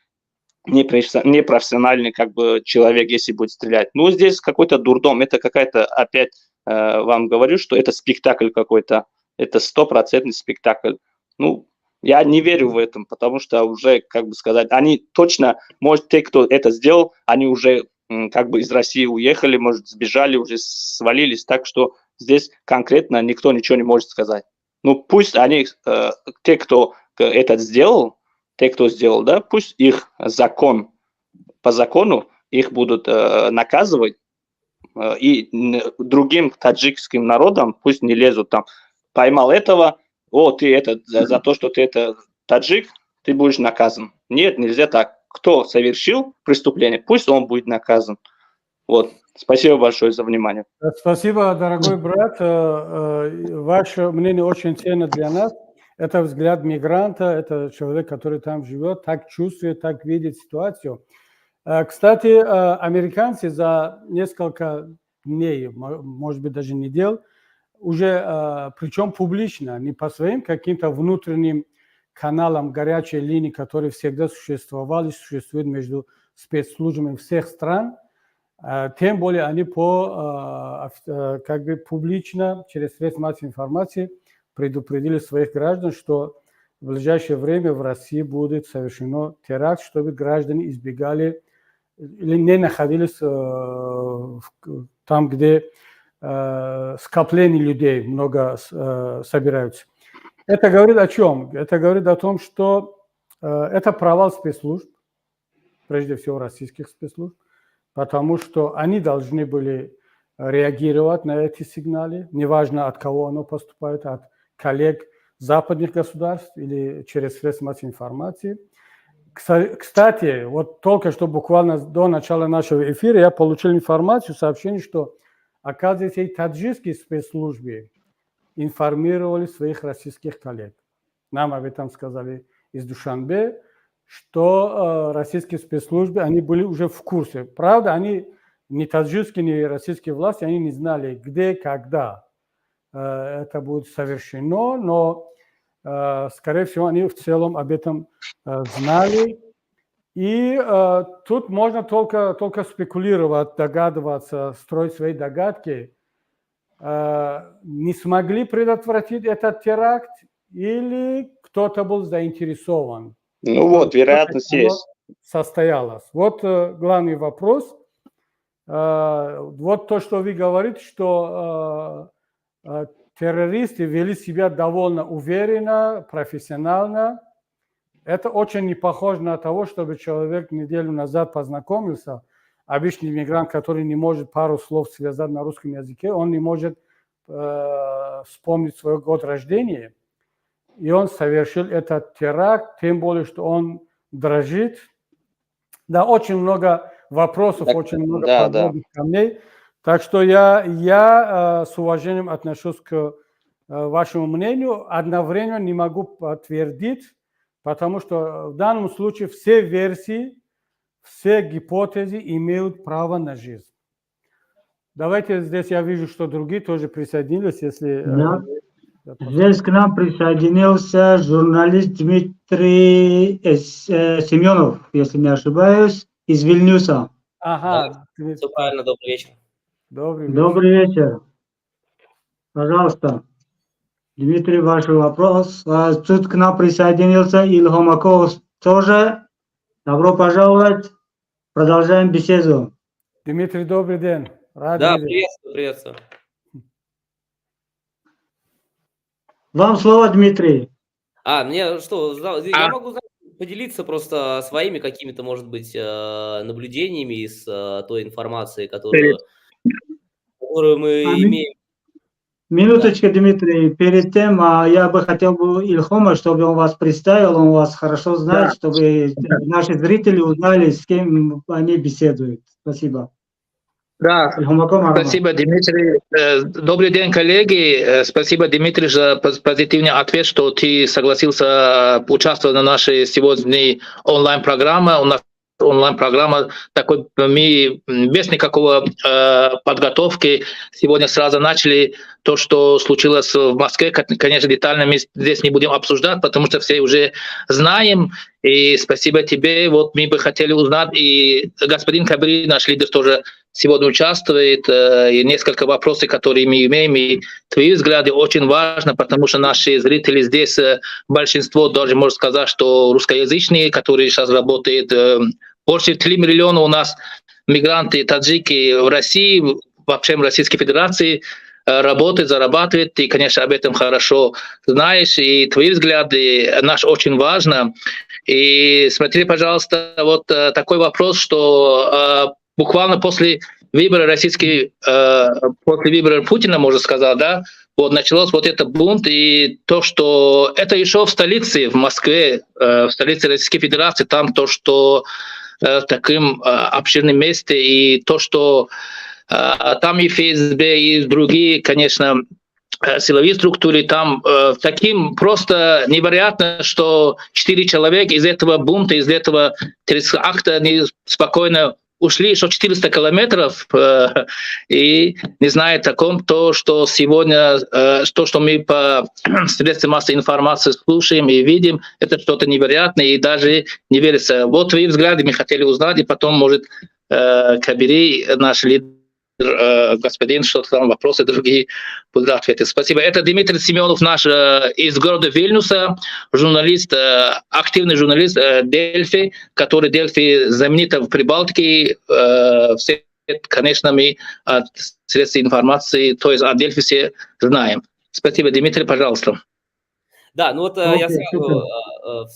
непрофессиональный как бы человек, если будет стрелять. Ну, здесь какой-то дурдом, это какая-то, опять вам говорю, что это спектакль какой-то, это 100% спектакль. Ну, я не верю в этом, потому что уже, как бы сказать, они точно, может, те, кто это сделал, они уже как бы из России уехали, может, сбежали, уже свалились, так что здесь конкретно никто ничего не может сказать. Ну, пусть они, те, кто это сделал, да, пусть их по закону их будут наказывать, и другим таджикским народам пусть не лезут там. Поймал этого, ты это, за то, что ты это таджик, ты будешь наказан. Нет, нельзя так. Кто совершил преступление, пусть он будет наказан. Вот. Спасибо большое за внимание. Спасибо, дорогой брат. Ваше мнение очень ценно для нас. Это взгляд мигранта, это человек, который там живет, так чувствует, так видит ситуацию. Кстати, американцы за несколько дней, может быть, даже недель, уже, причем публично, не по своим каким-то внутренним каналам горячей линии, которые всегда существовали, существуют между спецслужбами всех стран, тем более они как бы публично через средства массовой информации предупредили своих граждан, что в ближайшее время в России будет совершено теракт, чтобы граждане избегали или не находились там, где скопление людей много собираются. Это говорит о чем? Это говорит о том, что это провал спецслужб, прежде всего российских спецслужб, потому что они должны были реагировать на эти сигналы, неважно от кого оно поступает, от коллег западных государств или через средства массовой информации. Кстати, вот только что буквально до начала нашего эфира я получил информацию, сообщение, что, оказывается, и таджикские спецслужбы информировали своих российских коллег. Нам об этом сказали из Душанбе, что российские спецслужбы, они были уже в курсе. Правда, они, ни таджикские, ни российские власти, они не знали, где, когда это будет совершено, но, скорее всего, они в целом об этом знали. И тут можно только спекулировать, догадываться, строить свои догадки. Не смогли предотвратить этот теракт или кто-то был заинтересован? Ну вот, вероятность есть. Состоялось. Вот главный вопрос. Вот то, что вы говорите, что террористы вели себя довольно уверенно, профессионально. Это очень не похоже на того, чтобы человек неделю назад познакомился. Обычный мигрант, который не может пару слов связать на русском языке, он не может вспомнить свой год рождения. И он совершил этот теракт, тем более, что он дрожит. Да, очень много вопросов, так, очень много подводных камней. Так что я с уважением отношусь к вашему мнению. Одновременно не могу подтвердить, потому что в данном случае все версии, все гипотезы имеют право на жизнь. Давайте здесь я вижу, что другие тоже присоединились, если... Да. Здесь к нам присоединился журналист Дмитрий Семенов, если не ошибаюсь, из Вильнюса. Ага. Да, все правильно, добрый вечер. Добрый вечер. Пожалуйста. Дмитрий, ваш вопрос. Тут к нам присоединился Ильхом Аков тоже. Добро пожаловать. Продолжаем беседу. Дмитрий, добрый день. Рад да, видеть. приветствую. Вам слово, Дмитрий. Мне что, я могу поделиться просто своими какими-то, может быть, наблюдениями из той информации, которую мы имеем. Минуточку, да. Дмитрий. Перед тем я бы хотел Ильхома, чтобы он вас представил, он вас хорошо знает, да. Чтобы наши зрители узнали, с кем они беседуют. Спасибо. Да, спасибо, Дмитрий. Добрый день, коллеги. Спасибо, Дмитрий, за позитивный ответ, что ты согласился участвовать в нашей сегодняшней онлайн-программе. У нас онлайн-программа такой, мы без никакого подготовки сегодня сразу начали то, что случилось в Москве. Конечно, детально мы здесь не будем обсуждать, потому что все уже знаем. И спасибо тебе. Вот мы бы хотели узнать, и господин Кабри, наш лидер, тоже сегодня участвует. И несколько вопросов, которые мы имеем, и твои взгляды очень важны, потому что наши зрители здесь, большинство, даже можно сказать, что русскоязычные, которые сейчас работают, больше 3 миллиона у нас мигранты, таджики в России, вообще в Российской Федерации, работает, зарабатывает, ты, конечно, об этом хорошо знаешь, и твои взгляды наш очень важно. И смотри, пожалуйста, вот такой вопрос, что буквально после выборы российские, после выборов Путина, можно сказать, да, вот началось вот этот бунт, и то, что это еще в столице, в Москве, в столице Российской Федерации, там то, что таким обширным месте, и то, что там и ФСБ, и другие, конечно, силовые структуры, там таким просто невероятно, что 4 человека из этого бунта, из этого террористического акта, они спокойно ушли еще 400 километров, и не знаю о таком, то, что сегодня, то, что мы по средствам массовой информации слушаем и видим, это что-то невероятное, и даже не верится. Вот твои взгляды мы хотели узнать, и потом, может, Кабири, наш лидер, господин, что там вопросы другие будут ответить. Спасибо. Это Дмитрий Семенов, наш из города Вильнюса, журналист, активный журналист Дельфи, который Дельфи знаменита в Прибалтике. Все, конечно, мы от средств информации, то есть от Дельфи все знаем. Спасибо, Дмитрий, пожалуйста. Да, ну вот я в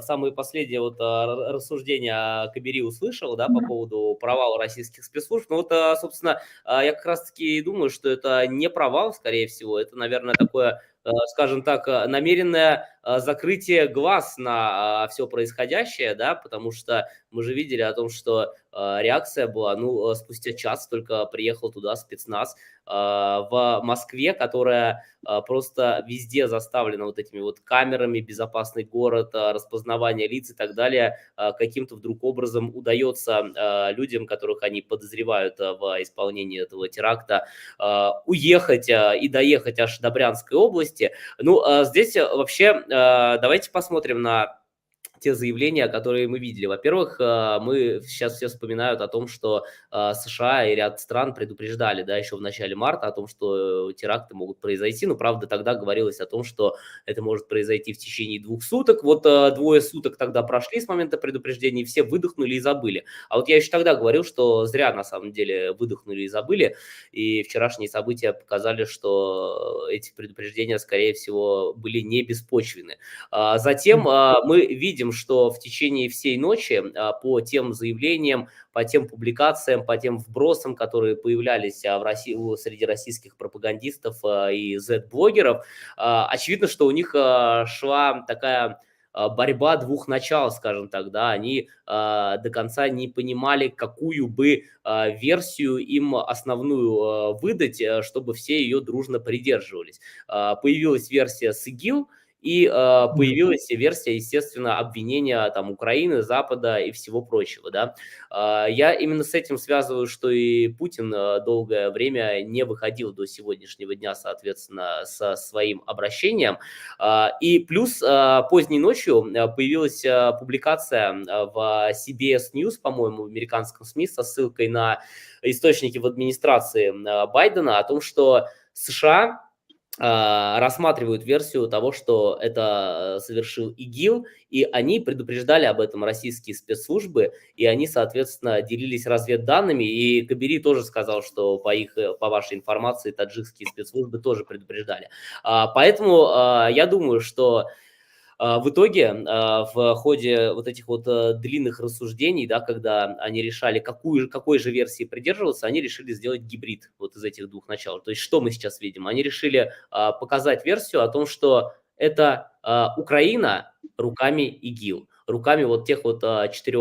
самые последние вот рассуждения Кабири услышал, да, по поводу провала российских спецслужб. Ну вот, собственно, я как раз-таки думаю, что это не провал, скорее всего, это, наверное, такое, скажем так, намеренное закрытие глаз на все происходящее, да, потому что мы же видели о том, что реакция была, ну, спустя час только приехал туда спецназ в Москве, которая просто везде заставлена вот этими вот камерами, безопасный город, распознавание лиц и так далее. Каким-то вдруг образом удается людям, которых они подозревают в исполнении этого теракта, уехать и доехать аж до Брянской области. Ну, здесь вообще давайте посмотрим на те заявления, которые мы видели. Во-первых, мы сейчас все вспоминают о том, что США и ряд стран предупреждали, да, еще в начале марта о том, что теракты могут произойти. Но, правда, тогда говорилось о том, что это может произойти в течение 2 суток. Вот 2 суток тогда прошли с момента предупреждения, и все выдохнули и забыли. А вот я еще тогда говорил, что зря, на самом деле, выдохнули и забыли. И вчерашние события показали, что эти предупреждения, скорее всего, были не беспочвены. Затем мы видим, что в течение всей ночи по тем заявлениям, по тем публикациям, по тем вбросам, которые появлялись в России, среди российских пропагандистов и Z-блогеров, очевидно, что у них шла такая борьба 2 начал, скажем так, да, они до конца не понимали, какую бы версию им основную выдать, чтобы все ее дружно придерживались. Появилась версия с ИГИЛ, и появилась версия, естественно, обвинения там Украины, Запада и всего прочего, да. Я именно с этим связываю, что и Путин долгое время не выходил до сегодняшнего дня, соответственно, со своим обращением. И плюс поздней ночью появилась публикация в CBS News, по-моему, в американском СМИ, со ссылкой на источники в администрации Байдена о том, что США рассматривают версию того, что это совершил ИГИЛ, и они предупреждали об этом российские спецслужбы, и они, соответственно, делились разведданными, и Кабири тоже сказал, что по вашей информации таджикские спецслужбы тоже предупреждали. Поэтому я думаю, что в итоге, в ходе вот этих вот длинных рассуждений, да, когда они решали, какой же версии придерживаться, они решили сделать гибрид вот из этих 2 начал. То есть что мы сейчас видим? Они решили показать версию о том, что это Украина руками ИГИЛ, руками вот тех вот 4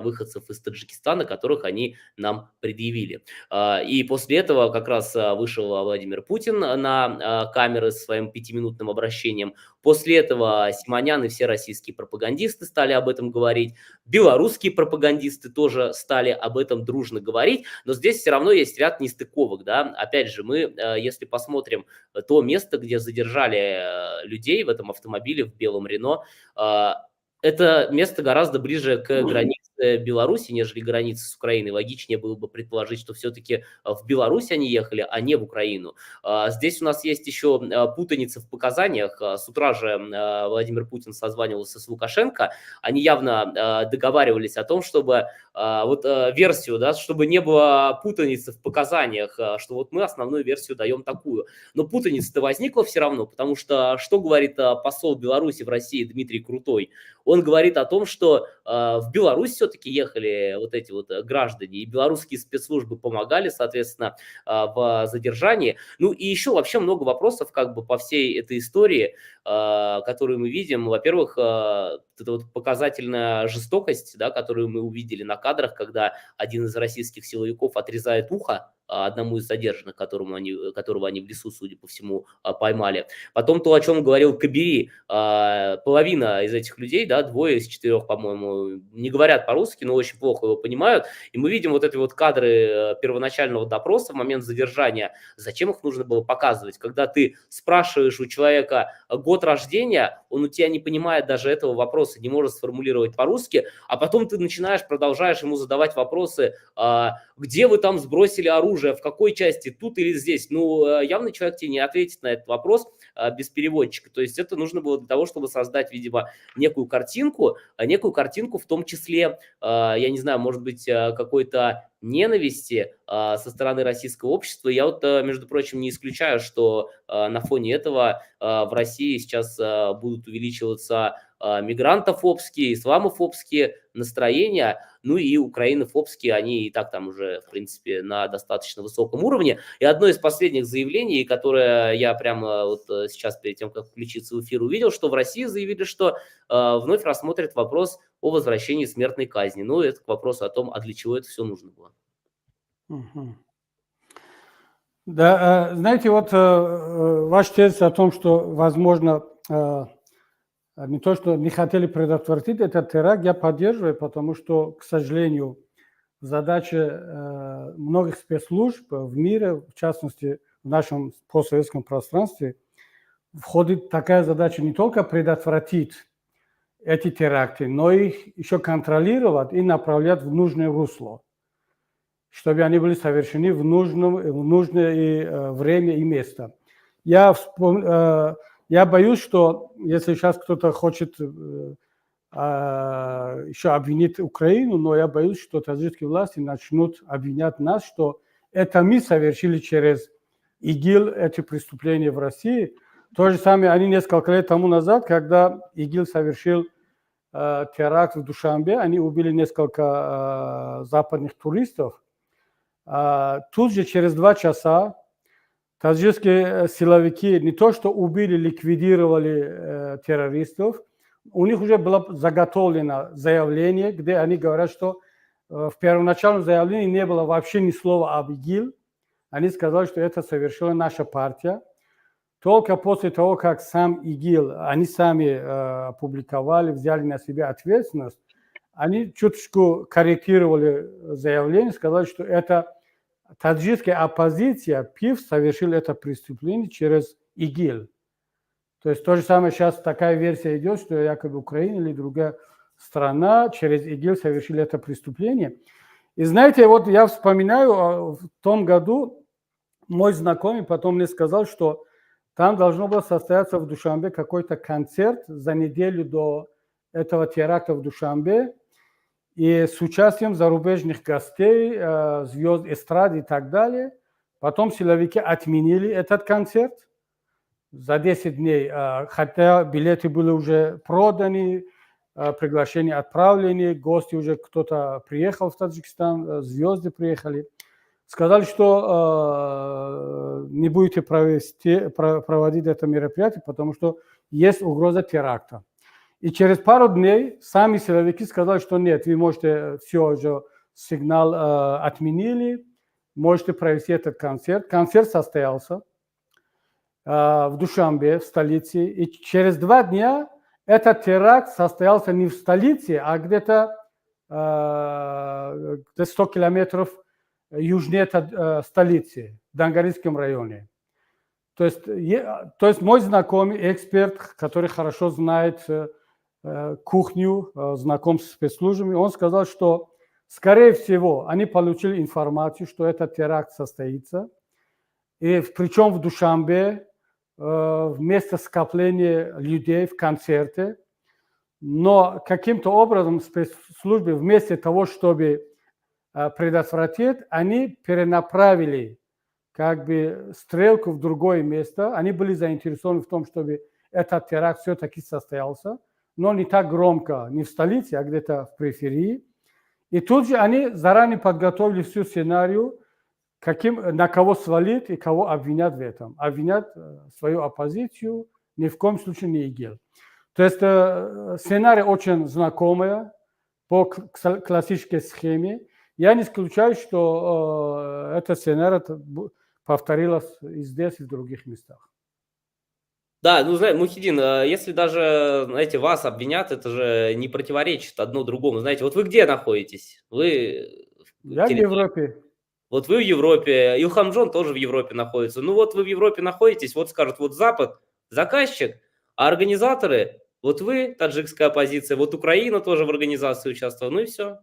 выходцев из Таджикистана, которых они нам предъявили. И после этого как раз вышел Владимир Путин на камеры с своим 5-минутным обращением. После этого Симонян и все российские пропагандисты стали об этом говорить. Белорусские пропагандисты тоже стали об этом дружно говорить. Но здесь все равно есть ряд нестыковок, да. Опять же, мы, если посмотрим то место, где задержали людей в этом автомобиле в белом Рено, это место гораздо ближе к границе Беларуси, нежели границы с Украиной. Логичнее было бы предположить, что все-таки в Беларусь они ехали, а не в Украину. Здесь у нас есть еще путаница в показаниях. С утра же Владимир Путин созванивался с Лукашенко. Они явно договаривались о том, чтобы вот версию, да, чтобы не было путаницы в показаниях, что вот мы основную версию даем такую. Но путаница-то возникла все равно, потому что говорит посол Беларуси в России Дмитрий Крутой? Он говорит о том, что в Беларусь все-таки ехали вот эти вот граждане, и белорусские спецслужбы помогали, соответственно, в задержании. Ну и еще вообще много вопросов как бы по всей этой истории, которую мы видим. Во-первых, эта вот показательная жестокость, да, которую мы увидели на кадрах, когда один из российских силовиков отрезает ухо одному из задержанных, которого они в лесу, судя по всему, поймали. Потом то, о чем говорил Кабири, половина из этих людей, да, 2 из 4, по-моему, не говорят по-русски, но очень плохо его понимают, и мы видим вот эти вот кадры первоначального допроса в момент задержания. Зачем их нужно было показывать? Когда ты спрашиваешь у человека год рождения, он у тебя не понимает даже этого вопроса, не может сформулировать по-русски, а потом ты продолжаешь ему задавать вопросы, где вы там сбросили оружие, в какой части, тут или здесь. Ну, явно человек тебе не ответит на этот вопрос без переводчика. То есть это нужно было для того, чтобы создать, видимо, некую картинку в том числе, я не знаю, может быть, какой-то ненависти со стороны российского общества. Я вот, между прочим, не исключаю, что на фоне этого в России сейчас будут увеличиваться мигрантофобские, исламофобские настроения, ну и украинофобские, они и так там уже, в принципе, на достаточно высоком уровне. И одно из последних заявлений, которое я прямо вот сейчас перед тем, как включиться в эфир, увидел, что в России заявили, что вновь рассмотрят вопрос о возвращении смертной казни. Ну, это к вопросу о том, а для чего это все нужно было. Да, знаете, вот ваш тезис о том, что, возможно, не то, что не хотели предотвратить этот теракт, я поддерживаю, потому что, к сожалению, задача многих спецслужб в мире, в частности, в нашем постсоветском пространстве, входит такая задача не только предотвратить эти теракты, но их еще контролировать и направлять в нужное русло, чтобы они были совершены в нужное время и место. Я боюсь, что если сейчас кто-то хочет еще обвинить Украину, но я боюсь, что таджикские власти начнут обвинять нас, что это мы совершили через ИГИЛ эти преступления в России. То же самое они несколько лет тому назад, когда ИГИЛ совершил теракт в Душанбе, они убили несколько западных туристов. Тут же через 2 часа таджикские силовики не то что убили, ликвидировали террористов, у них уже было заготовлено заявление, где они говорят, что в первоначальном заявлении не было вообще ни слова об ИГИЛ. Они сказали, что это совершила наша партия. Только после того, как сам ИГИЛ, они сами опубликовали, взяли на себя ответственность, они чуточку корректировали заявление, сказали, что это таджикская оппозиция, ПИФ, совершил это преступление через ИГИЛ. То есть то же самое сейчас такая версия идет, что якобы Украина или другая страна через ИГИЛ совершили это преступление. И знаете, вот я вспоминаю, в том году мой знакомый потом мне сказал, что там должно было состояться в Душанбе какой-то концерт за неделю до этого теракта в Душанбе, и с участием зарубежных гостей, звезд эстрады и так далее. Потом силовики отменили этот концерт за 10 дней, хотя билеты были уже проданы, приглашения отправлены, гости уже кто-то приехал в Таджикистан, звезды приехали. Сказали, что не будете проводить это мероприятие, потому что есть угроза теракта. И через пару дней сами силовики сказали, что нет, вы можете все уже сигнал отменили, можете провести этот концерт. Концерт состоялся в Душанбе, в столице. И через 2 дня этот теракт состоялся не в столице, а где-то 100 километров южнее столицы, в Дангарийском районе. То есть мой знакомый, эксперт, который хорошо знает кухню, знаком с спецслужбами, он сказал, что, скорее всего, они получили информацию, что этот теракт состоится, и причем в Душанбе, вместо скопления людей в концерте, но каким-то образом спецслужбы вместо того, чтобы предотвратить, они перенаправили как бы стрелку в другое место. Они были заинтересованы в том, чтобы этот теракт все-таки состоялся, но не так громко, не в столице, а где-то в периферии. И тут же они заранее подготовили всю сценарию, на кого свалить и кого обвинят в этом. Обвинят свою оппозицию, ни в коем случае не ИГИЛ. То есть сценарий очень знакомый по классической схеме. Я не исключаю, что этот сценарий повторилось и здесь, и в других местах. Да, ну, знаете, Мухиддин, если даже, знаете, вас обвинят, это же не противоречит одно другому. Знаете, вот вы где находитесь? Вы Я в Европе. Вот вы в Европе, Илхам Джон тоже в Европе находится. Ну вот вы в Европе находитесь, вот скажут, вот Запад заказчик, а организаторы, вот вы, таджикская оппозиция, вот Украина тоже в организации участвовала, ну и все.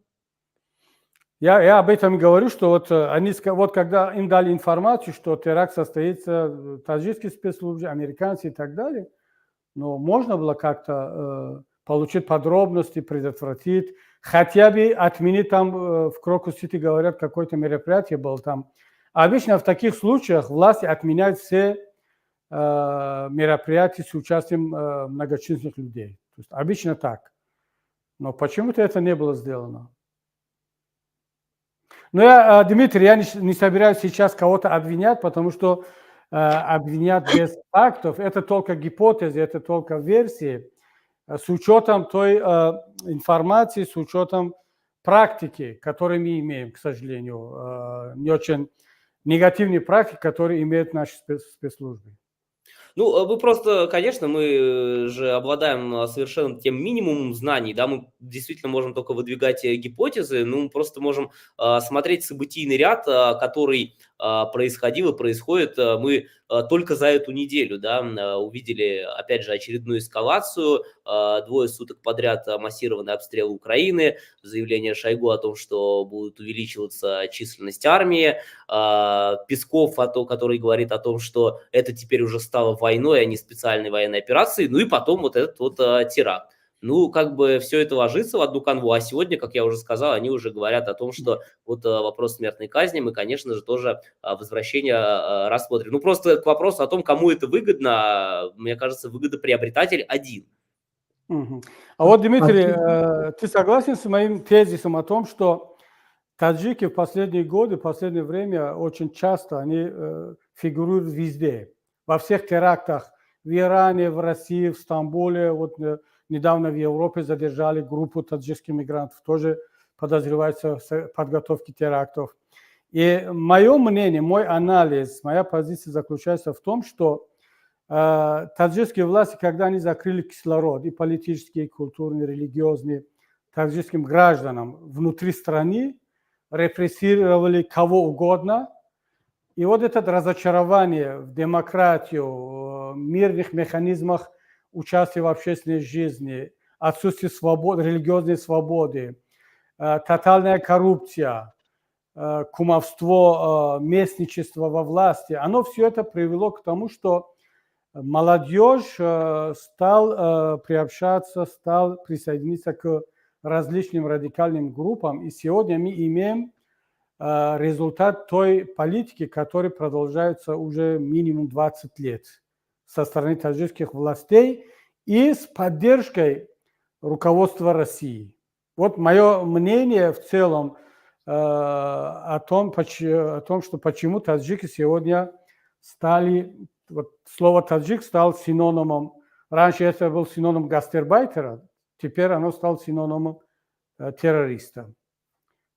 Я об этом говорю, что вот когда им дали информацию, что теракт состоится, таджикские спецслужбы, американцы и так далее, но можно было как-то получить подробности, предотвратить, хотя бы отменить там в Крокус-Сити, говорят, какое-то мероприятие было там. Обычно в таких случаях власти отменяют все мероприятия с участием многочисленных людей. То есть обычно так. Но почему-то это не было сделано. Но Дмитрий, я не собираюсь сейчас кого-то обвинять, потому что обвинять без фактов – это только гипотезы, это только версии. С учетом той информации, с учетом практики, которую мы имеем, к сожалению, не очень негативной практики, которую имеют наши спецслужбы. Ну, мы просто, конечно, мы же обладаем совершенно тем минимумом знаний, да, мы действительно можем только выдвигать гипотезы, ну, мы просто можем смотреть событийный ряд, который происходил и происходит. Мы только за эту неделю, да, увидели, опять же, очередную эскалацию, 2 суток подряд массированный обстрел Украины, заявление Шойгу о том, что будет увеличиваться численность армии, Песков, который говорит о том, что это теперь уже стало войной, а не специальной военной операцией, ну и потом вот этот вот теракт. Ну, как бы все это ложится в одну канву, а сегодня, как я уже сказал, они уже говорят о том, что вот вопрос смертной казни мы, конечно же, тоже возвращение рассмотрим. Ну, просто к вопросу о том, кому это выгодно, мне кажется, выгодоприобретатель один. А вот, Дмитрий, ты согласен с моим тезисом о том, что таджики в последние годы, в последнее время очень часто они фигурируют везде, во всех терактах в Иране, в России, в Стамбуле, вот недавно в Европе задержали группу таджикских мигрантов, тоже подозреваются в подготовке терактов. И мое мнение, мой анализ, моя позиция заключается в том, что таджикские власти, когда они закрыли кислород, и политический, и культурный, и религиозный, таджикским гражданам внутри страны, репрессировали кого угодно. И вот это разочарование в демократию, в мирных механизмах участия в общественной жизни, отсутствие свободы, религиозной свободы, тотальная коррупция, кумовство, местничество во власти, оно все это привело к тому, что молодежь стал приобщаться, стал присоединиться к различным радикальным группам. И сегодня мы имеем результат той политики, которая продолжается уже минимум 20 лет со стороны таджикских властей и с поддержкой руководства России. Вот мое мнение в целом о том, что почему таджики сегодня стали, вот слово таджик стал синонимом, раньше это был синоним гастарбайтера, теперь оно стало синонимом террориста.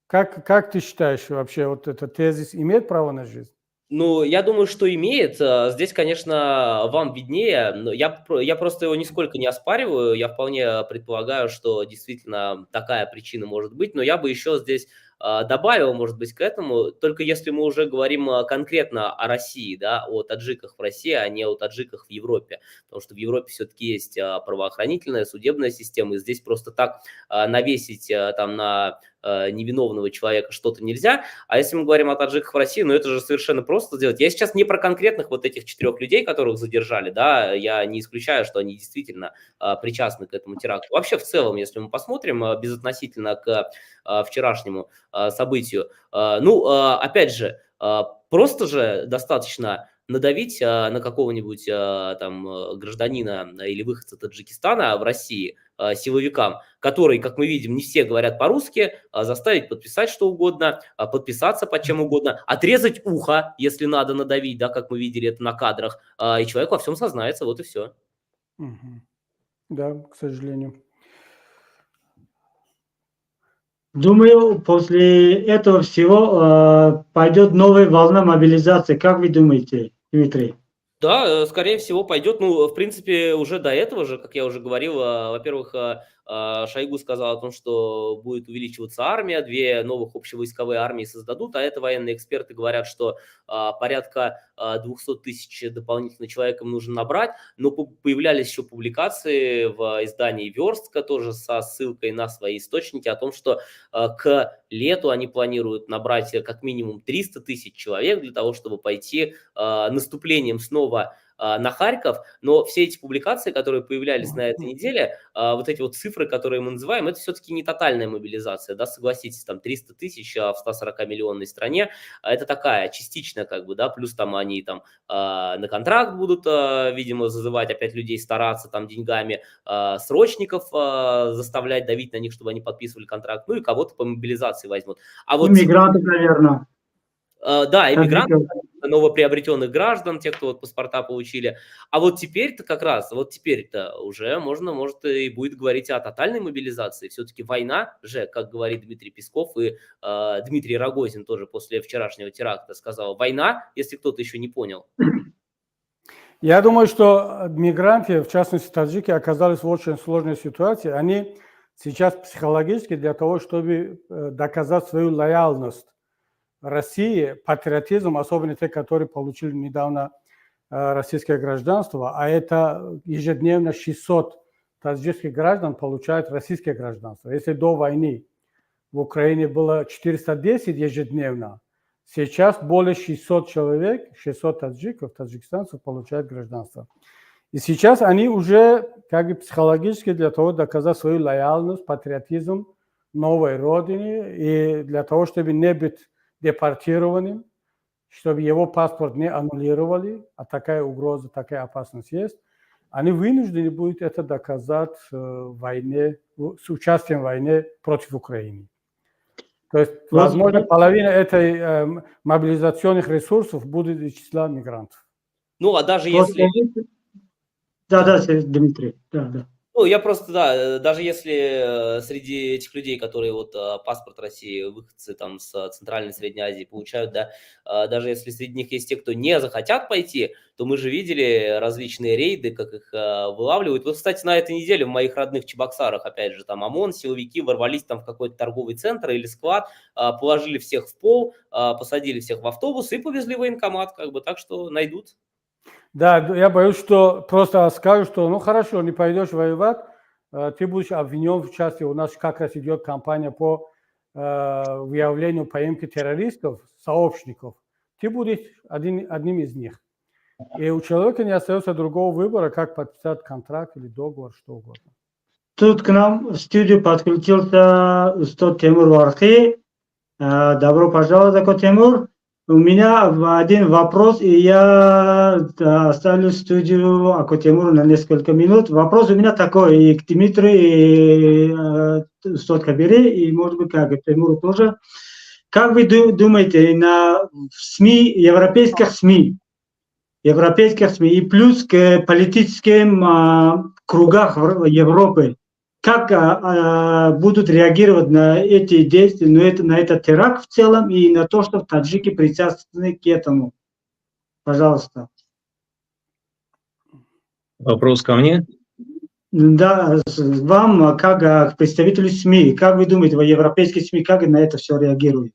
Как ты считаешь, вообще вот этот тезис имеет право на жизнь? Ну, я думаю, что имеет. Здесь, конечно, вам виднее. Но я просто его нисколько не оспариваю. Я вполне предполагаю, что действительно такая причина может быть. Но я бы еще здесь добавил, может быть, к этому, только если мы уже говорим конкретно о России, да, о таджиках в России, а не о таджиках в Европе. Потому что в Европе все-таки есть правоохранительная, судебная система, и здесь просто так навесить там на невиновного человека что-то нельзя. А если мы говорим о таджиках в России, ну это же совершенно просто сделать. Я сейчас не про конкретных вот этих 4 людей, которых задержали, да, я не исключаю, что они действительно причастны к этому теракту. Вообще в целом, если мы посмотрим безотносительно к вчерашнему событию, ну, опять же, просто же достаточно надавить на какого-нибудь там гражданина или выходца Таджикистана в России силовикам, которые, как мы видим, не все говорят по-русски, заставить подписать что угодно, подписаться под чем угодно, отрезать ухо, если надо надавить, да, как мы видели это на кадрах, и человек во всем сознается, вот и все. Да, к сожалению. Думаю, после этого всего пойдет новая волна мобилизации. Как вы думаете, Дмитрий? Да, скорее всего, пойдет. Ну, в принципе, уже до этого же, как я уже говорил, во-первых, Шойгу сказал о том, что будет увеличиваться армия, 2 новых общевойсковые армии создадут, а это военные эксперты говорят, что порядка 200 тысяч дополнительно человекам нужно набрать, но появлялись еще публикации в издании «Верстка», тоже со ссылкой на свои источники, о том, что к лету они планируют набрать как минимум 300 тысяч человек для того, чтобы пойти наступлением снова на Харьков, но все эти публикации, которые появлялись на этой неделе, вот эти вот цифры, которые мы называем, это все-таки не тотальная мобилизация, да, согласитесь, там 300 тысяч в 140-миллионной стране, это такая частичная, как бы, да, плюс там они там на контракт будут, видимо, зазывать опять людей, стараться там деньгами, срочников заставлять, давить на них, чтобы они подписывали контракт, ну и кого-то по мобилизации возьмут. А вот иммигранты, наверное. Да, иммигрантов, новоприобретенных граждан, тех, кто вот паспорта получили. А вот теперь-то как раз, вот теперь-то уже можно, может, и будет говорить о тотальной мобилизации. Все-таки война же, как говорит Дмитрий Песков и Дмитрий Рогозин тоже после вчерашнего теракта сказал, война, если кто-то еще не понял. Я думаю, что мигранты, в частности таджики, оказались в очень сложной ситуации. Они сейчас психологически для того, чтобы доказать свою лояльность России, патриотизм, особенно те, которые получили недавно российское гражданство, а это ежедневно 600 таджикских граждан получают российское гражданство. Если до войны в Украине было 410 ежедневно, сейчас более 600 человек, 600 таджиков, таджикистанцев получают гражданство. И сейчас они уже как бы психологически для того доказать свою лояльность, патриотизм новой родине и для того, чтобы не быть депортированным, чтобы его паспорт не аннулировали, а такая угроза, такая опасность есть, они вынуждены будут это доказать в войне, с участием в войне против Украины. То есть, возможно, половина этой мобилизационных ресурсов будет из числа мигрантов. Ну, а даже если... Да, Дмитрий, да. Ну, я просто, да, даже если среди этих людей, которые вот паспорт России, выходцы там с Центральной и Средней Азии получают, да, даже если среди них есть те, кто не захотят пойти, то мы же видели различные рейды, как их вылавливают. Вот, кстати, на этой неделе в моих родных Чебоксарах, опять же, там ОМОН, силовики ворвались там в какой-то торговый центр или склад, положили всех в пол, посадили всех в автобус и повезли в военкомат, как бы, так что найдут. Да, я боюсь, что просто скажут, что ну хорошо, не пойдешь воевать, ты будешь обвинен в части, у нас как раз идет кампания по выявлению поимки террористов, сообщников, ты будешь одним из них. И у человека не остается другого выбора, как подписать контракт или договор, что угодно. Тут к нам в студию подключился Устод Темур Вархи. Добро пожаловать, Ако Темур. У меня один вопрос, и я оставлю студию Ако Темуру на несколько минут. Вопрос у меня такой, и к Дмитрию, и Устод Кабири, и, может быть, как и Темуру тоже. Как вы думаете, в СМИ, европейских СМИ, и плюс к политическим кругах Европы, как будут реагировать на эти действия, на этот теракт в целом и на то, что таджики причастны к этому? Пожалуйста. Вопрос ко мне? Да, вам, как к представителю СМИ, как вы думаете, европейские СМИ, как на это все реагируют?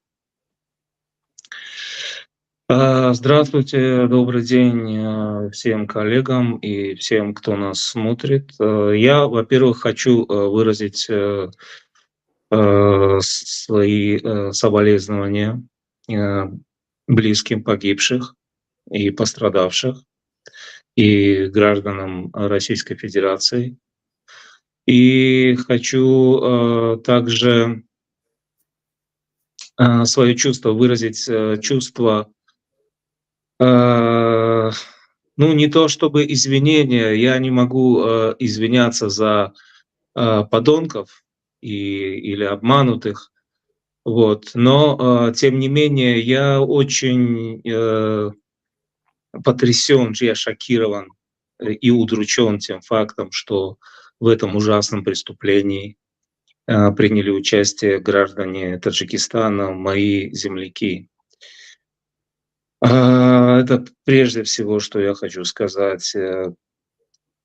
Здравствуйте, добрый день всем коллегам и всем, кто нас смотрит. Я, во-первых, хочу выразить свои соболезнования близким погибших и пострадавших, и гражданам Российской Федерации. И хочу также свое чувство выразить, чувство ну, не то чтобы извинения, я не могу извиняться за подонков или обманутых, вот, но, тем не менее, я очень потрясен, я шокирован и удручен тем фактом, что в этом ужасном преступлении приняли участие граждане Таджикистана, мои земляки. Это прежде всего, что я хочу сказать.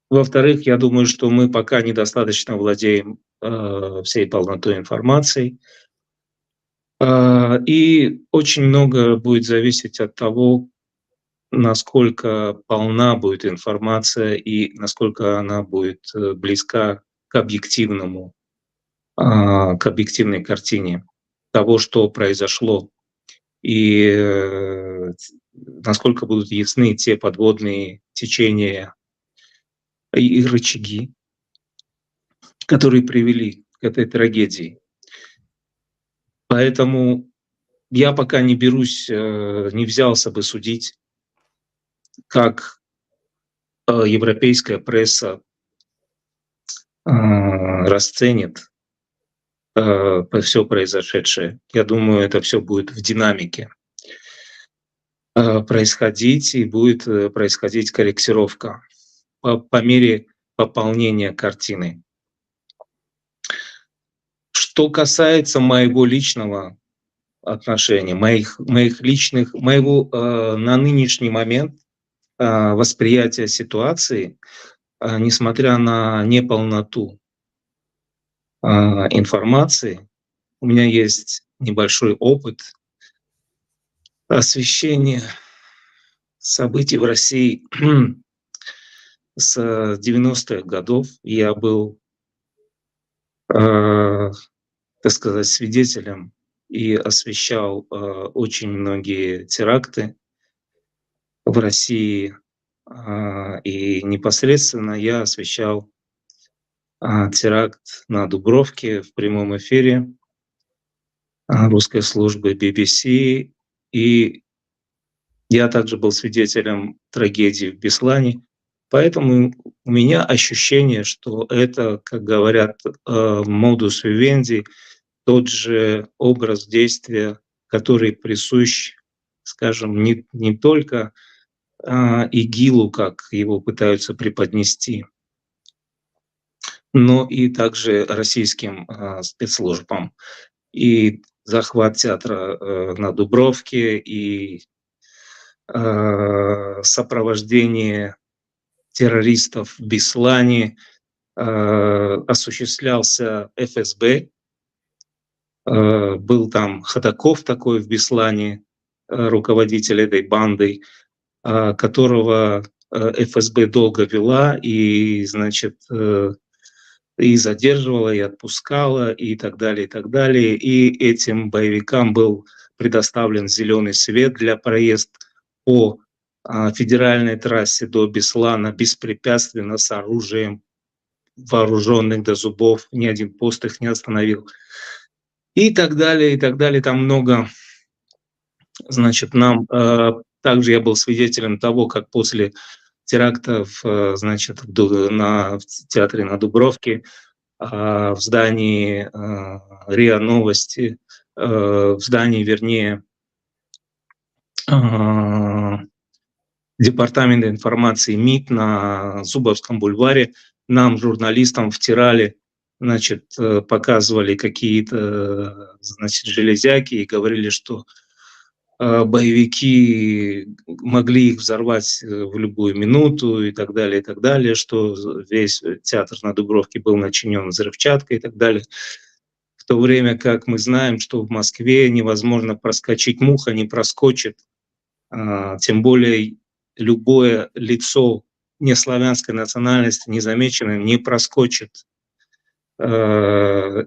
Во-вторых, я думаю, что мы пока недостаточно владеем всей полнотой информации. И очень много будет зависеть от того, насколько полна будет информация и насколько она будет близка к объективной картине того, что произошло, и насколько будут ясны те подводные течения и рычаги, которые привели к этой трагедии. Поэтому я пока не берусь, не взялся бы судить, как европейская пресса расценит все произошедшее. Я думаю, это все будет в динамике происходить, и будет происходить корректировка по мере пополнения картины. Что касается моего личного отношения, моего на нынешний момент восприятия ситуации, несмотря на неполноту информации, у меня есть небольшой опыт освещения событий в России с 90-х годов. Я был, так сказать, свидетелем и освещал очень многие теракты в России. И непосредственно я освещал теракт на Дубровке в прямом эфире русской службы BBC. И я также был свидетелем трагедии в Беслане. Поэтому у меня ощущение, что это, как говорят, модус вивенди, тот же образ действия, который присущ, скажем, не только ИГИЛу, как его пытаются преподнести, но и также российским спецслужбам. И захват театра на Дубровке, и сопровождение террористов в Беслане осуществлялся ФСБ. Был там Ходаков такой в Беслане, руководитель этой банды, которого ФСБ долго вела и, значит, и задерживала, и отпускала, и так далее, и так далее. И этим боевикам был предоставлен зеленый свет для проезда по федеральной трассе до Беслана беспрепятственно с оружием, вооруженных до зубов, ни один пост их не остановил. И так далее, и так далее. Там много, значит, также я был свидетелем того, как после терактов, значит, в театре на Дубровке, в здании РИА Новости, в здании, вернее, Департамента информации МИД на Зубовском бульваре, нам, журналистам, втирали, значит, показывали какие-то, значит, железяки и говорили, что боевики могли их взорвать в любую минуту и так далее, что весь театр на Дубровке был начинен взрывчаткой и так далее. В то время как мы знаем, что в Москве невозможно проскочить, муха не проскочит, тем более любое лицо неславянской национальности незамеченным не проскочит, а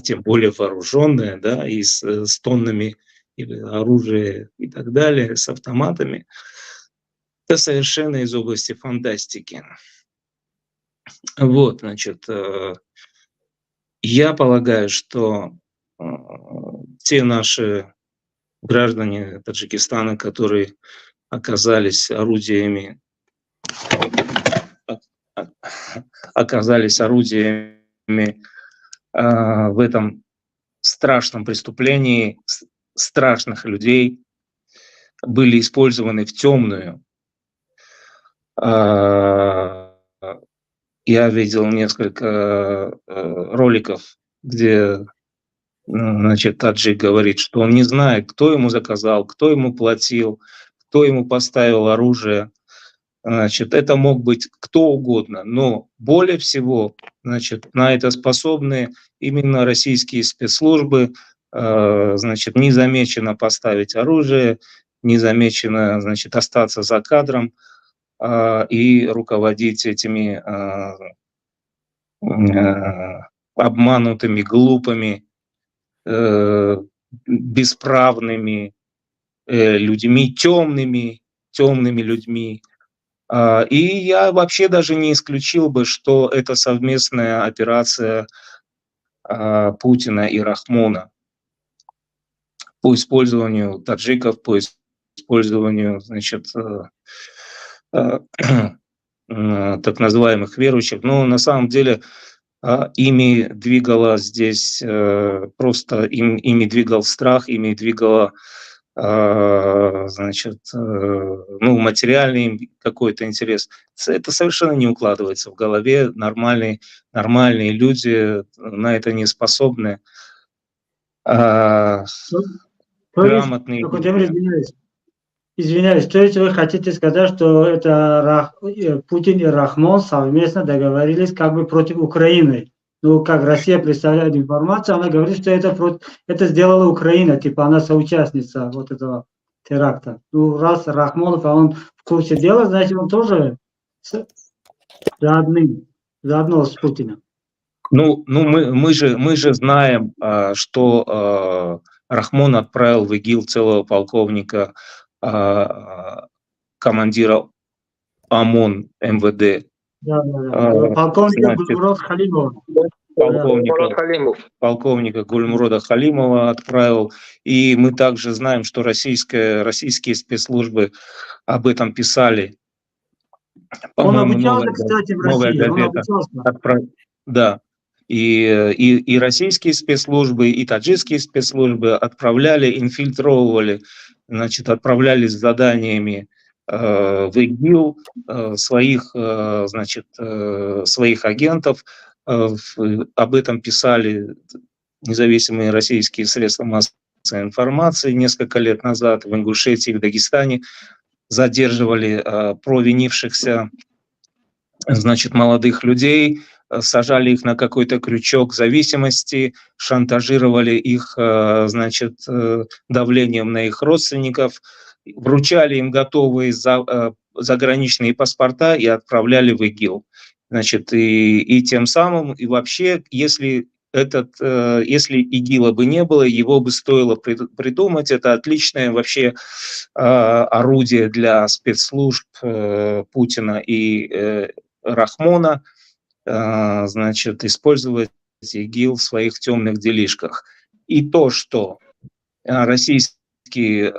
тем более вооруженное, да, и с тоннами оружия и так далее, с автоматами. Это совершенно из области фантастики. Вот, значит, я полагаю, что те наши граждане Таджикистана, которые оказались орудиями в этом страшном преступлении, страшных людей, были использованы в темную. Я видел несколько роликов, где, значит, таджик говорит, что он не знает, кто ему заказал, кто ему платил, кто ему поставил оружие. Значит, это мог быть кто угодно, но более всего, значит, на это способны именно российские спецслужбы, значит, незамеченно поставить оружие, незамеченно, значит, остаться за кадром и руководить этими обманутыми, глупыми, бесправными людьми, темными людьми. И я вообще даже не исключил бы, что это совместная операция Путина и Рахмона по использованию таджиков, по использованию, значит, так называемых верующих. Но на самом деле ими двигало здесь просто, ими двигал страх, ими двигало, значит, ну, материальный какой-то интерес. Это совершенно не укладывается в голове. Нормальные люди на это не способны. Грамотные. Извиняюсь, то есть вы хотите сказать, что это Путин и Рахмон совместно договорились как бы против Украины? Ну, как Россия представляет информацию, она говорит, что это сделала Украина, типа она соучастница вот этого теракта. Ну, раз Рахмонов, он в курсе дела, значит, он тоже заодно с Путиным. Ну, мы же знаем, что Рахмон отправил в ИГИЛ целого полковника, командира ОМОН МВД. Полковника Гульмурода Халимова. Полковника Гульмурода Халимова отправил. И мы также знаем, что российские спецслужбы об этом писали. Он обучался, кстати, в России. Да. И российские спецслужбы, и таджикские спецслужбы отправляли, инфильтровывали, значит, отправляли с заданиями в ИГИЛ своих агентов. Об этом писали независимые российские средства массовой информации несколько лет назад. В Ингушетии, в Дагестане задерживали провинившихся, значит, молодых людей, сажали их на какой-то крючок зависимости, шантажировали их, значит, давлением на их родственников, вручали им готовые заграничные паспорта и отправляли в ИГИЛ. Значит, и тем самым, и вообще, если ИГИЛа бы не было, его бы стоило придумать. Это отличное вообще орудие для спецслужб Путина и Рахмона, значит, использовать ИГИЛ в своих темных делишках. И то, что российские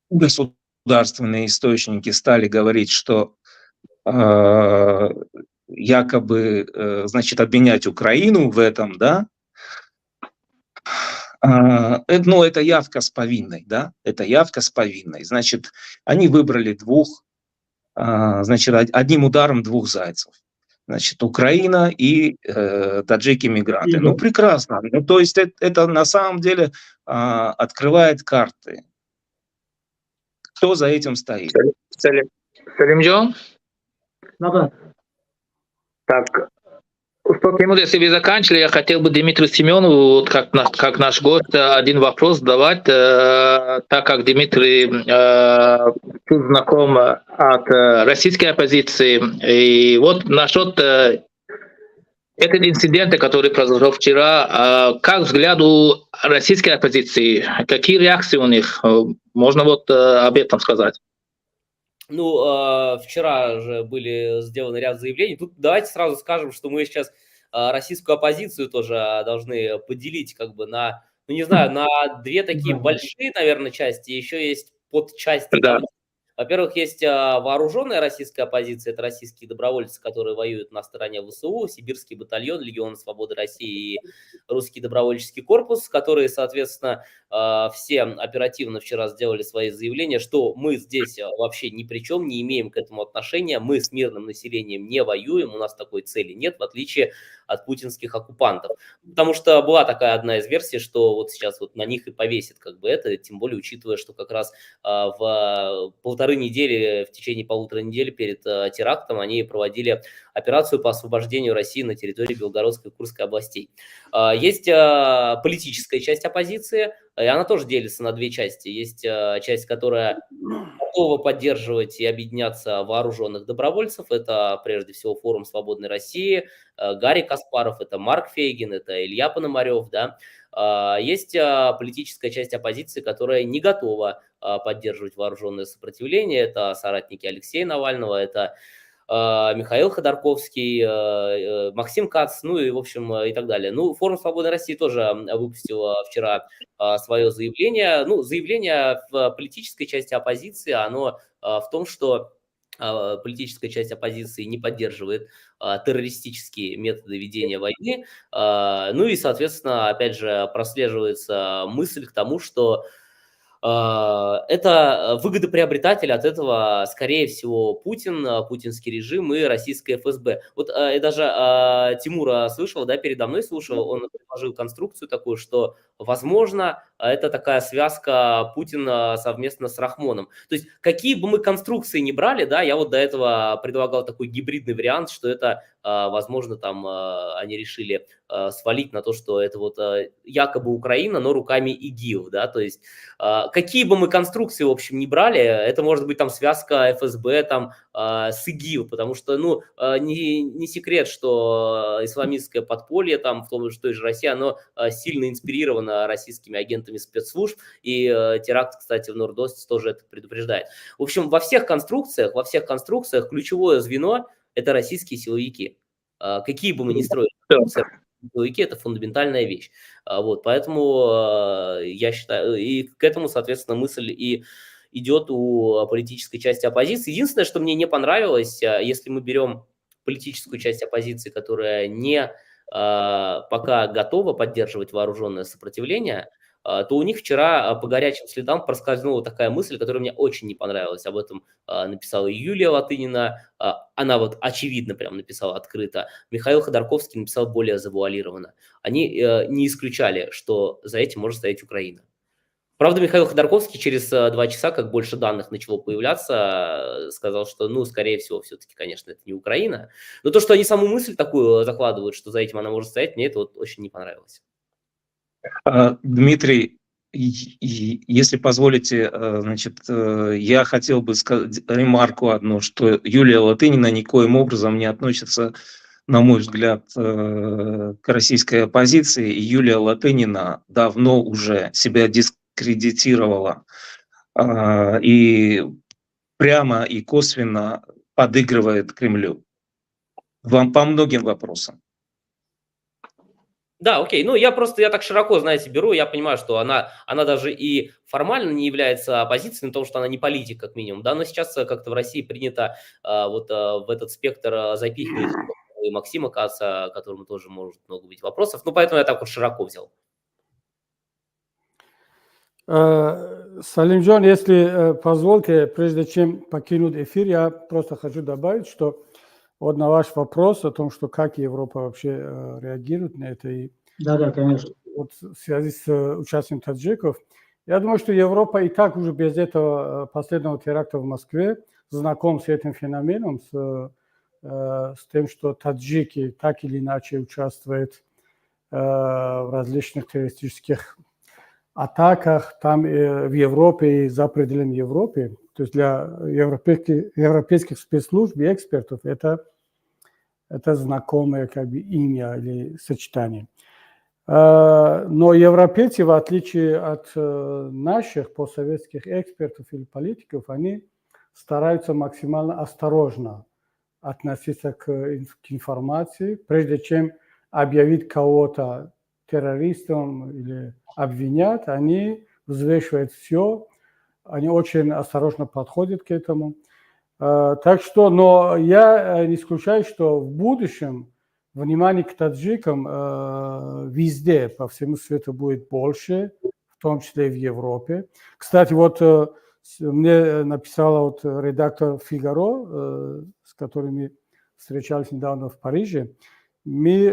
государственные источники стали говорить, что якобы, значит, обвинять Украину в этом, да, ну, это явка с повинной, да, это явка с повинной. Значит, они выбрали значит, одним ударом двух зайцев. Значит, Украина и таджики-мигранты. Ну, прекрасно. Ну, то есть это на самом деле открывает карты. Кто за этим стоит? Салимджон? Так, в тот минут, если вы заканчивали, я хотел бы Дмитрию Семенову, вот как наш гость, один вопрос задавать, так как Дмитрий знаком от российской оппозиции. И вот насчет этого инцидента, который произошел вчера, как взгляду российской оппозиции, какие реакции у них? Можно вот об этом сказать? Ну, вчера же были сделаны ряд заявлений. Тут давайте сразу скажем, что мы сейчас российскую оппозицию тоже должны поделить как бы на, ну не знаю, на две такие большие, наверное, части. Еще есть подчасти. Да. Во-первых, есть вооруженная российская оппозиция, это российские добровольцы, которые воюют на стороне ВСУ, Сибирский батальон, Легион Свободы России и Русский добровольческий корпус, которые, соответственно, все оперативно вчера сделали свои заявления, что мы здесь вообще ни при чем, не имеем к этому отношения, мы с мирным населением не воюем, у нас такой цели нет, в отличие от путинских оккупантов. Потому что была такая одна из версий, что вот сейчас вот на них и повесит как бы это, тем более учитывая, что как раз в в течение полутора недели перед терактом они проводили операцию по освобождению России на территории Белгородской и Курской областей. Есть политическая часть оппозиции, и она тоже делится на две части. Есть часть, которая готова поддерживать и объединяться вооруженных добровольцев. Это прежде всего Форум Свободной России, Гарри Каспаров, это Марк Фейгин, это Илья Пономарев, да. Есть политическая часть оппозиции, которая не готова поддерживать вооруженное сопротивление. Это соратники Алексея Навального, это Михаил Ходорковский, Максим Кац, ну и, в общем, и так далее. Ну, Форум Свободной России тоже выпустил вчера свое заявление. Ну, заявление в политической части оппозиции, оно в том, что политическая часть оппозиции не поддерживает террористические методы ведения войны. Ну и, соответственно, опять же, прослеживается мысль к тому, что это выгодоприобретатель от этого, скорее всего, Путин, путинский режим и российская ФСБ. Вот я даже Тимура слышал, да, передо мной слушал, он предложил конструкцию такую, что, возможно, это такая связка Путина совместно с Рахмоном. То есть какие бы мы конструкции ни брали, да, я вот до этого предлагал такой гибридный вариант, что это, возможно, там они решили свалить на то, что это вот якобы Украина, но руками ИГИЛ, да, то есть какие бы мы конструкции, в общем, не брали, это может быть там связка ФСБ там с ИГИЛ, потому что, ну, не секрет, что исламистское подполье там, в том же той же России, оно сильно инспирировано российскими агентами спецслужб, и теракт, кстати, в Нордосте тоже это предупреждает. В общем, во всех конструкциях ключевое звено – это российские силовики. Какие бы мы ни строили силовики, это фундаментальная вещь. Вот, поэтому я считаю, и к этому, соответственно, мысль и идет у политической части оппозиции. Единственное, что мне не понравилось, если мы берем политическую часть оппозиции, которая не пока готова поддерживать вооруженное сопротивление, то у них вчера по горячим следам проскользнула такая мысль, которая мне очень не понравилась. Об этом написала Юлия Латынина, она вот очевидно прям написала открыто. Михаил Ходорковский написал более завуалированно. Они не исключали, что за этим может стоять Украина. Правда, Михаил Ходорковский через 2 часа, как больше данных начало появляться, сказал, что, ну, скорее всего, все-таки, конечно, это не Украина. Но то, что они саму мысль такую закладывают, что за этим она может стоять, мне это вот очень не понравилось. Дмитрий, если позволите, значит, я хотел бы сказать ремарку одну, что Юлия Латынина никоим образом не относится, на мой взгляд, к российской оппозиции. И Юлия Латынина давно уже себя дискредитировала и прямо и косвенно подыгрывает Кремлю по многим вопросам. Да, окей. Ну, я так широко, знаете, беру, я понимаю, что она даже и формально не является оппозицией, потому что она не политик, как минимум, да, но сейчас как-то в России принято в этот спектр запихивать и Максима Каца, которому тоже может много быть вопросов, ну, поэтому я так вот широко взял. Салимджон, если позволите, прежде чем покинуть эфир, я просто хочу добавить, что вот на ваш вопрос о том, что как Европа вообще реагирует на это, и да, конечно. Вот в связи с участием таджиков, я думаю, что Европа и так уже без этого последнего теракта в Москве знаком с этим феноменом, с тем, что таджики так или иначе участвуют в различных террористических атаках там в Европе и за пределами Европы. То есть для европейских спецслужб и экспертов это знакомое как бы имя или сочетание. Но европейцы, в отличие от наших постсоветских экспертов или политиков, они стараются максимально осторожно относиться к информации, прежде чем объявить кого-то террористом или обвинять, они взвешивают все, они очень осторожно подходят к этому. Так что, но я не исключаю, что в будущем внимание к таджикам везде, по всему свету будет больше, в том числе и в Европе. Кстати, вот мне написала вот редактор «Фигаро», с которыми встречались недавно в Париже. Они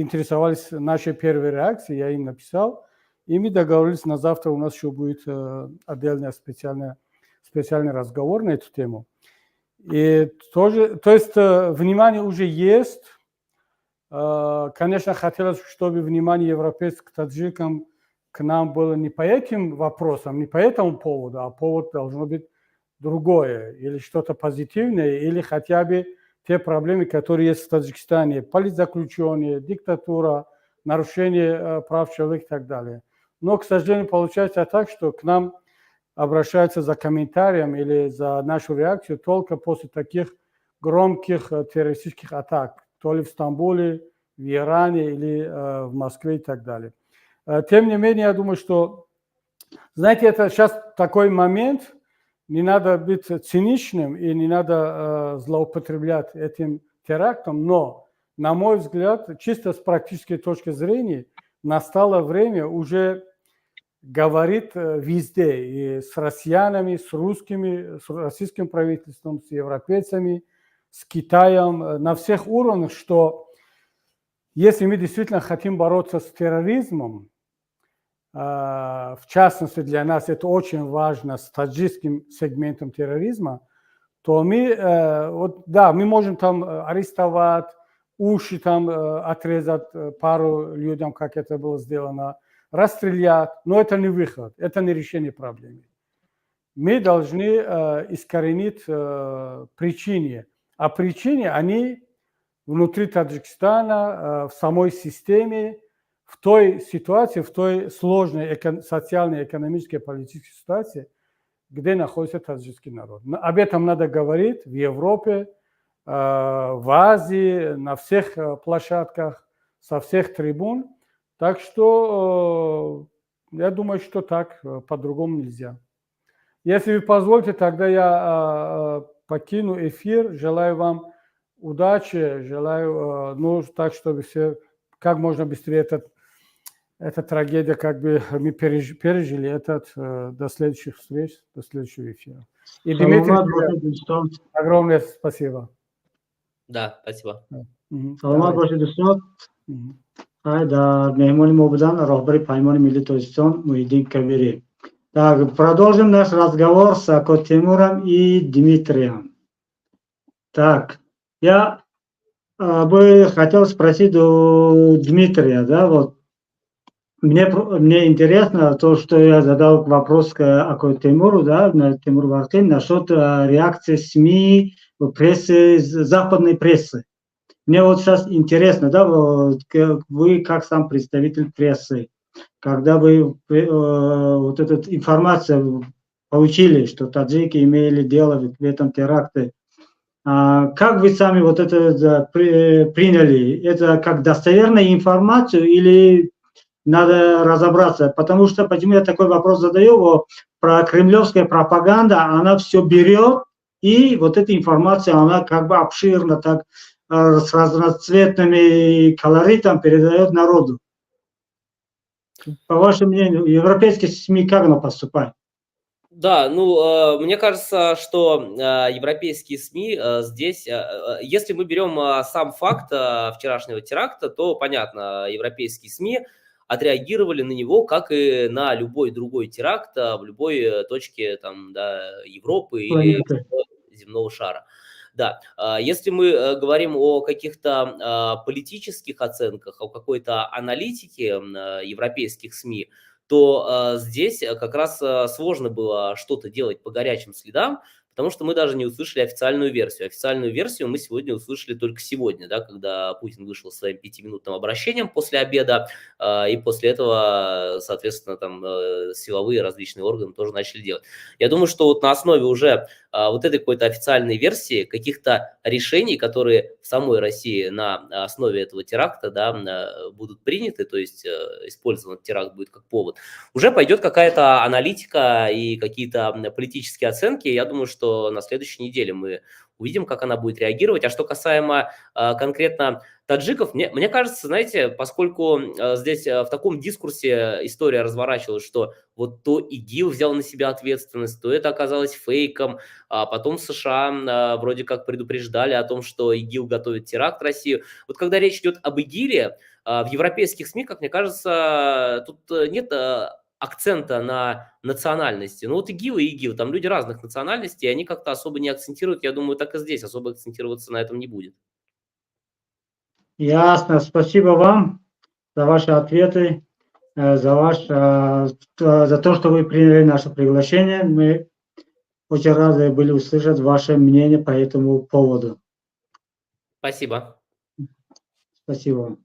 интересовались нашей первой реакцией, я им написал, и мы договорились, на завтра у нас еще будет отдельный специальный разговор на эту тему. И тоже, то есть внимание уже есть. Конечно, хотелось, чтобы внимание европейских таджикам к нам было не по этим вопросам, не по этому поводу, а повод должно быть другое, или что-то позитивное, или хотя бы те проблемы, которые есть в Таджикистане, политзаключение, диктатура, нарушение прав человека и так далее. Но, к сожалению, получается так, что к нам обращаются за комментарием или за нашу реакцию только после таких громких террористических атак, то ли в Стамбуле, в Иране или в Москве и так далее. Тем не менее, я думаю, что, знаете, это сейчас такой момент, не надо быть циничным и не надо злоупотреблять этим терактом, но, на мой взгляд, чисто с практической точки зрения, настало время уже говорить везде, и с россиянами, с русскими, с российским правительством, с европейцами, с Китаем, на всех уровнях, что если мы действительно хотим бороться с терроризмом, в частности, для нас это очень важно с таджикским сегментом терроризма, то мы, мы можем там арестовать, уши там отрезать пару людям, как это было сделано, расстрелять, но это не выход, это не решение проблемы. Мы должны искоренить причины, а причины, они внутри Таджикистана, в самой системе, в той ситуации, в той сложной социальной, экономической, политической ситуации, где находится таджикский народ. Об этом надо говорить в Европе, в Азии, на всех площадках, со всех трибун. Так что я думаю, что так, по-другому нельзя. Если вы позволите, тогда я покину эфир. Желаю вам удачи, желаю, так, чтобы все как можно быстрее эта трагедия, как бы мы пережили до следующих встреч, до следующего эфира. И Дмитрий, огромное спасибо. Да, спасибо. Саломат бошед дӯстон. Дар меҳмони мо будан роҳбари Паймони Миллии Тоҷикистон Муҳиддин Кабирӣ. Так, продолжим наш разговор с Ако Тимуром и Дмитрием. Так, я бы хотел спросить у Дмитрия, да, вот мне интересно то, что я задал вопрос к Ако Тимуру, да, Тимуру Варкин, насчет реакции СМИ, прессы, западной прессы. Мне вот сейчас интересно, да, вы как сам представитель прессы, когда вы вот эту информацию получили, что таджики имели дело в этом теракте, как вы сами вот это приняли? Это как достоверную информацию или надо разобраться? Потому что, почему я такой вопрос задаю, про кремлевская пропаганда, она все берет, и вот эта информация, она как бы обширно так, с разноцветными колоритом передает народу. По вашему мнению, европейские СМИ как оно поступает? Да, мне кажется, что европейские СМИ здесь, если мы берем сам факт вчерашнего теракта, то, понятно, европейские СМИ отреагировали на него, как и на любой другой теракт в любой точке там, да, Европы или земного шара. Да, если мы говорим о каких-то политических оценках, о какой-то аналитике европейских СМИ, то здесь как раз сложно было что-то делать по горячим следам, потому что мы даже не услышали официальную версию. Официальную версию мы сегодня услышали только сегодня, да, когда Путин вышел своим 5-минутным обращением после обеда, и после этого, соответственно, там силовые различные органы тоже начали делать. Я думаю, что вот на основе уже вот этой какой-то официальной версии каких-то решений, которые в самой России на основе этого теракта, да, будут приняты, то есть использован теракт будет как повод, уже пойдет какая-то аналитика и какие-то политические оценки. Я думаю, что на следующей неделе мы увидим, как она будет реагировать. А что касаемо конкретно таджиков, мне кажется, знаете, поскольку здесь в таком дискурсе история разворачивалась, что вот то ИГИЛ взял на себя ответственность, то это оказалось фейком, а потом США вроде как предупреждали о том, что ИГИЛ готовит теракт в Россию. Вот когда речь идет об ИГИЛе, в европейских СМИ, как мне кажется, тут нет акцента на национальности. Ну вот ИГИЛ и ИГИЛ, там люди разных национальностей, и они как-то особо не акцентируют. Я думаю, так и здесь особо акцентироваться на этом не будет. Ясно. Спасибо вам за ваши ответы, за то, что вы приняли наше приглашение. Мы очень рады были услышать ваше мнение по этому поводу. Спасибо. Спасибо.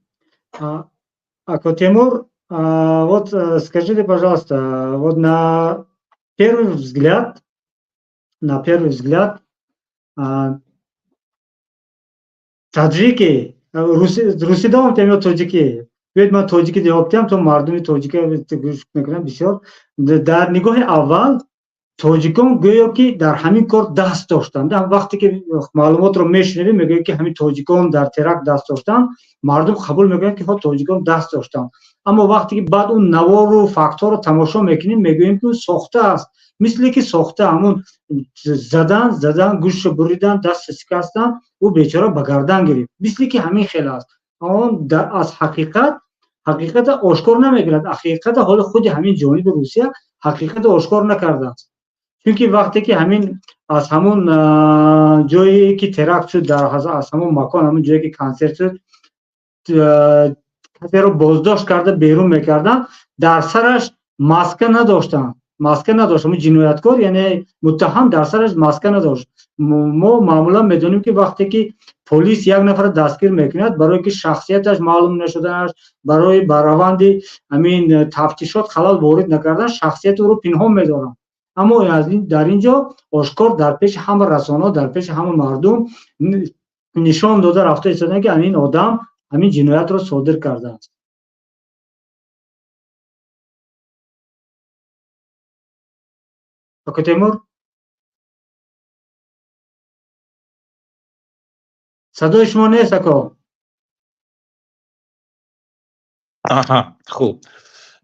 Тимур, вот скажите, пожалуйста, вот на первый взгляд, таджики, русидам тем тоджики, ведь мы тоджики делаем, то мардуми тоджики, бисёр дар нигоҳи аввал тоҷикон гӯё ки дар ҳамин кор даст доштанд. Вақте ки маълумотро мешунавем, мегӯяд ки ҳамин тоҷикон дар теракт даст доштанд, мардум қабул мекунанд ки тоҷикон даст доштанд. Аммо вақте ки баъд он навору фактҳоро тамошо мекунем, мегӯем ки сохта аст. Мисли ки сохта, ҳамон задан, гӯштро буридан, даст шикастан, ӯ бечора ба гардан гирифт. Мисли ки ҳамин хел аст. Он аз ҳақиқата ошкор намекунад. ҳақиқата ҳоли худи ҳамин ҷониби Русия ҳақиқата ошкор накардааст. Чунки вақте ки аз ҳамон ҷое ки теракт шуд, аз ҳамон макон, ҳамон ҷое ки консерт шуд, касеро боздошт карда берун мекарданд, дар сараш маска надоштанд. Ҷинояткор, яъне муттаҳам дар сараш маска надошт. мо маъмулан медонем ки вақте ки полис як нафар дастгир мекунад, барое ки шахсияташ маълум нашуданаш, барои ба раванди ҳамин тафтишот халал ворид накардан, шахсияти ӯро пинҳон медоранд. аммо дар ин ҷо ошкор дар пеши ҳама расонаҳо, дар пеши ҳама мардум нишон дода рафта истоданд ки ҳамин одам ҳамин ҷиноятро содир кардааст. Тимур, садои шумо нест ако? Ага, хуб.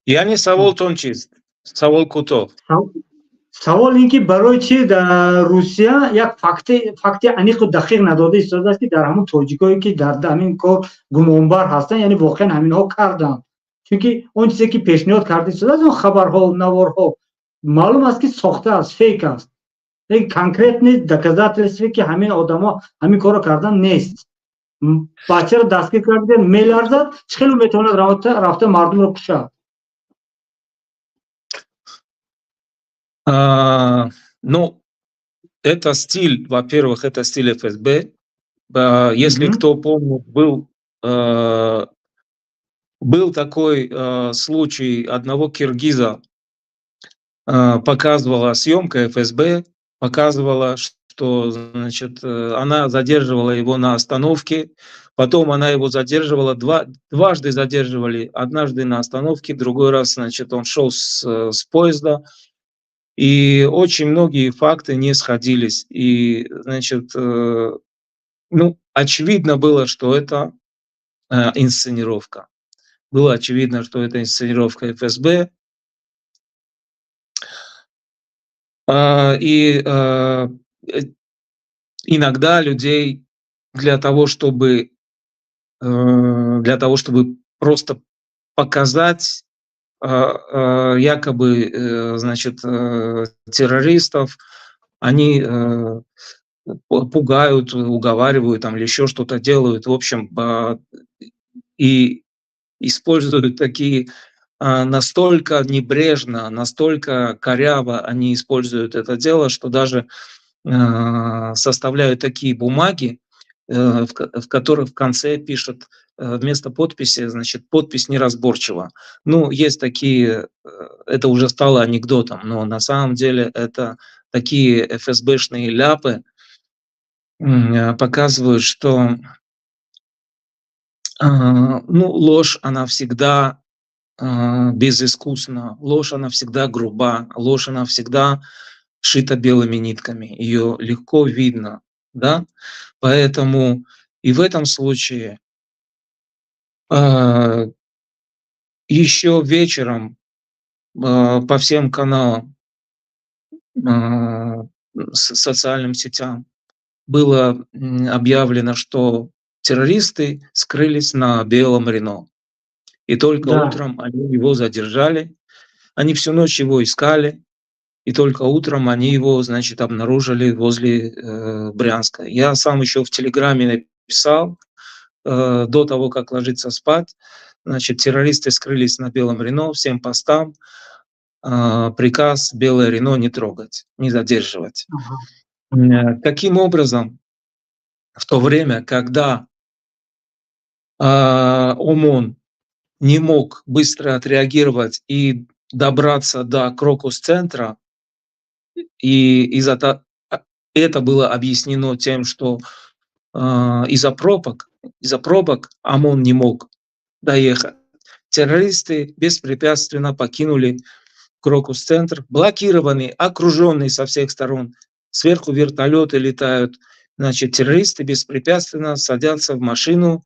Яъне саволтон чист? Савол кӯтоҳ. савол ин ки барои чи дар Русия як факти аниқу дақиқ надода истодааст ки дар ҳамон тоҷикое ки дар ҳамин кор гумонбар ҳастанд, яъне воқеан ҳаминҳо карданд. Чунки он чизе ки пешниҳод карда истодааст, он хабарҳо, наворҳо маълум аст ки сохта аст, фейк аст. Конкретни доказательстве ки ҳамин одамо ҳамин корро кардан нест. бачаро дастгир карда меларзад, чӣ хело метавонад рафта мардумро кушад? Ну, это стиль, во-первых, это стиль ФСБ. Если кто помнит, был такой случай одного киргиза, показывала съемка ФСБ, показывала, что, значит, она задерживала его на остановке, потом она его задерживала, дважды задерживали, однажды на остановке, другой раз, значит, он шел с поезда, и очень многие факты не сходились. И, значит, ну, очевидно было, что это инсценировка. Было очевидно, что это инсценировка ФСБ. И иногда людей для того, чтобы просто показать якобы, значит, террористов, они пугают, уговаривают там, или еще что-то делают, в общем, и используют такие настолько небрежно, настолько коряво они используют это дело, что даже составляют такие бумаги, в которых в конце пишут вместо подписи, значит, подпись неразборчива. Ну, есть такие, это уже стало анекдотом, но на самом деле это такие ФСБшные ляпы показывают, что ну, ложь, она всегда безыскусна, ложь, она всегда груба, ложь, она всегда шита белыми нитками, ее легко видно, да, поэтому и в этом случае еще вечером по всем каналам, социальным сетям было объявлено, что террористы скрылись на белом Рено. И только утром они его задержали. Они всю ночь его искали. И только утром они его, значит, обнаружили возле Брянска. Я сам еще в Телеграме написал, до того, как ложиться спать, значит, террористы скрылись на белом Рено, всем постам. Приказ белое Рено не трогать, не задерживать. Таким образом, в то время, когда ОМОН не мог быстро отреагировать и добраться до Крокус-центра, и это было объяснено тем, что из-за пробок ОМОН не мог доехать. Террористы беспрепятственно покинули Крокус-центр, блокированный, окруженный со всех сторон. Сверху вертолеты летают. Значит, террористы беспрепятственно садятся в машину,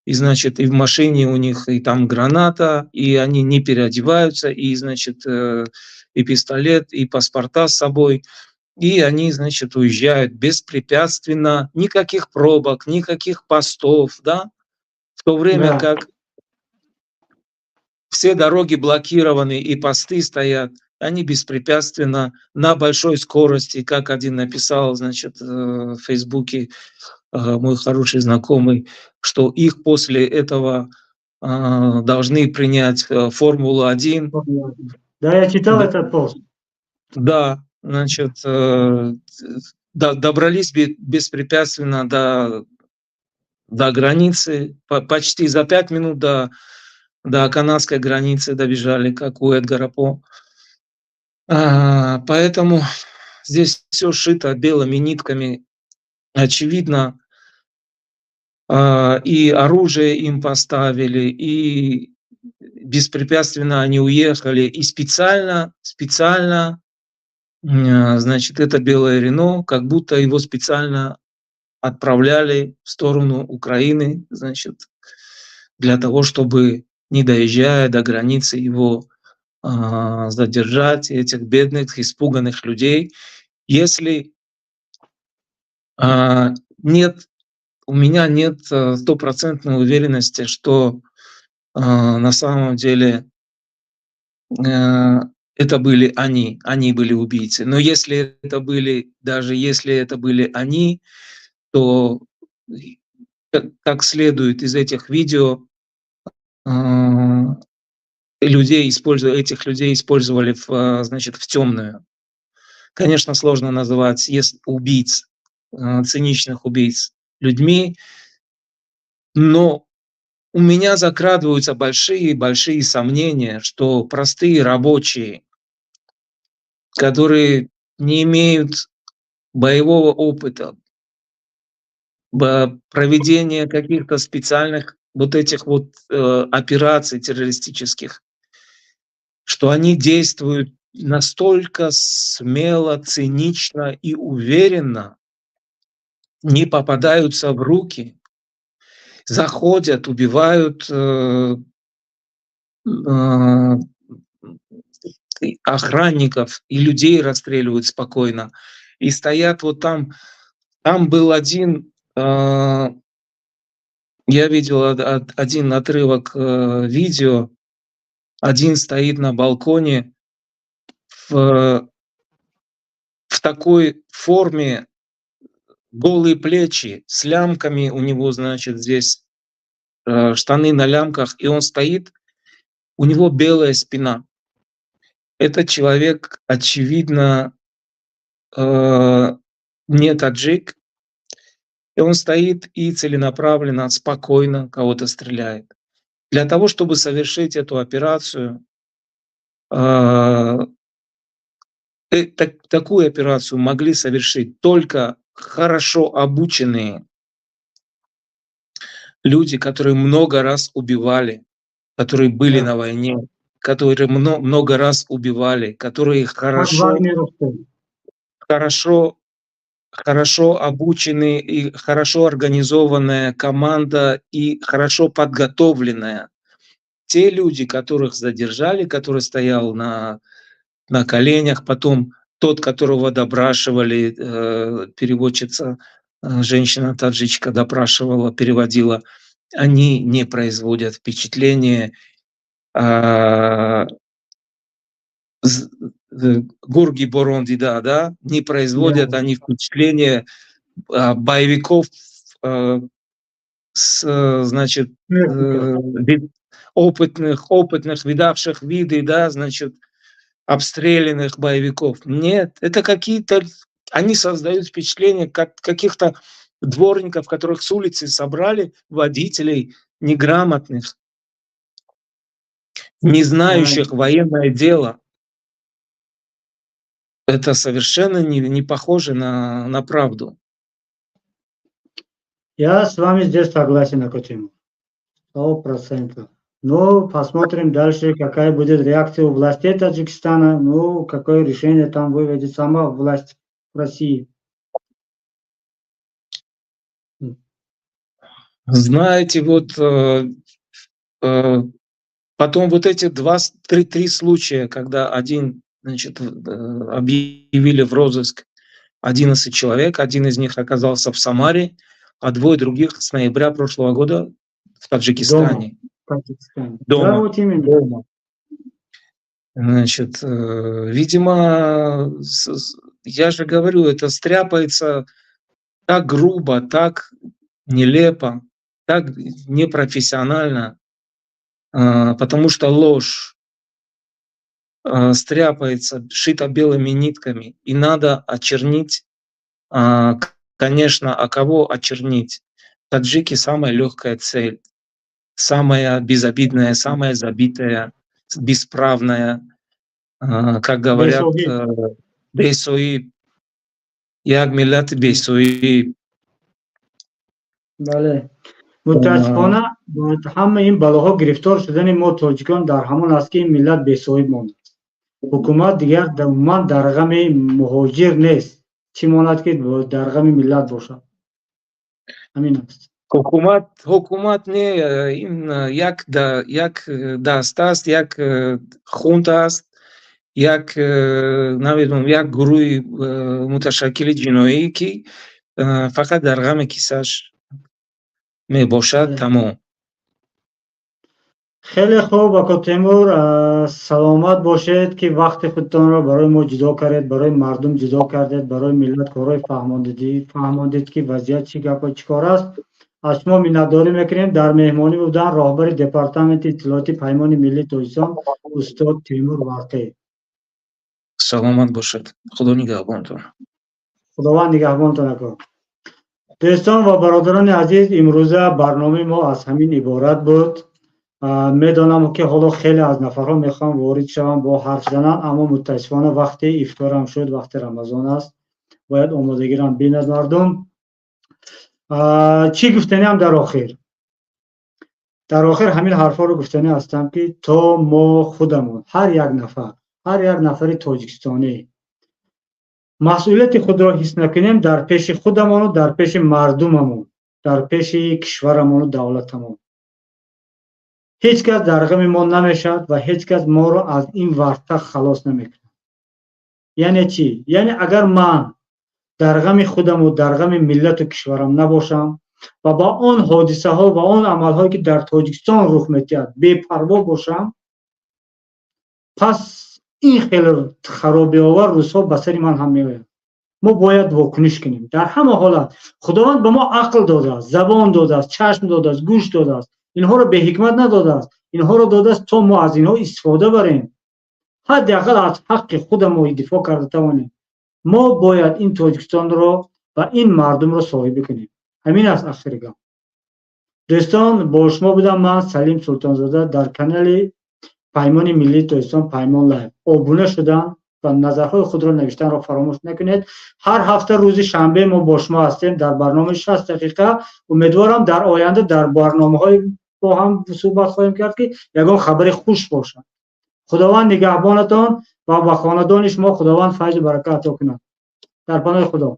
и, значит, и в машине у них и там граната, и они не переодеваются, и, значит, и пистолет, и паспорта с собой. И они, значит, уезжают беспрепятственно, никаких пробок, никаких постов, да? В то время как все дороги блокированы и посты стоят, они беспрепятственно на большой скорости, как один написал, значит, в Фейсбуке мой хороший знакомый, что их после этого должны принять Формулу-1. Да, я читал этот пост. Да, значит, добрались беспрепятственно до границы, почти за 5 минут до канадской границы добежали, как у Эдгара По. Поэтому здесь все шито белыми нитками. Очевидно, и оружие им поставили, и беспрепятственно они уехали, и специально, значит, это белое Рено, как будто его специально отправляли в сторону Украины, значит, для того, чтобы, не доезжая до границы, его задержать, этих бедных, испуганных людей. Если у меня нет стопроцентной уверенности, что на самом деле это были они были убийцы. Но если это были, даже если это были они, то как следует из этих видео, этих людей использовали значит, в темную. Конечно, сложно называть убийц, циничных убийц людьми, но у меня закрадываются большие сомнения, что простые рабочие, которые не имеют боевого опыта, проведения каких-то специальных вот этих вот операций террористических, что они действуют настолько смело, цинично и уверенно, не попадаются в руки, заходят, убивают охранников и людей расстреливают спокойно. И стоят вот там. Там был один, я видел один отрывок видео, один стоит на балконе в такой форме, голые плечи, с лямками у него, значит, здесь штаны на лямках, и он стоит, у него белая спина. Этот человек, очевидно, не таджик, и он стоит и целенаправленно, спокойно кого-то стреляет. Для того, чтобы совершить эту операцию, это такую операцию могли совершить только хорошо обученные люди, которые много раз убивали, которые были на войне, которые много раз убивали, которые хорошо обученные и хорошо организованная команда и хорошо подготовленная. Те люди, которых задержали, который стоял на коленях, потом тот, которого допрашивали, переводчица, женщина-таджичка допрашивала, переводила, они не производят впечатления Гурги Боронди, да, не производят они впечатления боевиков, значит, опытных, видавших виды, да, значит, обстрелянных боевиков. Нет, это какие-то, они создают впечатление как каких-то дворников, которых с улицы собрали, водителей неграмотных, не знающих военное дело. Это совершенно не похоже на правду. Я с вами здесь согласен на эту тему. 100%. Но посмотрим дальше, какая будет реакция у властей Таджикистана, ну, какое решение там выведет сама власть в России. Знаете, вот потом вот эти 3 случая, когда один, значит, объявили в розыск 11 человек, один из них оказался в Самаре, а 2 других с ноября прошлого года в Таджикистане. Дома. Да, вот именно. Дома. Значит, видимо, я же говорю, это стряпается так грубо, так нелепо, так непрофессионально, потому что ложь стряпается, шита белыми нитками, и надо очернить, конечно, а кого очернить? Таджики — самая легкая цель, самая безобидная, самая забитая, бесправная, как говорят, бейсои, як миллат бейсои. بله متاسفانه همه این بلاها گرفتار شدن ما تاجیکان در همان است که این ملت بی‌صاحب مانده. حکومت دیگر در غم مهاجر نیست، چی ماند که در غم ملت باشه. همین است. حکومت نه این یک دست است، یک خونت است، یک نمیدونم یک گروه متشکل جنایی که فقط در غم کیسش می باشد. تمام. خیلی خوب آقا تیمور، سلامت باشید که وقت خودتان را برای ما جدا کردید، برای مردم جدا کردید، برای ملت کارای فهماندید که وضعیت چی گپ چی کار است. از شما میnnتداری میکنیم. در مهمانی بودن راهبر دپارتمنت اطلاعات پیمان ملی تاجیکستان استاد تیمور واقعی. سلامت باشید. خدا نگهبانتون. خداوند نگهبانتون آقا. دوستان و برادران عزیز، امروزه برنامه ما از همین عبارت بود. میدانم که حالا خیلی از نفرها میخوام وارد شوم با حرف زدن، اما متاسفانه وقت افطار هم شد، وقت رمضان است، باید آمادگی را بیند مردم. چی گفتنی هم در آخر همین حرفا رو گفتنی هستم که تا ما خودمون هر یک نفر تاجیکستانی مسئولیت خود را حس نکنیم، در پیش خودمون و در پیش مردممون، در پیش کشورمون و دولتمون، هیچ کس در غم ما نمیشد و هیچ کس ما را از این ورطه خلاص نمیکنه. یعنی چی؟ یعنی اگر من در غم خودم و در غم ملت و کشورم نباشم و با آن حادثه ها و آن عمل هایی که در تاجیکستان رخ میدهد بی‌پروا باشم، پس این خیلی خرابی آور روزها به سر من هم میآید. ما باید واکنش کنیم. در همه حالت خداوند به ما عقل داده است، زبان داده است، چشم داده است، گوش داده است. اینها رو به حکمت نداده است، اینها رو داده است تا ما از اینها استفاده بریم، حداقل از حق خودمون دفاع کرده توانیم. ما باید این تاجیکستان رو و این مردم رو صاحب کنیم. همین است آخر گام. دوستان، با شما بودم من سلیم سلطانزاده در کانال پیمان ملی تاجیکستان پیمان لایو. ابونه شدن و نظرهای خود را نوشتن را فراموش نکنید. هر هفته روز شنبه ما با شما هستیم در برنامه 60 دقیقه. امیدوارم در آینده در برنامه‌های با هم صحبت خواهیم کرد که یگان خبر خوش باشد. خداوند نگهبانتان و خاندان شما خداوند فیض و برکت عطا کند. در پناه خدا.